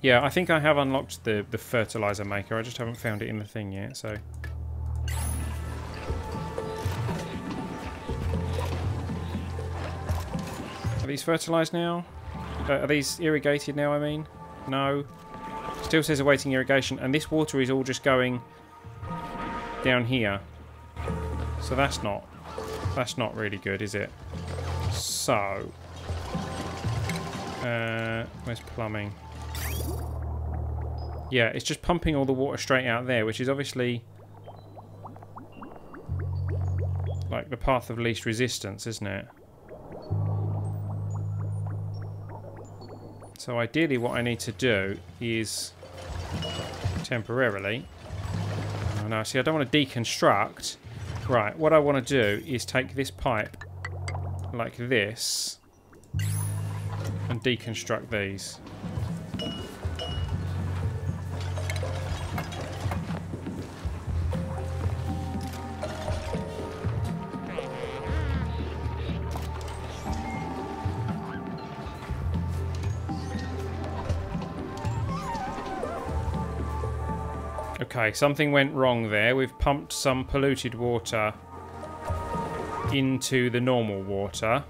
Yeah, I think I have unlocked the fertilizer maker. I just haven't found it in the thing yet, so... Are these fertilised now? Are these irrigated now, I mean? No. Still says awaiting irrigation, and this water is all just going down here. So that's not really good, is it? So... where's plumbing? Yeah, it's just pumping all the water straight out there, which is obviously like the path of least resistance, isn't it? So ideally what I need to do is temporarily... Oh no, see I don't want to deconstruct. Right, what I want to do is take this pipe like this and deconstruct these. Okay, something went wrong there. We've pumped some polluted water into the normal water.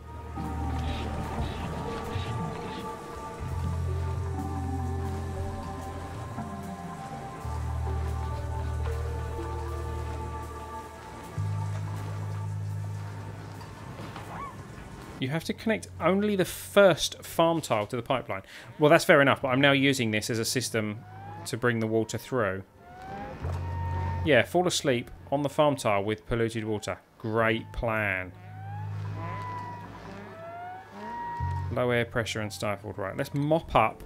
You have to connect only the first farm tile to the pipeline. Well, that's fair enough, but I'm now using this as a system to bring the water through. Yeah, fall asleep on the farm tile with polluted water. Great plan. Low air pressure and stifled. Right, let's mop up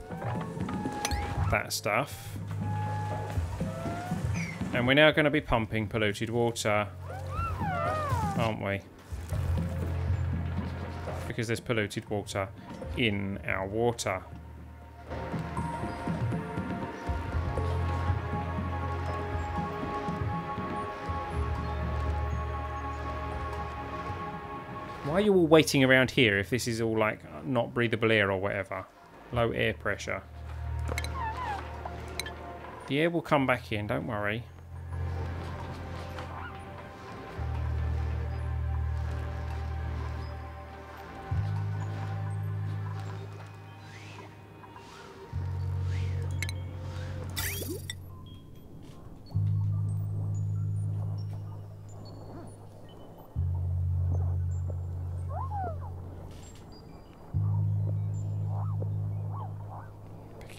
that stuff. And we're now going to be pumping polluted water, aren't we? Because there's polluted water in our water. Why are you all waiting around here if this is all like not breathable air or whatever? Low air pressure. The air will come back in, don't worry.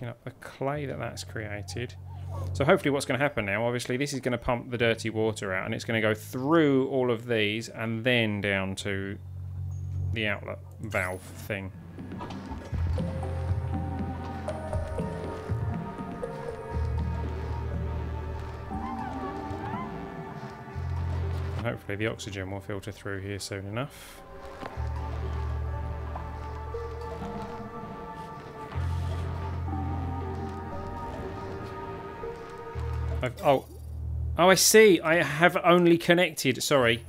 Up the clay that's created. So hopefully what's going to happen now, obviously this is going to pump the dirty water out and it's going to go through all of these and then down to the outlet valve thing. And hopefully the oxygen will filter through here soon enough. Oh, I see. I have only connected. Sorry.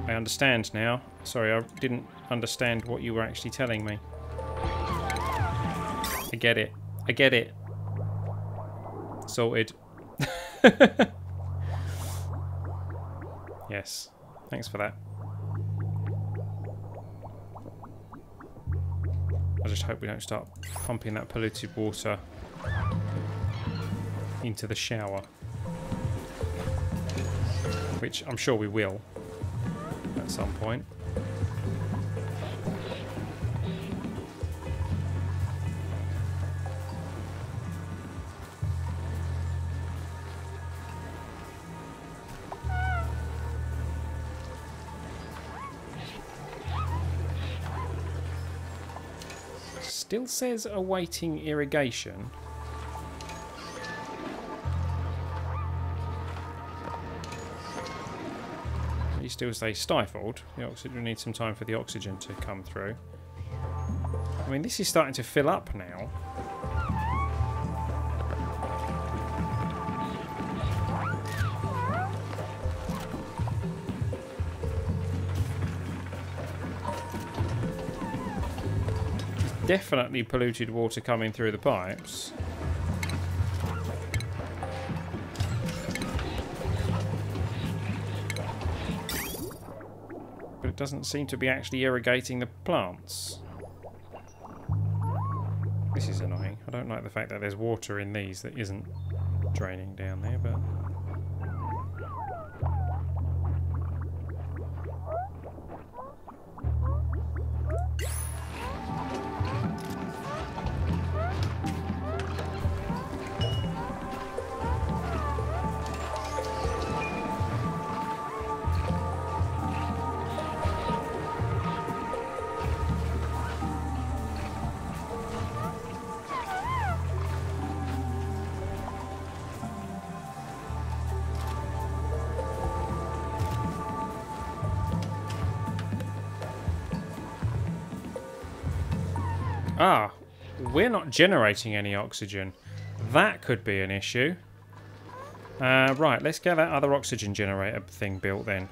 I understand now. Sorry, I didn't understand what you were actually telling me. I get it. I get it. Sorted. Yes. Thanks for that. I just hope we don't start pumping that polluted water into the shower. Which I'm sure we will at some point. Still says awaiting irrigation. You still say stifled. The oxygen needs some time for the oxygen to come through. I mean, this is starting to fill up now. Definitely polluted water coming through the pipes. But it doesn't seem to be actually irrigating the plants. This is annoying. I don't like the fact that there's water in these that isn't draining down there, but... Ah, we're not generating any oxygen. That could be an issue. Right, let's get that other oxygen generator thing built then.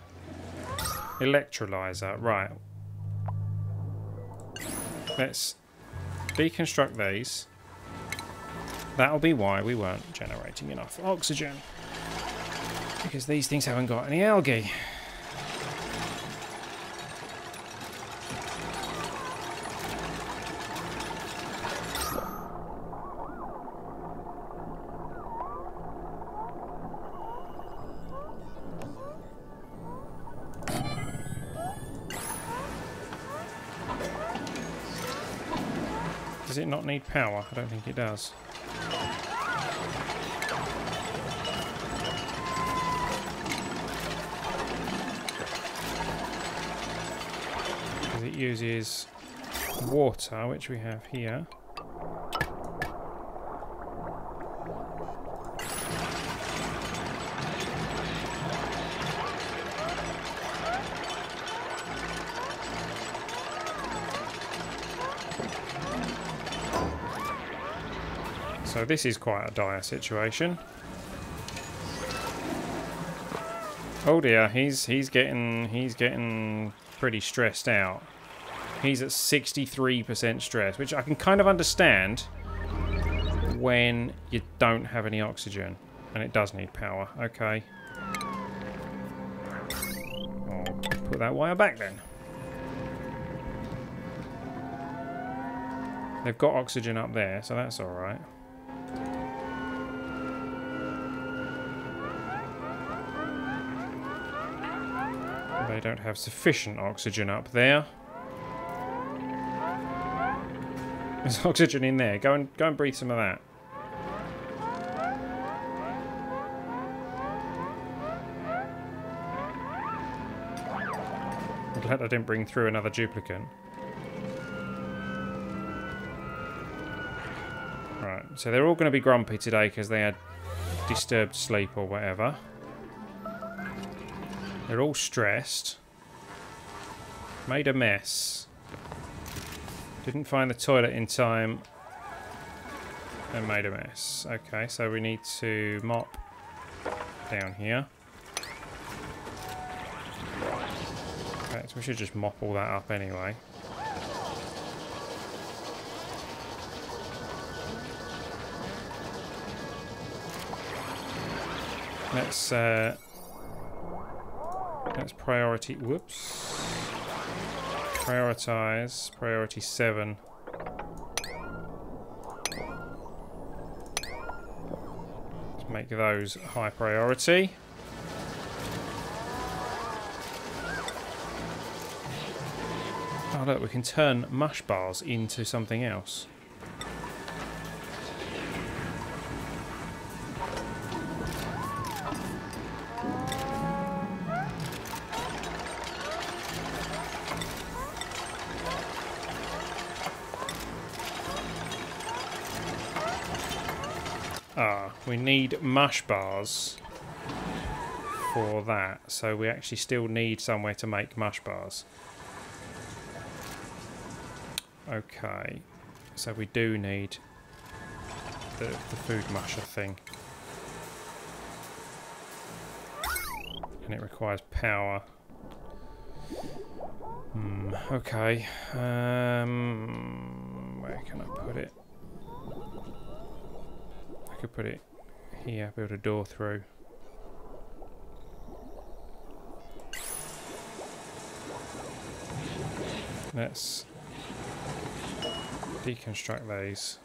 Electrolyzer, right. Let's deconstruct these. That'll be why we weren't generating enough oxygen. Because these things haven't got any algae. Does it not need power? I don't think it does. Because it uses water, which we have here. So this is quite a dire situation. Oh dear, he's getting pretty stressed out. He's at 63% stress, which I can kind of understand when you don't have any oxygen and it does need power. Okay. I'll put that wire back then. They've got oxygen up there, so that's all right. They don't have sufficient oxygen up there. There's oxygen in there. Go and breathe some of that. I'm glad I didn't bring through another duplicate. Right, so they're all going to be grumpy today because they had disturbed sleep or whatever. They're all stressed. Made a mess. Didn't find the toilet in time. And made a mess. Okay, so we need to mop down here. In fact, we should just mop all that up anyway. Let's prioritize priority 7. Let's make those high priority. Oh look, we can turn mush bars into something else. We need mush bars for that, so we actually still need somewhere to make mush bars. Okay, so we do need the food musher thing. And it requires power. Okay, where can I put it? I could put it here, build a door through. Let's deconstruct these.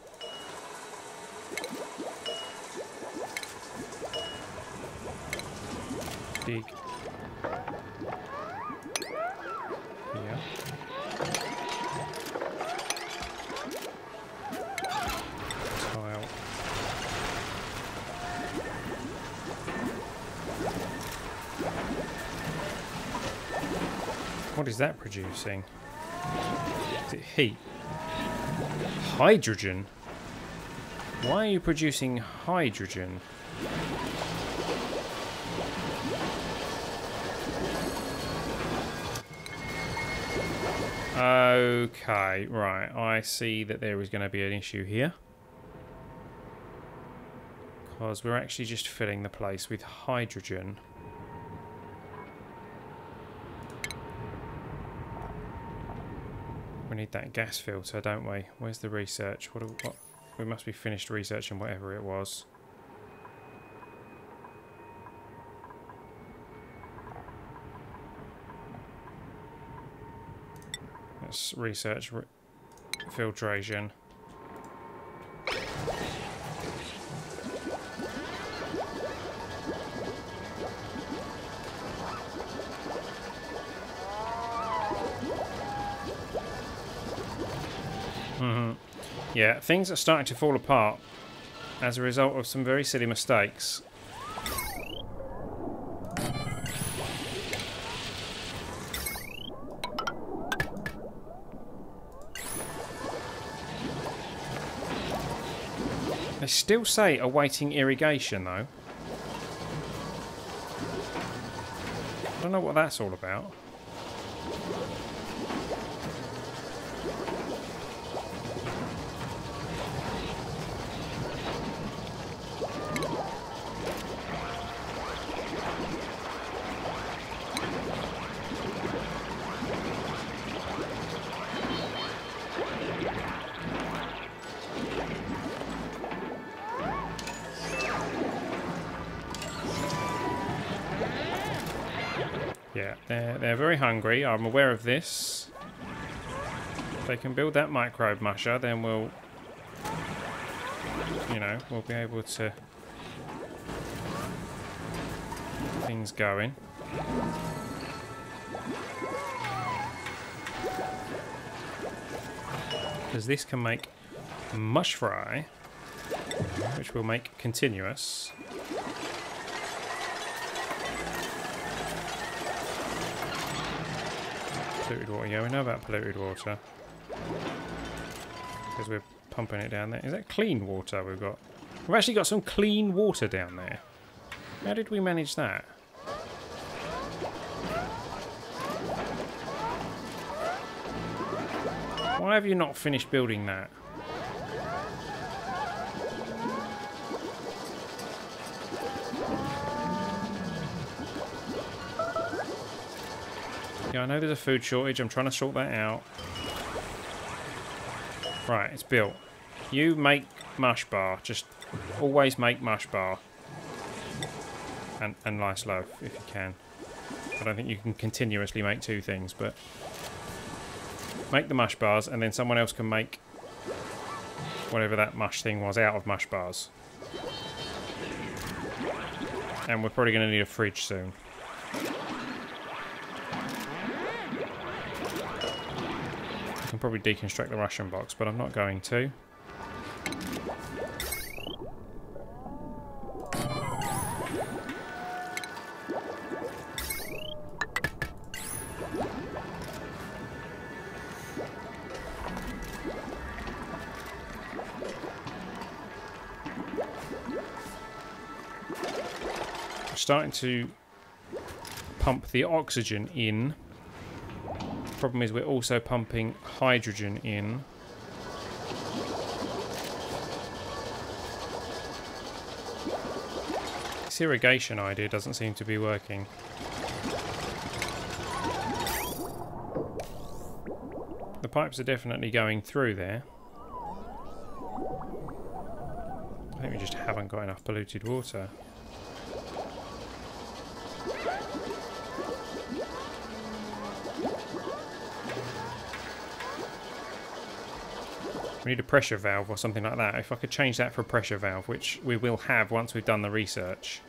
Dig. Here. Tile. What is that producing? Is it heat? Hydrogen? Why are you producing hydrogen? Okay, right. I see that there is going to be an issue here. Because we're actually just filling the place with hydrogen. We need that gas filter, don't we? Where's the research? What we must be finished researching whatever it was. Let's research filtration. Yeah, things are starting to fall apart as a result of some very silly mistakes. They still say awaiting irrigation, though. I don't know what that's all about. Yeah, they're very hungry. I'm aware of this. If they can build that microbe musher, then we'll, you know, we'll be able to get things going. Because this can make mush fry, which will make continuous. Polluted water, yeah, we know about polluted water. Because we're pumping it down there. Is that clean water we've got? We've actually got some clean water down there. How did we manage that? Why have you not finished building that? Yeah, I know there's a food shortage. I'm trying to sort that out. Right, it's built. You make mush bar. Just always make mush bar. And rice loaf, if you can. I don't think you can continuously make two things, but... Make the mush bars, and then someone else can make... whatever that mush thing was out of mush bars. And we're probably going to need a fridge soon. I can probably deconstruct the Russian box, but I'm not going to. Starting to pump the oxygen in. Problem is we're also pumping hydrogen in. This irrigation idea doesn't seem to be working. The pipes are definitely going through there. I think we just haven't got enough polluted water. We need a pressure valve or something like that. If I could change that for a pressure valve, which we will have once we've done the research.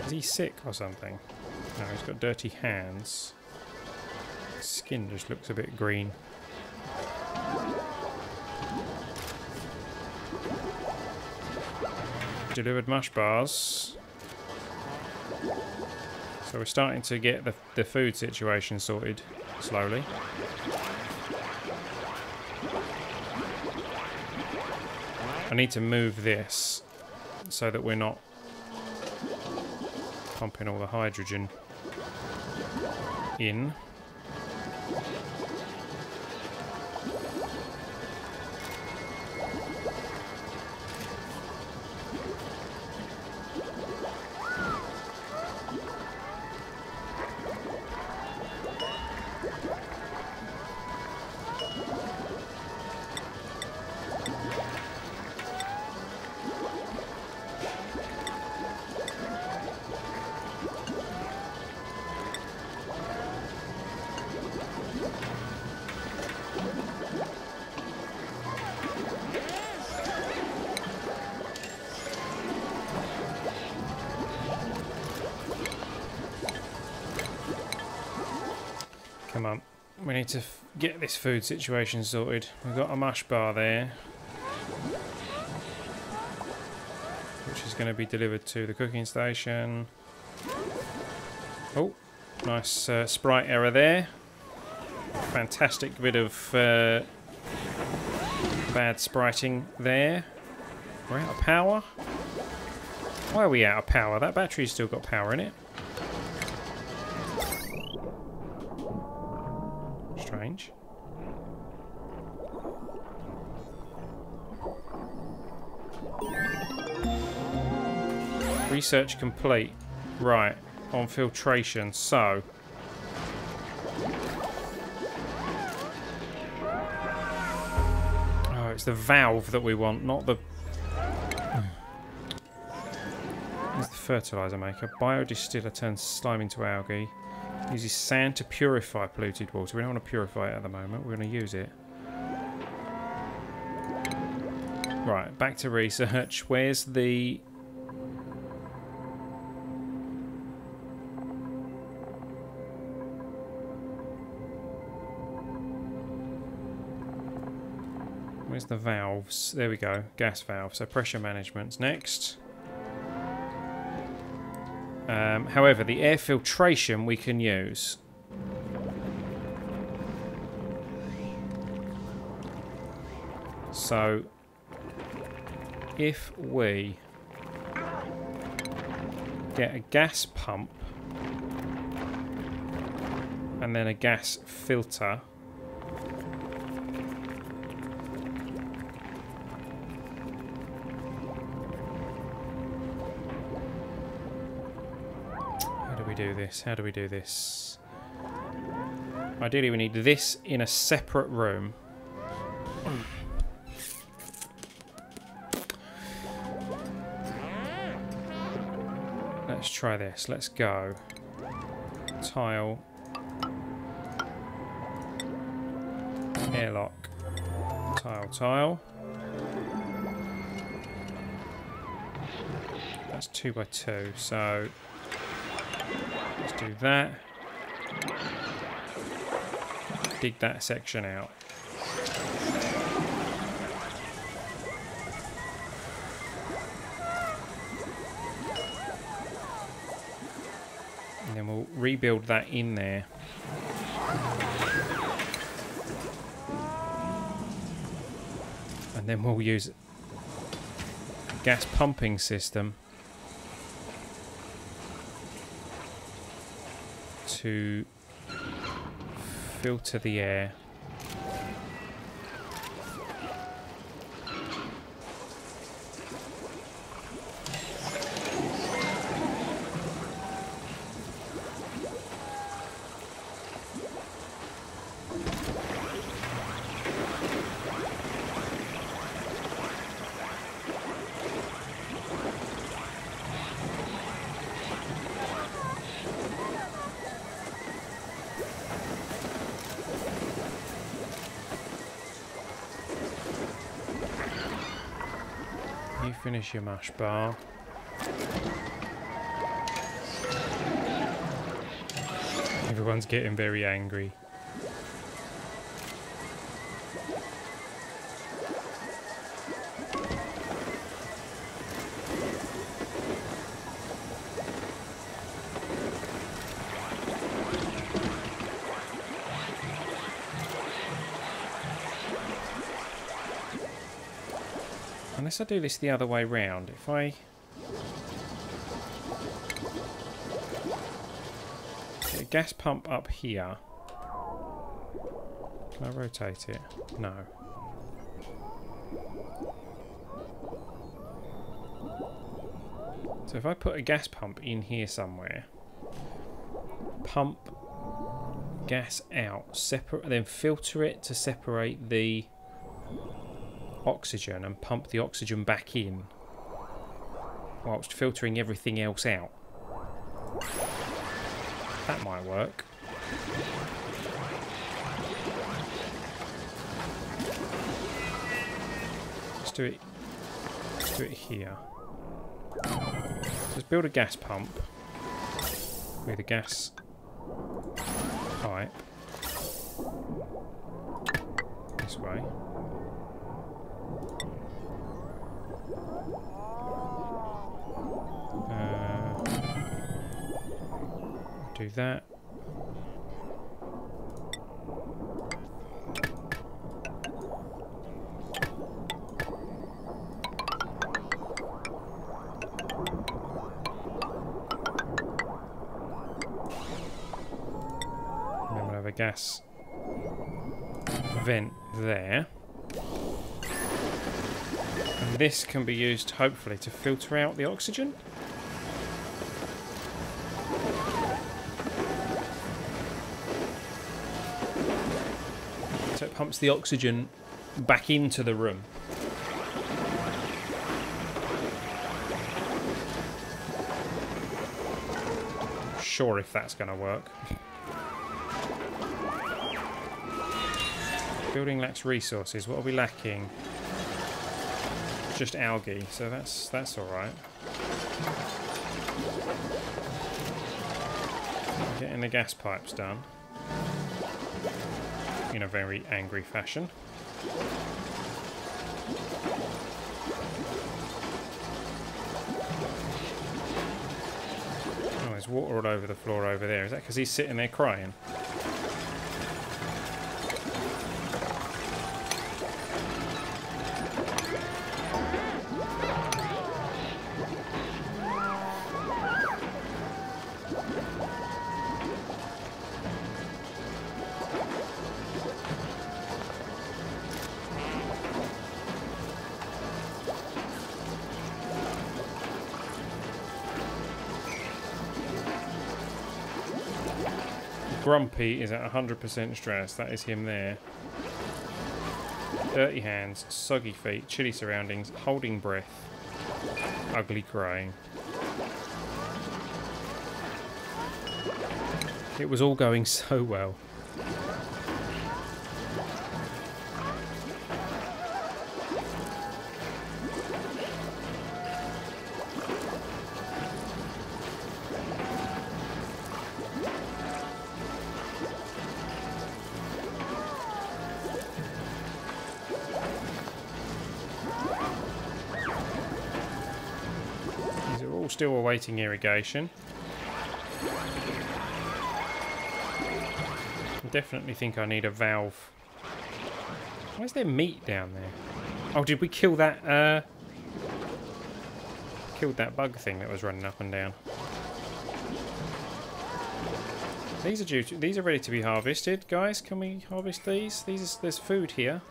Is he sick or something? No, he's got dirty hands. His skin just looks a bit green. Delivered mush bars. So we're starting to get the food situation sorted slowly. I need to move this so that we're not pumping all the hydrogen in. Come on, we need to get this food situation sorted. We've got a mush bar there, which is going to be delivered to the cooking station. Oh, nice sprite error there. Fantastic bit of bad spriting there. We're out of power. Why are we out of power? That battery's still got power in it. Strange. Research complete. Right, on filtration. So it's the valve that we want, not the... It's the fertilizer maker. Biodistiller turns slime into algae. Uses sand to purify polluted water. We don't want to purify it at the moment. We're going to use it. Right, back to research. Where's the... Where's the valves? There we go. Gas valve. So pressure management's next. However, the air filtration we can use. So, if we get a gas pump and then a gas filter, we do this? How do we do this? Ideally we need this in a separate room. Let's try this. Let's go. Tile. Airlock. Tile, tile. That's 2 by 2, so let's do that. Dig that section out. And then we'll rebuild that in there. And then we'll use a gas pumping system to filter the air. Finish your mash bar. Everyone's getting very angry. Unless I do this the other way round, if I get a gas pump up here, can I rotate it? No. So if I put a gas pump in here somewhere, pump gas out, separate, then filter it to separate the oxygen and pump the oxygen back in whilst filtering everything else out. That might work. Let's do it here. Let's build a gas pump with a gas pipe this way. Do that. And then we'll have a gas vent there. And this can be used, hopefully, to filter out the oxygen. So it pumps the oxygen back into the room. Not sure if that's going to work. Building lacks resources. What are we lacking? Just algae, so that's all right. Getting the gas pipes done in a very angry fashion. Oh, there's water all over the floor over there. Is that because he's sitting there crying? Grumpy is at 100% stress. That is him there. Dirty hands, soggy feet, chilly surroundings, holding breath, ugly crying. It was all going so well. Still awaiting irrigation. I definitely think I need a valve. Why is there meat down there? Oh, did we kill that? Killed that bug thing that was running up and down. These are due to, these are ready to be harvested, guys. Can we harvest these? There's food here.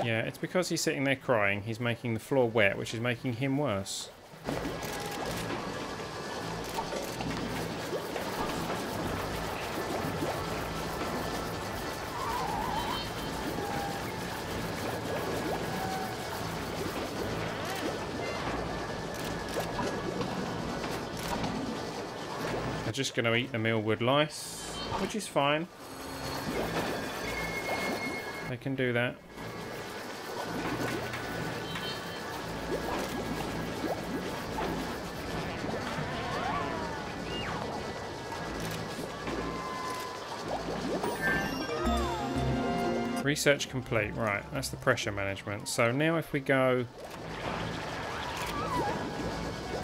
Yeah, it's because he's sitting there crying, he's making the floor wet, which is making him worse. They're just going to eat the mealwood lice, which is fine. They can do that. Research complete. Right, that's the pressure management. So now if we go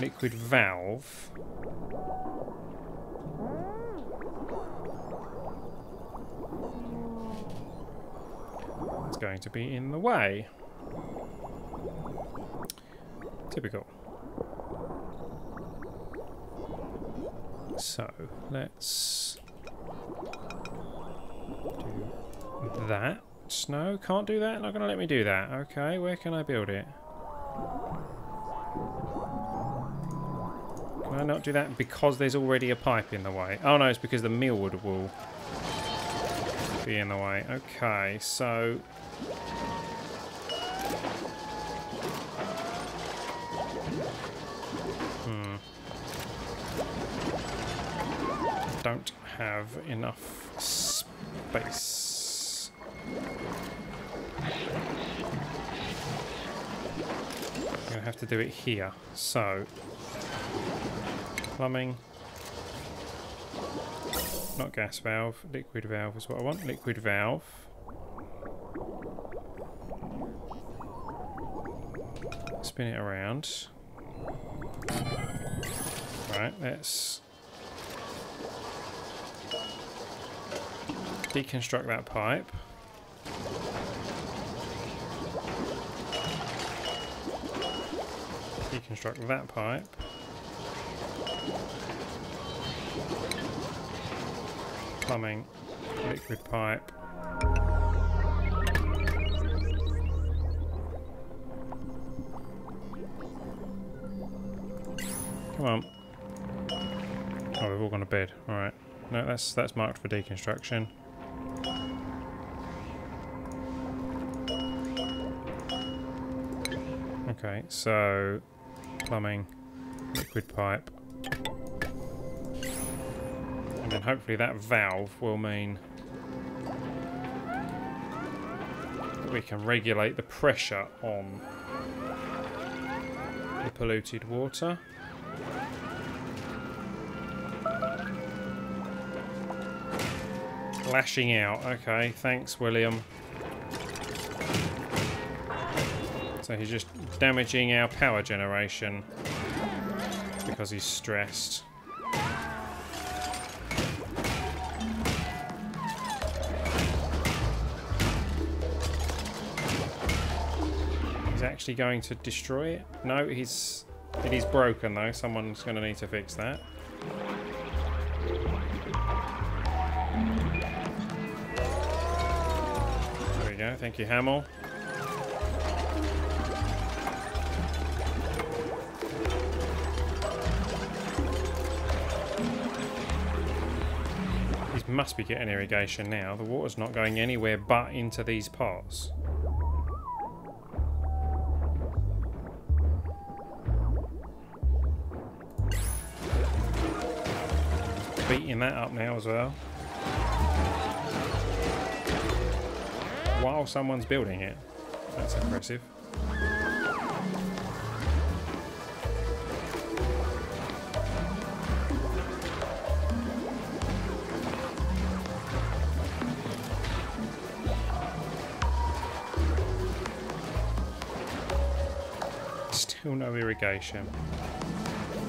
liquid valve, it's going to be in the way. Typical. So let's do that. No, can't do that. Not going to let me do that. Okay, where can I build it? Can I not do that because there's already a pipe in the way? Oh no, it's because the mealwood will be in the way. Okay, so don't have enough space. I'm going to have to do it here. So, plumbing, not gas valve, liquid valve is what I want. Liquid valve. Spin it around. Right, let's deconstruct that pipe. Deconstruct that pipe. Plumbing, liquid pipe. Come on. Oh, we've all gone to bed. Alright. No, that's marked for deconstruction. Okay, so plumbing, liquid pipe, and then hopefully that valve will mean that we can regulate the pressure on the polluted water. Lashing out. Okay, thanks, William. So he's just damaging our power generation because he's stressed. He's actually going to destroy it? No, he's It is broken though, someone's going to need to fix that. There we go, thank you Hamill. These must be getting irrigation now. The water's not going anywhere but into these parts. Beating that up now as well. While someone's building it. That's impressive. Still no irrigation.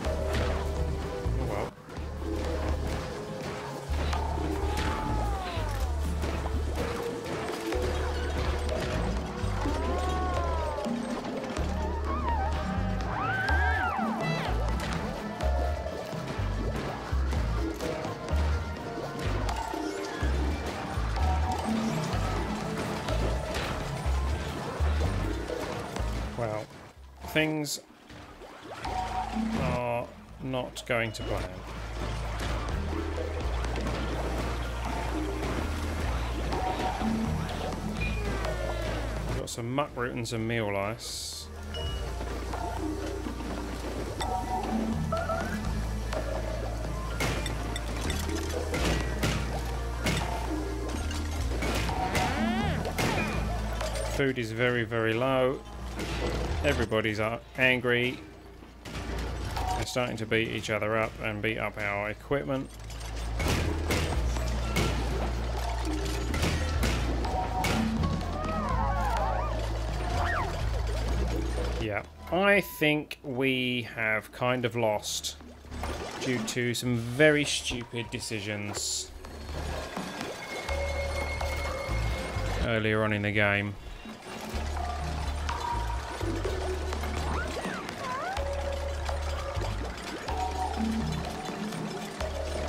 Oh well. Well, things are not going to plan. We've got some muckroot and some meal lice. Food is very, very low. Everybody's angry. They're starting to beat each other up and beat up our equipment. Yeah, I think we have kind of lost due to some very stupid decisions earlier on in the game.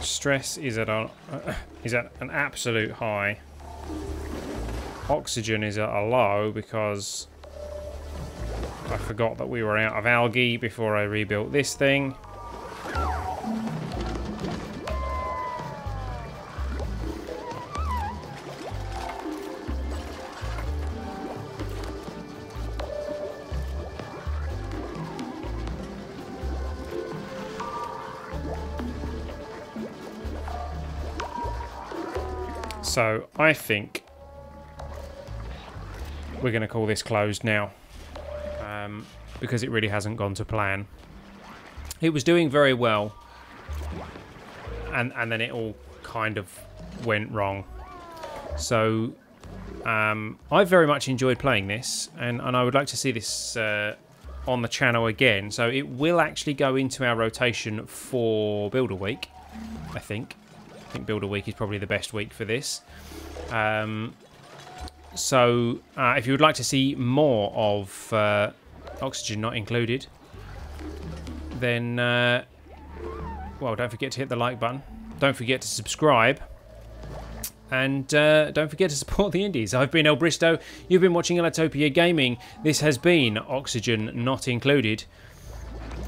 Stress is at an absolute high. Oxygen is at a low because I forgot that we were out of algae before I rebuilt this thing. So I think we're going to call this closed now, because it really hasn't gone to plan. It was doing very well, and then it all kind of went wrong. So I very much enjoyed playing this, and I would like to see this on the channel again. So it will actually go into our rotation for Builder Week, I think. I think Builder Week is probably the best week for this. So if you would like to see more of Oxygen Not Included, then well, don't forget to hit the like button. Don't forget to subscribe. And don't forget to support the indies. I've been El Bristow. You've been watching Ellitopia Gaming. This has been Oxygen Not Included.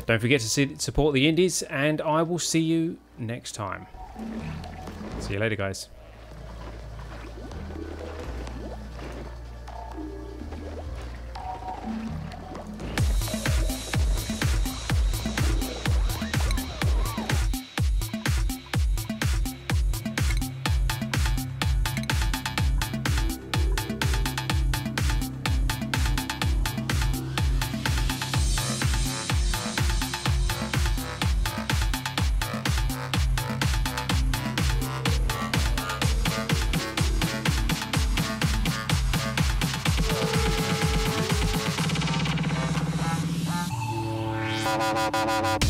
Don't forget to support the indies, and I will see you next time. See you later, guys. Bye.